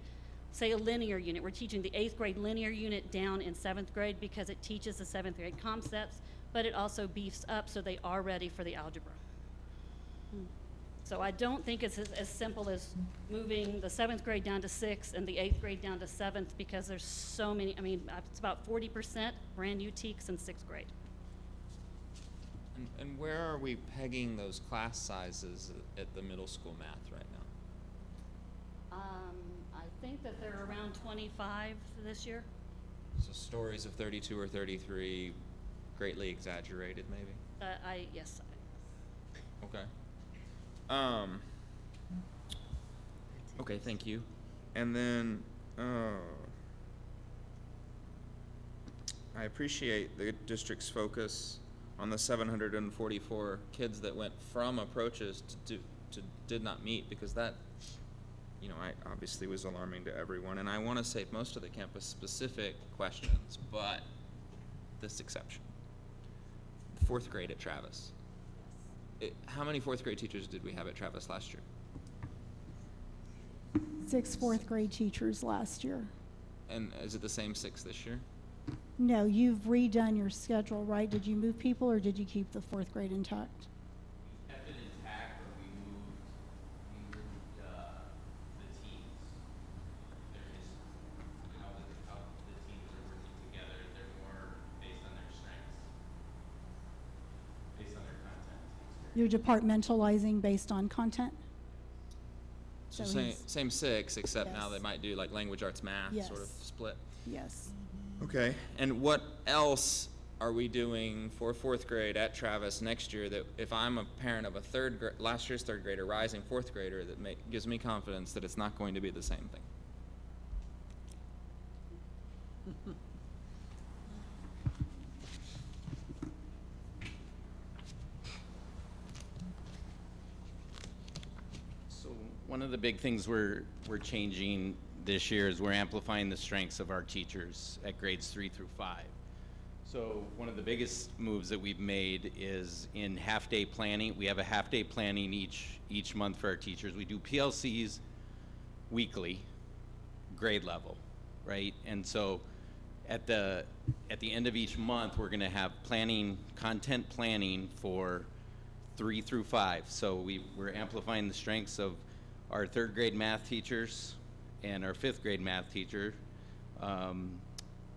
say a linear unit. We're teaching the 8th grade linear unit down in 7th grade because it teaches the 7th grade concepts, but it also beefs up so they are ready for the algebra. So I don't think it's as simple as moving the 7th grade down to 6th and the 8th grade down to 7th, because there's so many, I mean, it's about 40% brand-new TEKs in 6th grade. And where are we pegging those class sizes at the middle school math right now? I think that they're around 25 this year. So stories of 32 or 33, greatly exaggerated maybe? Yes. Okay. Okay, thank you. And then, I appreciate the district's focus on the 744 kids that went from approaches to did not meet, because that, you know, I obviously was alarming to everyone. And I want to save most of the campus-specific questions, but this exception. 4th grade at Travis. How many 4th grade teachers did we have at Travis last year? 6 4th grade teachers last year. And is it the same 6 this year? No, you've redone your schedule, right? Did you move people or did you keep the 4th grade intact? Kept it intact, but we moved the teams. They're just how the teams are working together. They're more based on their strengths, based on their content. You're departmentalizing based on content? So So same 6, except now Yes. they might do like language arts math sort of Yes. split. Yes. Okay. And what else are we doing for 4th grade at Travis next year that if I'm a parent of a last year's 3rd grader, rising 4th grader, that gives me confidence that it's not going to be the same thing? So one of the big things we're changing this year is we're amplifying the strengths of our teachers at grades 3 through 5. So one of the biggest moves that we've made is in half-day planning. We have a half-day planning each month for our teachers. We do PLCs weekly, grade level, right? And so at the end of each month, we're gonna have content planning for 3 through 5. So we're amplifying the strengths of our 3rd grade math teachers and our 5th grade math teacher,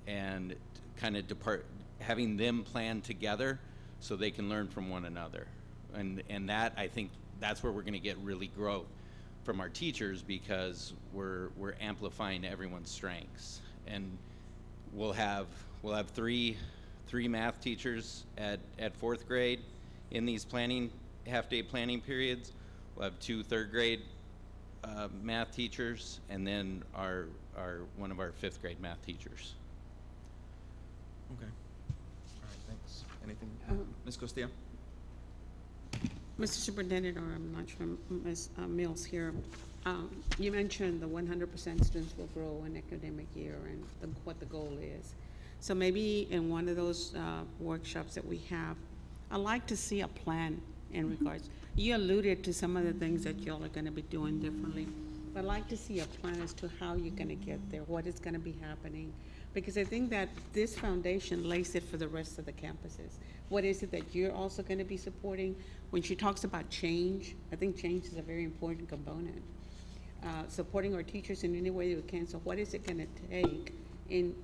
and kind of having them plan together so they can learn from one another. And that, I think, that's where we're gonna get really growth from our teachers, because we're amplifying everyone's strengths. And we'll have 3 math teachers at 4th grade in these half-day planning periods. We'll have 2 3rd grade math teachers, and then one of our 5th grade math teachers. Okay. All right, thanks. Anything? Ms. Costillo? Mr. Superintendent, or I'm not sure, Ms. Mills here, you mentioned the 100% students will grow in academic year and what the goal is. So maybe in one of those workshops that we have, I'd like to see a plan in regards. You alluded to some of the things that y'all are gonna be doing differently, but I'd like to see a plan as to how you're gonna get there, what is gonna be happening. Because I think that this foundation lays it for the rest of the campuses. What is it that you're also gonna be supporting? When she talks about change, I think change is a very important component. Supporting our teachers in any way that we can. So what is it gonna take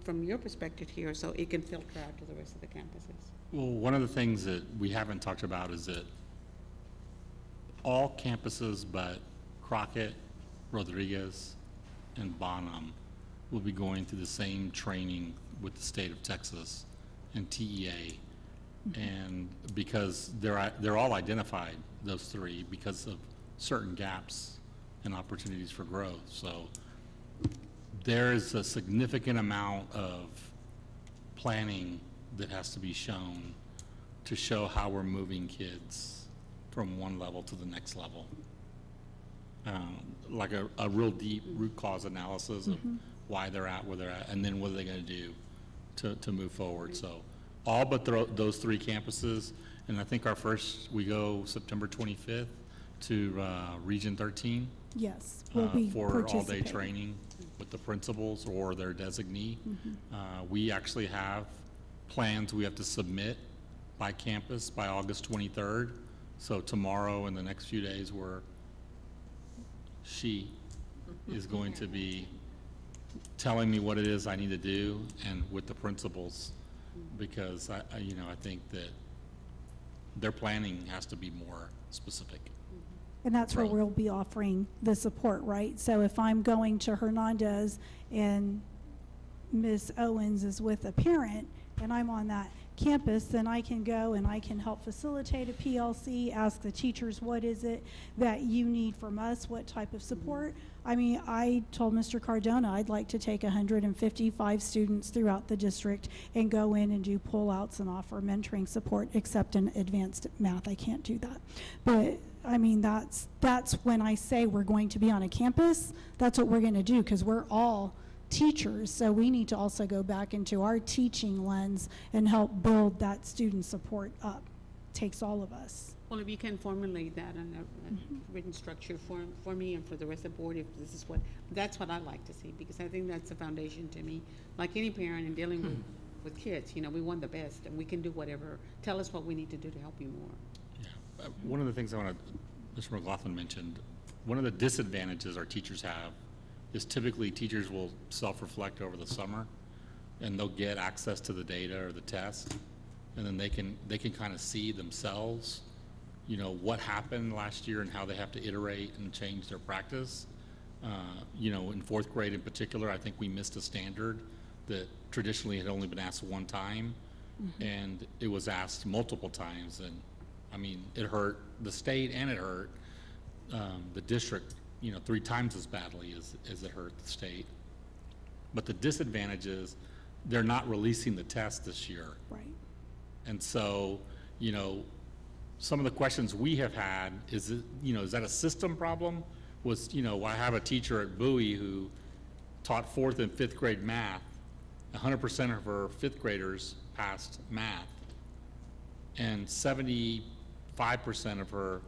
from your perspective here so it can filter out to the rest of the campuses? Well, one of the things that we haven't talked about is that all campuses but Crockett, Rodriguez, and Bonham will be going through the same training with the state of Texas and TEA. And because they're all identified, those 3, because of certain gaps and opportunities for growth. So there is a significant amount of planning that has to be shown to show how we're moving kids from one level to the next level. Like a real deep root cause analysis of why they're at where they're at, and then what are they gonna do to move forward. So all but those 3 campuses, and I think we go September 25th to Region 13. Yes, we'll be for all-day participating. training with the principals or their designee. We actually have plans we have to submit by campus by August 23rd. So tomorrow and the next few days, we're she is going to be telling me what it is I need to do and with the principals, because I think that their planning has to be more specific. And that's where we'll be offering the support, right? So if I'm going to Hernandez and Ms. Owens is with a parent and I'm on that campus, then I can go and I can help facilitate a PLC, ask the teachers, what is it that you need from us? What type of support? I mean, I told Mr. Cardona I'd like to take 155 students throughout the district and go in and do pullouts and offer mentoring support, except in advanced math. I can't do that. But I mean, that's when I say we're going to be on a campus, that's what we're going to do, because we're all teachers, so we need to also go back into our teaching lens and help build that student support up. Takes all of us. Well, if you can formulate that in a written structure for me and for the rest of the board, if this is that's what I like to see, because I think that's the foundation to me. Like any parent in dealing with kids, we want the best, and we can do whatever. Tell us what we need to do to help you more. Yeah. One of the things Mr. McLaughlin mentioned, one of the disadvantages our teachers have is typically teachers will self-reflect over the summer, and they'll get access to the data or the test, and then they can kind of see themselves, what happened last year and how they have to iterate and change their practice. In fourth grade in particular, I think we missed a standard that traditionally had only been asked one time, and it was asked multiple times, and I mean, it hurt the state and it hurt the district 3 times as badly as it hurt the state. But the disadvantage is they're not releasing the test this year. Right. And so, some of the questions we have had is that a system problem? I have a teacher at Bowie who taught 4th and 5th grade math. 100% of her 5th graders passed math, and 75% of her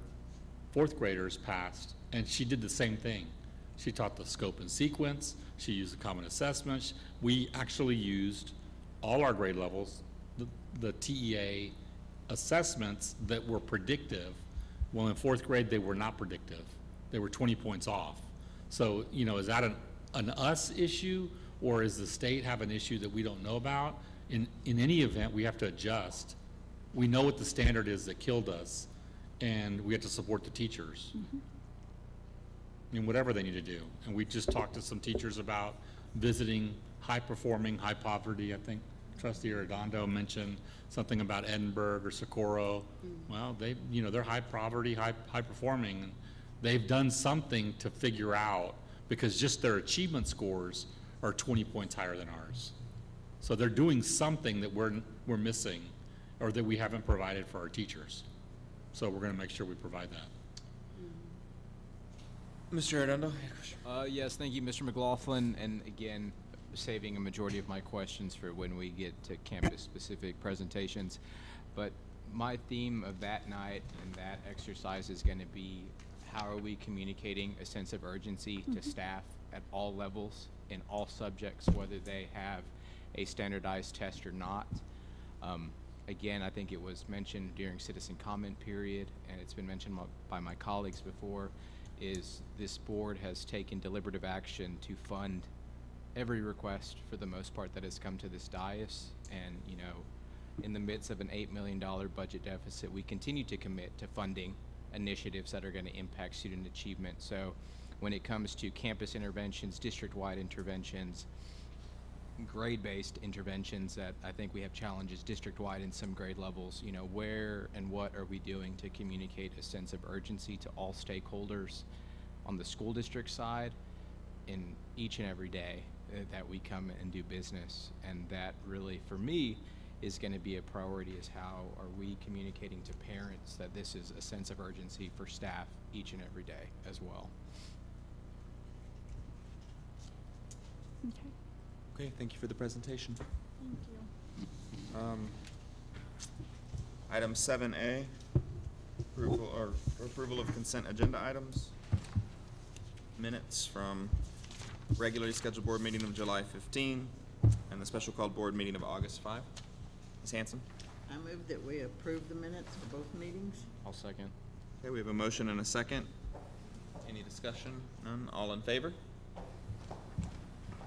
4th graders passed. And she did the same thing. She taught the scope and sequence. She used the common assessments. We actually used all our grade levels, the TEA assessments that were predictive. Well, in 4th grade, they were not predictive. They were 20 points off. So, is that an us issue, or does the state have an issue that we don't know about? In any event, we have to adjust. We know what the standard is that killed us, and we have to support the teachers. In whatever they need to do. And we just talked to some teachers about visiting high-performing, high-poverty. I think Trustee Arredondo mentioned something about Edinburgh or Socorro. Well, they're high-poverty, high-performing. They've done something to figure out, because just their achievement scores are 20 points higher than ours. So they're doing something that we're missing, or that we haven't provided for our teachers. So we're going to make sure we provide that. Mr. Arredondo? Yes, thank you, Mr. McLaughlin. And again, saving a majority of my questions for when we get to campus-specific presentations. But my theme of that night and that exercise is going to be, how are we communicating a sense of urgency to staff at all levels in all subjects, whether they have a standardized test or not. Again, I think it was mentioned during citizen comment period, and it's been mentioned by my colleagues before, is this board has taken deliberative action to fund every request for the most part that has come to this dais. And in the midst of an $8 million budget deficit, we continue to commit to funding initiatives that are going to impact student achievement. So when it comes to campus interventions, district-wide interventions, grade-based interventions that I think we have challenges district-wide in some grade levels, where and what are we doing to communicate a sense of urgency to all stakeholders on the school district side in each and every day that we come and do business. And that really, for me, is going to be a priority, is how are we communicating to parents that this is a sense of urgency for staff each and every day as well. Okay. Okay, thank you for the presentation. Thank you. Item 7A, approval of consent agenda items. Minutes from regularly scheduled board meeting of July 15 and the special called board meeting of August 5. Ms. Hanson? I move that we approve the minutes for both meetings. I'll second. Okay, we have a motion and a second. Any discussion? None? All in favor?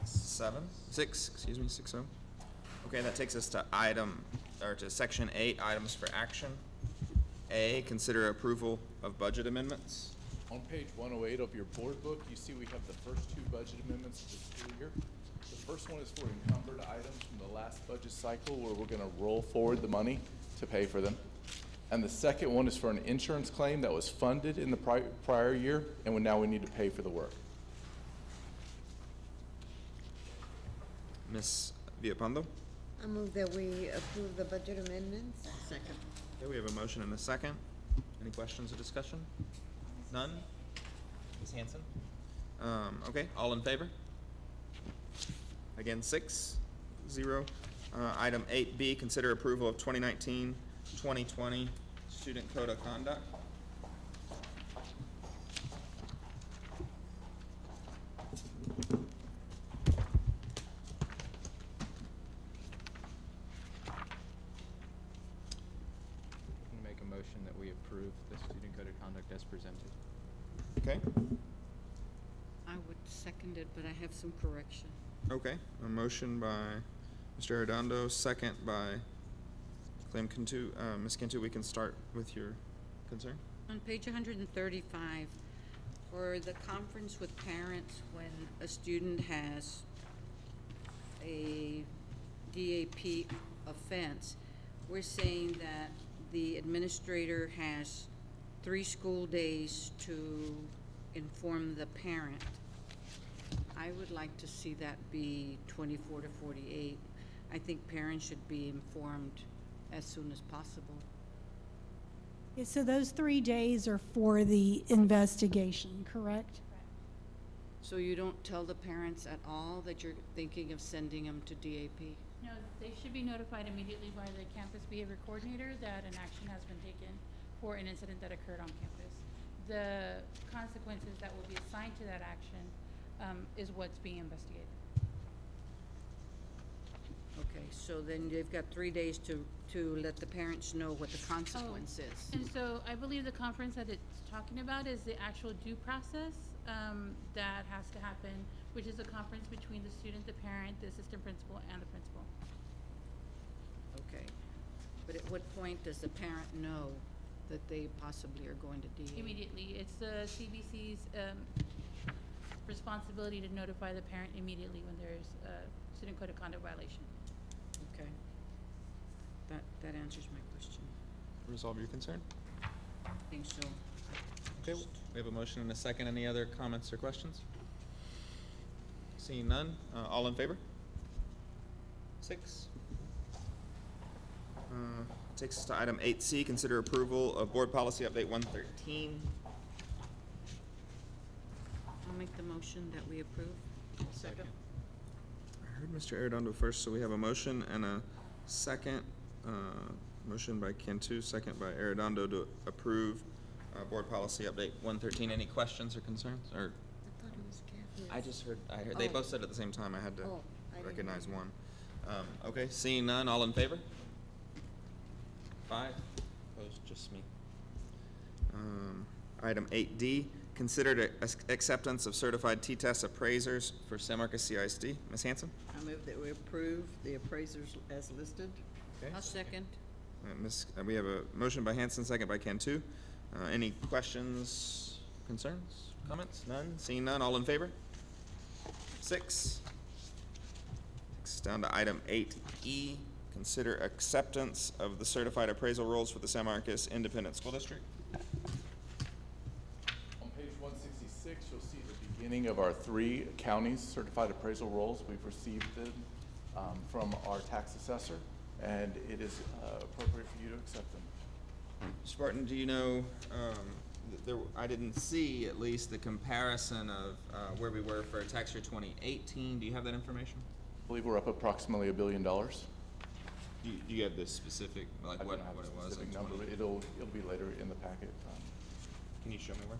6-0. Okay, that takes us to section 8, items for action. A, consider approval of budget amendments. On page 108 of your board book, you see we have the first two budget amendments of the school year. The first one is for encumbered items from the last budget cycle where we're gonna roll forward the money to pay for them. And the second one is for an insurance claim that was funded in the prior year, and now we need to pay for the work. Ms. Villalpando? I move that we approve the budget amendments. Second. Okay, we have a motion and a second. Any questions or discussion? None? Ms. Hanson? Okay, all in favor? Again, 6-0. Item 8B, consider approval of 2019-2020 student code of conduct. Make a motion that we approve the student code of conduct as presented. Okay, I would second it, but I have some correction. okay. A motion by Mr. Arredondo, second by Ms. Cantu, we can start with your concern. On page 135, for the conference with parents, when a student has a DAP offense, we're saying that the administrator has 3 school days to inform the parent. I would like to see that be 24 to 48. I think parents should be informed as soon as possible. Yeah, so those 3 days are for the investigation, correct? So you don't tell the parents at all that you're thinking of sending them to DAP? No, they should be notified immediately by the campus behavior coordinator that an action has been taken for an incident that occurred on campus. The consequences that will be assigned to that action is what's being investigated. Okay, so then they've got 3 days to let the parents know what the consequence is. And so I believe the conference that it's talking about is the actual due process that has to happen, which is a conference between the student, the parent, the assistant principal, and the principal. Okay, but at what point does the parent know that they possibly are going to DAP? Immediately. It's the CBC's responsibility to notify the parent immediately when there's a student code of conduct violation. Okay, that answers my question. Resolve your concern? I think so. Okay, we have a motion and a second. Any other comments or questions? Seeing none, all in favor? 6. Takes us to item 8C, consider approval of board policy update 113. I'll make the motion that we approve. Second. I heard Mr. Arredondo first, so we have a motion and a second. Motion by Cantu, second by Arredondo to approve board policy update 113. Any questions or concerns? Or I thought it was Kathy. I heard, they Oh. both said at the same time. I had to Oh, I didn't recognize know. one. Okay, seeing none, all in favor? 5, opposed, just me. Item 8D, considered acceptance of certified T-test appraisers for San Marcos CISD. Ms. Hanson? I move that we approve the appraisers as listed. Okay. I'll second. We have a motion by Hanson, second by Cantu. Any questions, concerns, comments? None? Seeing none, all in favor? 6. Takes us down to item 8E, consider acceptance of the certified appraisal rolls for the San Marcos Independent School District. On page 166, you'll see the beginning of our 3 counties certified appraisal rolls. We've received them from our tax assessor, and it is appropriate for you to accept them. Mr. Barton, do you know, I didn't see at least the comparison of where we were for tax year 2018. Do you have that information? I believe we're up approximately $1 billion. Do you have the specific, like I what don't have it a was? specific in number, 20? it'll be later in the packet. Can you show me where?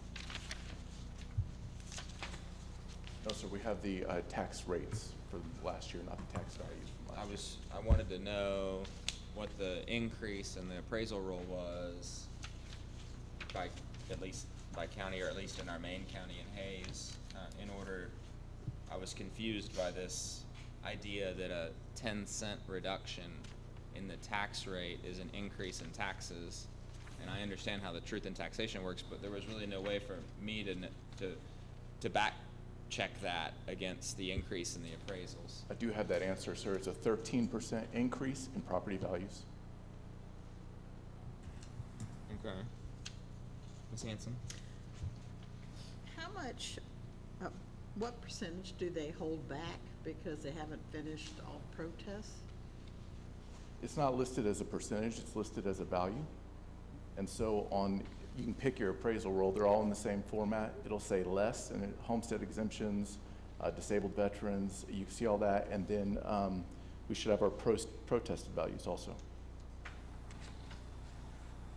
No, sir, we have the tax rates for last year, not the tax values from last year. I wanted to know what the increase in the appraisal roll was by at least by county, or at least in our main county in Hayes, I was confused by this idea that a 10-cent reduction in the tax rate is an increase in taxes. And I understand how the truth in taxation works, but there was really no way for me to back check that against the increase in the appraisals. I do have that answer, sir. It's a 13% increase in property values. Okay. Ms. Hanson? How much, what percentage do they hold back because they haven't finished all protests? It's not listed as a percentage, it's listed as a value. And so you can pick your appraisal roll, they're all in the same format. It'll say less, and homestead exemptions, disabled veterans, you can see all that, and then we should have our protested values also.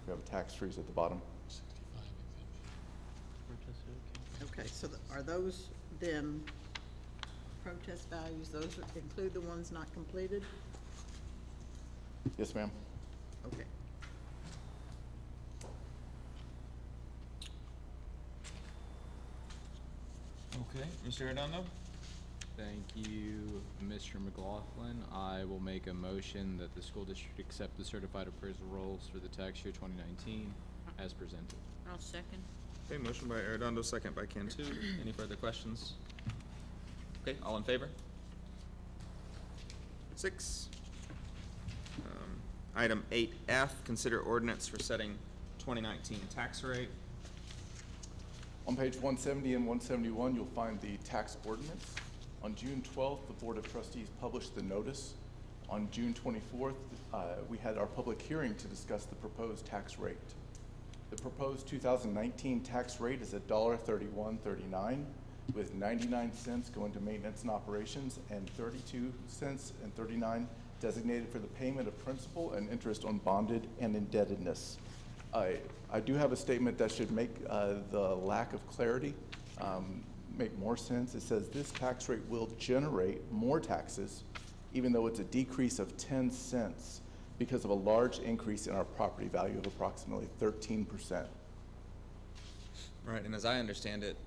We have a tax freeze at the bottom. Okay, so are those then protest values, those include the ones not completed? Yes, ma'am. Okay. Okay, Mr. Redondo? Thank you, Mr. McLaughlin. I will make a motion that the school district accept the certified appraisal rolls for the tax year 2019 as presented. I'll second. Okay, motion by Arredondo, second by Cantu. Any further questions? Okay, all in favor? 6. Item 8F, consider ordinance for setting 2019 tax rate. On page 170 and 171, you'll find the tax ordinance. On June 12th, the Board of Trustees published the notice. On June 24th, we had our public hearing to discuss the proposed tax rate. The proposed 2019 tax rate is $1.3139, with 99 cents going to maintenance and operations and 32 cents and 39 designated for the payment of principal and interest on bonded and indebtedness. I do have a statement that should make the lack of clarity make more sense. It says this tax rate will generate more taxes, even though it's a decrease of 10 cents because of a large increase in our property value of approximately 13%. Right, and as I understand it,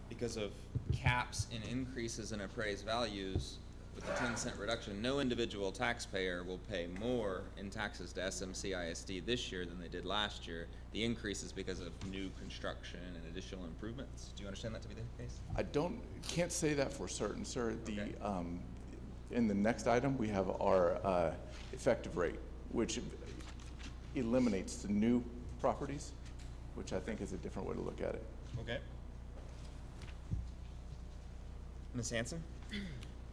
because of caps and increases in appraised values, with the 10-cent reduction, no individual taxpayer will pay more in taxes to SMCISD this year than they did last year. The increase is because of new construction and additional improvements. Do you understand that to be the case? I can't say that for certain, sir. Okay. In the next item, we have our effective rate, which eliminates the new properties, which I think is a different way to look at it. Okay. Ms. Hanson?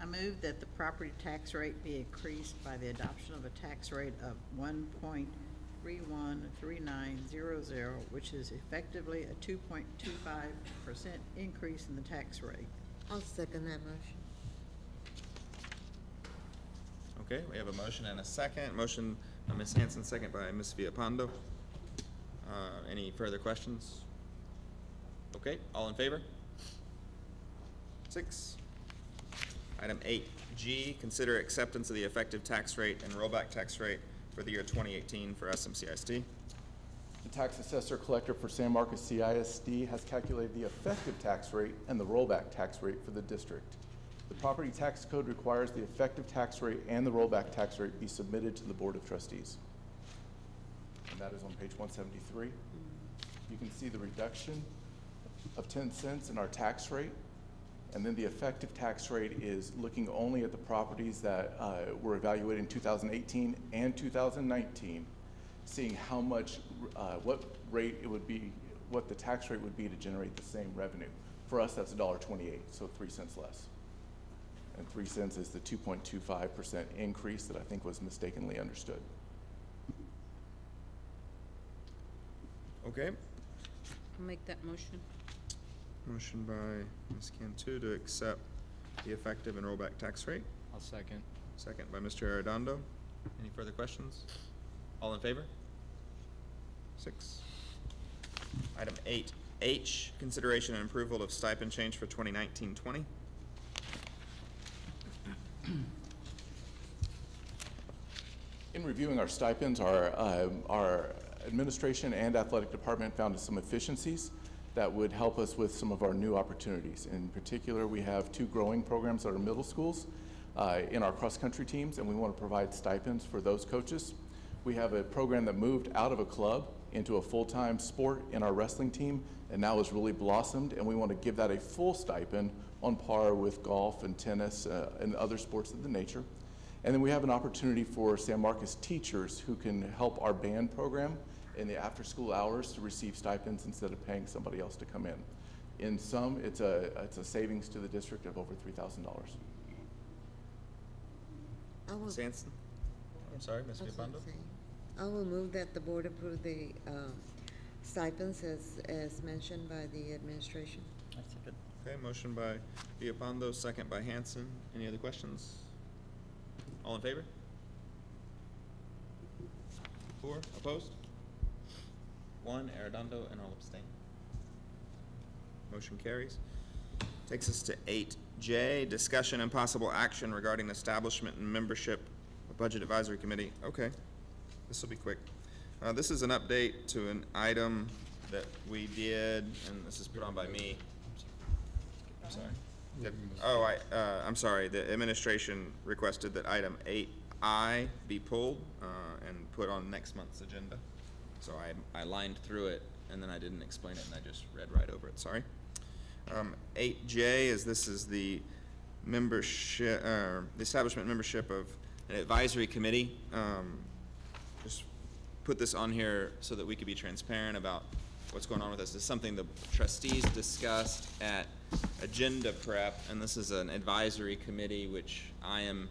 I move that the property tax rate be increased by the adoption of a tax rate of 1.313900, which is effectively a 2.25% increase in the tax rate. I'll second that motion. Okay, we have a motion and a second. Motion by Ms. Hanson, second by Ms. Villalpando. Any further questions? Okay, all in favor? 6. Item 8G, consider acceptance of the effective tax rate and rollback tax rate for the year 2018 for SMCISD. The tax assessor collector for San Marcos CISD has calculated the effective tax rate and the rollback tax rate for the district. The property tax code requires the effective tax rate and the rollback tax rate be submitted to the Board of Trustees. And that is on page 173. You can see the reduction of 10 cents in our tax rate. And then the effective tax rate is looking only at the properties that were evaluated in 2018 and 2019, seeing how much, what rate it would be, what the tax rate would be to generate the same revenue. For us, that's $1.28, so 3 cents less. And 3 cents is the 2.25% increase that I think was mistakenly understood. Okay. I'll make that motion. Motion by Ms. Cantu to accept the effective and rollback tax rate. I'll second. Second by Mr. Arredondo. Any further questions? All in favor? 6. Item 8H, consideration and approval of stipend change for 2019-20. In reviewing our stipends, our administration and athletic department found some efficiencies that would help us with some of our new opportunities. In particular, we have 2 growing programs at our middle schools in our cross-country teams, and we want to provide stipends for those coaches. We have a program that moved out of a club into a full-time sport in our wrestling team, and now has really blossomed, and we want to give that a full stipend on par with golf and tennis and other sports of the nature. And then we have an opportunity for San Marcos teachers who can help our band program in the after-school hours to receive stipends instead of paying somebody else to come in. In sum, it's a savings to the district of over $3,000. Ms. Hanson? I'm sorry, Ms. Villapando? I will move that the board approve the stipends as mentioned by the administration. Okay, motion by Villapando, second by Hanson. Any other questions? All in favor? 4 opposed? 1 Arredondo, and all abstain. Motion carries. Takes us to 8J, discussion and possible action regarding establishment and membership of Budget Advisory Committee. Okay, this will be quick. This is an update to an item that we did, and this is put on by me. I'm sorry. I'm sorry. The administration requested that item 8I be pulled and put on next month's agenda. So I lined through it, and then I didn't explain it, and I just read right over it. Sorry. 8J is the membership, the establishment membership of an advisory committee. Just put this on here so that we could be transparent about what's going on with this. This is something the trustees discussed at agenda prep, and this is an advisory committee which I am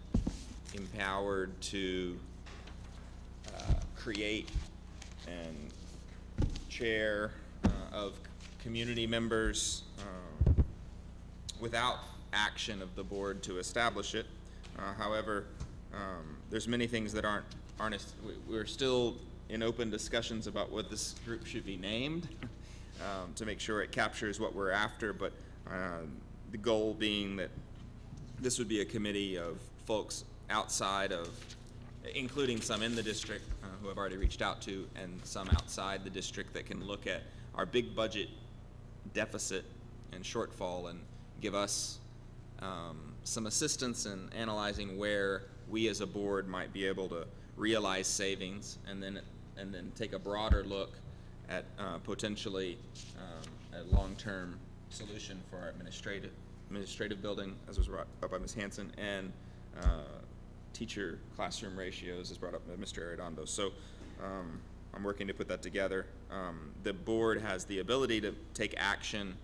empowered to create and chair of community members without action of the board to establish it. However, there's many things that we're still in open discussions about what this group should be named to make sure it captures what we're after, but the goal being that this would be a committee of folks outside of, including some in the district who I've already reached out to, and some outside the district that can look at our big budget deficit and shortfall and give us some assistance in analyzing where we as a board might be able to realize savings, and then take a broader look at potentially a long-term solution for our administrative building, as was brought up by Ms. Hanson, and teacher classroom ratios, as brought up by Mr. Arredondo. So I'm working to put that together. The board has the ability to take action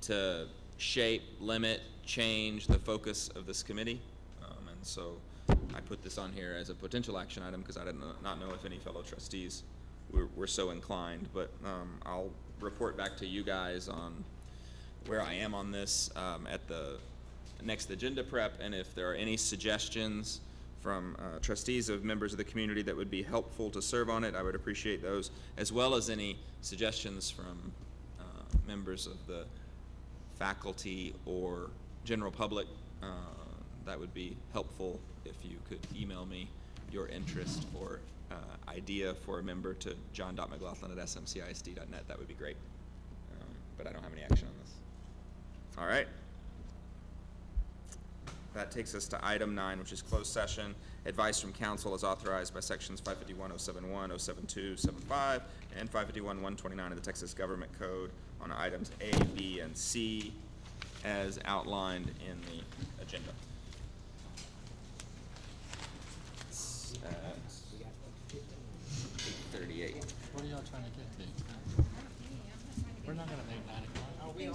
to shape, limit, change the focus of this committee, and so I put this on here as a potential action item because I did not know if any fellow trustees were so inclined, but I'll report back to you guys on where I am on this at the next agenda prep, and if there are any suggestions from trustees of members of the community that would be helpful to serve on it, I would appreciate those, as well as any suggestions from members of the faculty or general public. That would be helpful if you could email me your interest or idea for a member to john.mclaughlin@smcisd.net. That would be great. But I don't have any action on this. All right. That takes us to item 9, which is closed session. Advice from counsel is authorized by sections 551.071, 072, 75, and 551.129 of the Texas Government Code on items A, B, and C as outlined in the agenda. It's 8:38. What are y'all trying to get to? We're not gonna make 9 o'clock. Oh, we are.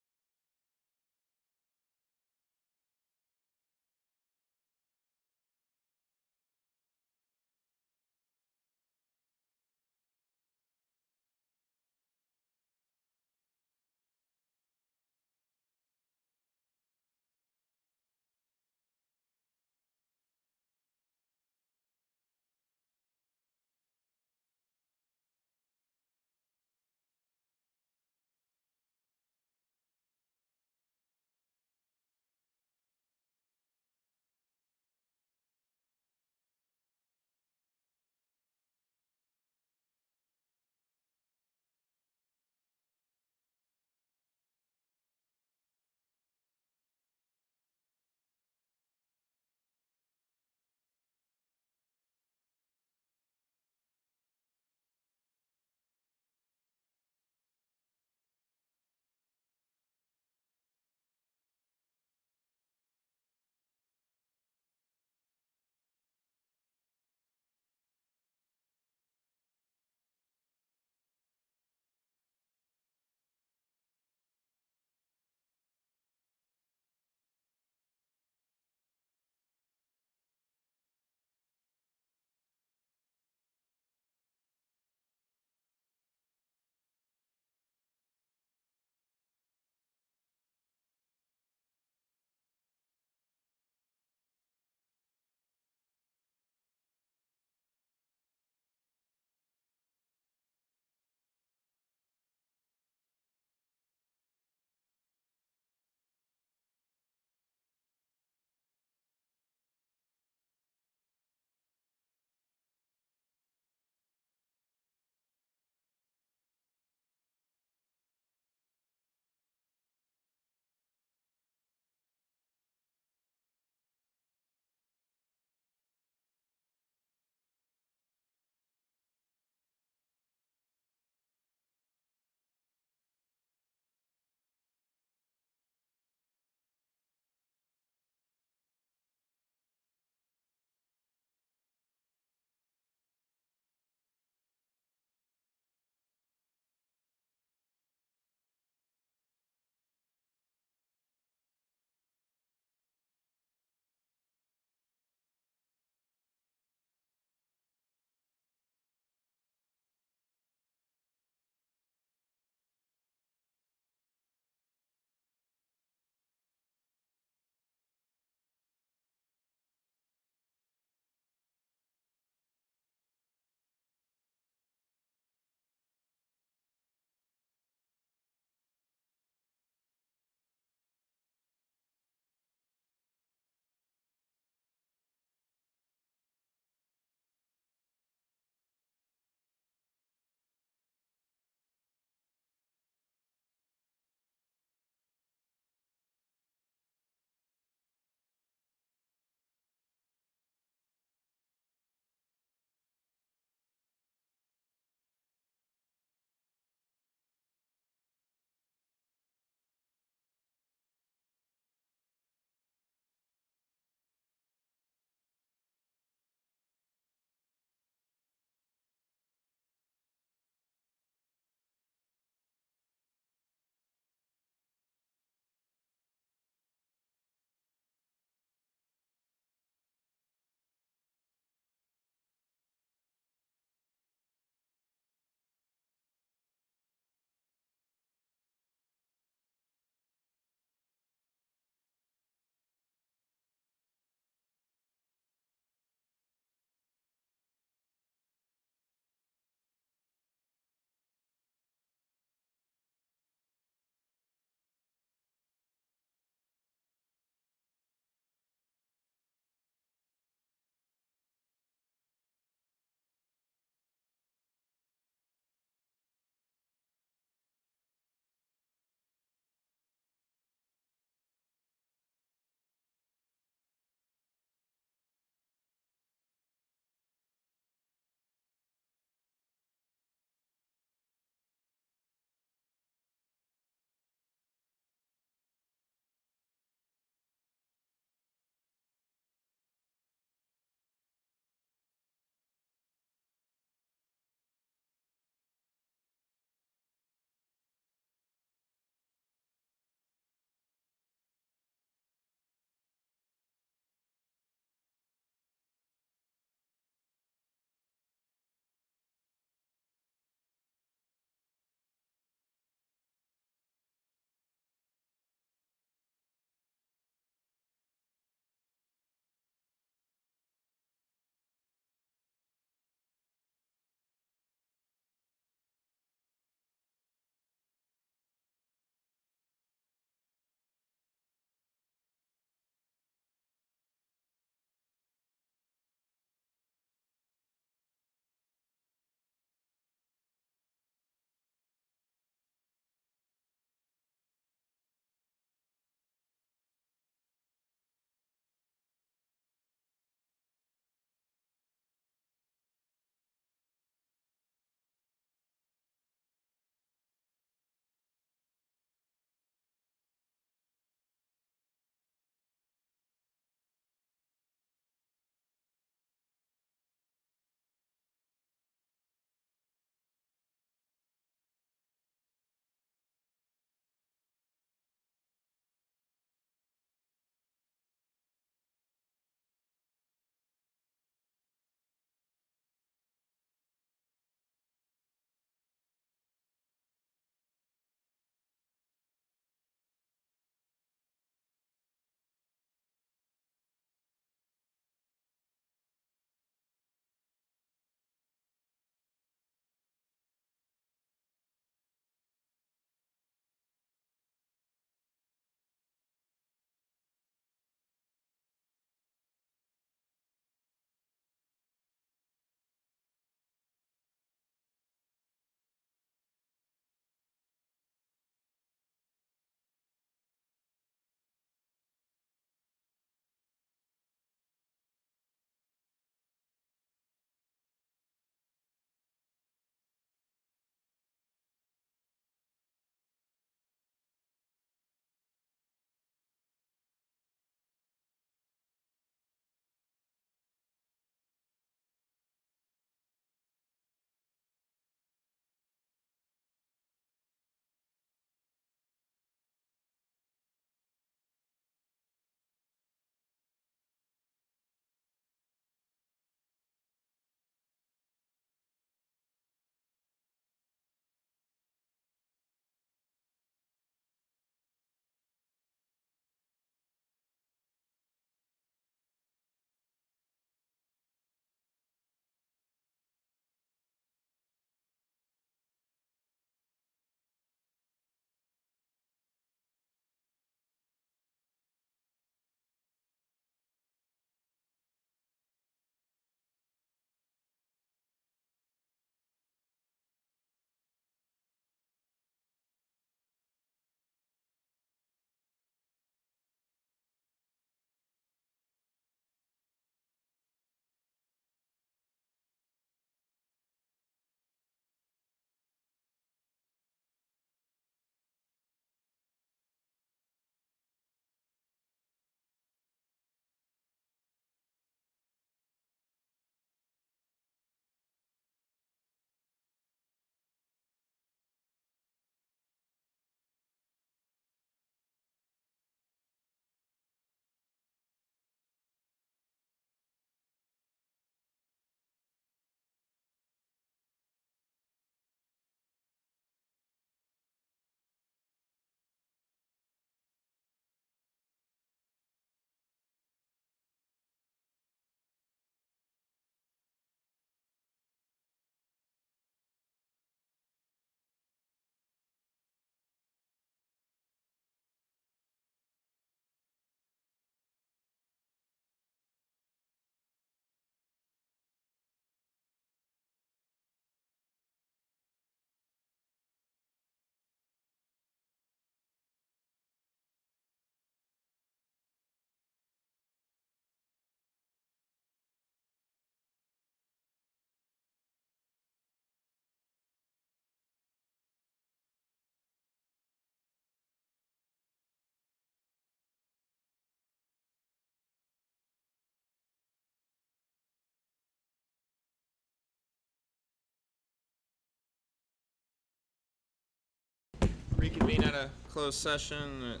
reconvene at a closed session at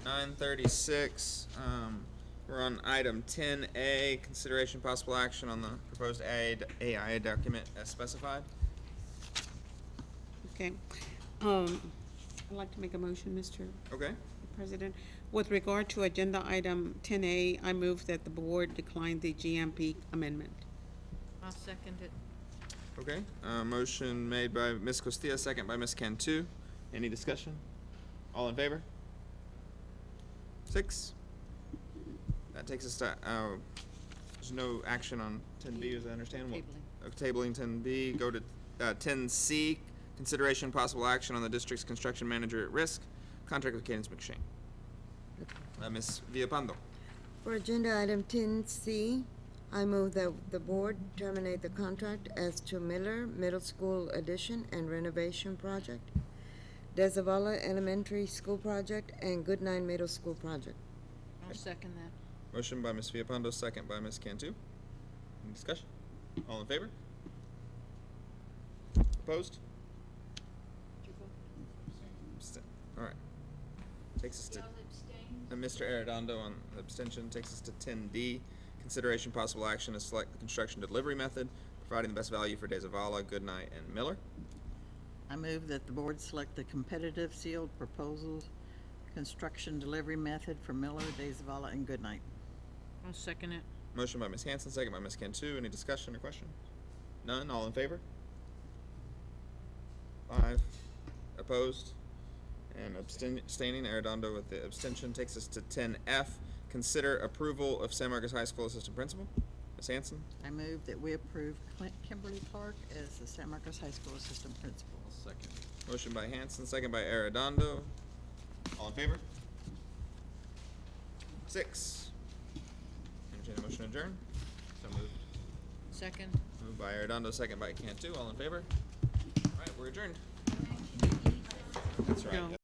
9:36. We're on item 10A, consideration possible action on the proposed AIA document as specified. Okay. I'd like to make a motion, Mr. Okay. President. With regard to agenda item 10A, I move that the board decline the GMP amendment. I'll second it. Okay, motion made by Ms. Costilla, second by Ms. Cantu. Any discussion? All in favor? 6. That takes us to, there's no action on 10B, as I understand. Tabling 10B, go to 10C, consideration possible action on the district's construction manager at risk, contract with Cadence McShane. Ms. Villapando. For agenda item 10C, I move that the board terminate the contract as to Miller Middle School addition and renovation project, Dezavala Elementary School project, and Goodnight Middle School project. I'll second that. Motion by Ms. Villapando, second by Ms. Cantu. Any discussion? All in favor? Opposed? All right. Takes us to, Mr. Arredondo on abstention, takes us to 10D, consideration possible action to select the construction delivery method, providing the best value for Dezavala, Goodnight, and Miller. I move that the board select the competitive sealed proposals construction delivery method for Miller, Zavala, and Goodnight. I'll second it. Motion by Ms. Hanson, second by Ms. Cantu. Any discussion or question? None, all in favor? 5. Opposed? And abstaining, Arredondo with the abstention, takes us to 10F, consider approval of San Marcos High School Assistant Principal. Ms. Hanson? I move that we approve Kimberly Clark as the San Marcos High School Assistant Principal. Second. Motion by Hanson, second by Arredondo. All in favor? 6. Entertain a motion to adjourn. So moved. Second. Moved by Arredondo, second by Cantu. All in favor? All right, we're adjourned. That's right. Go. Yes.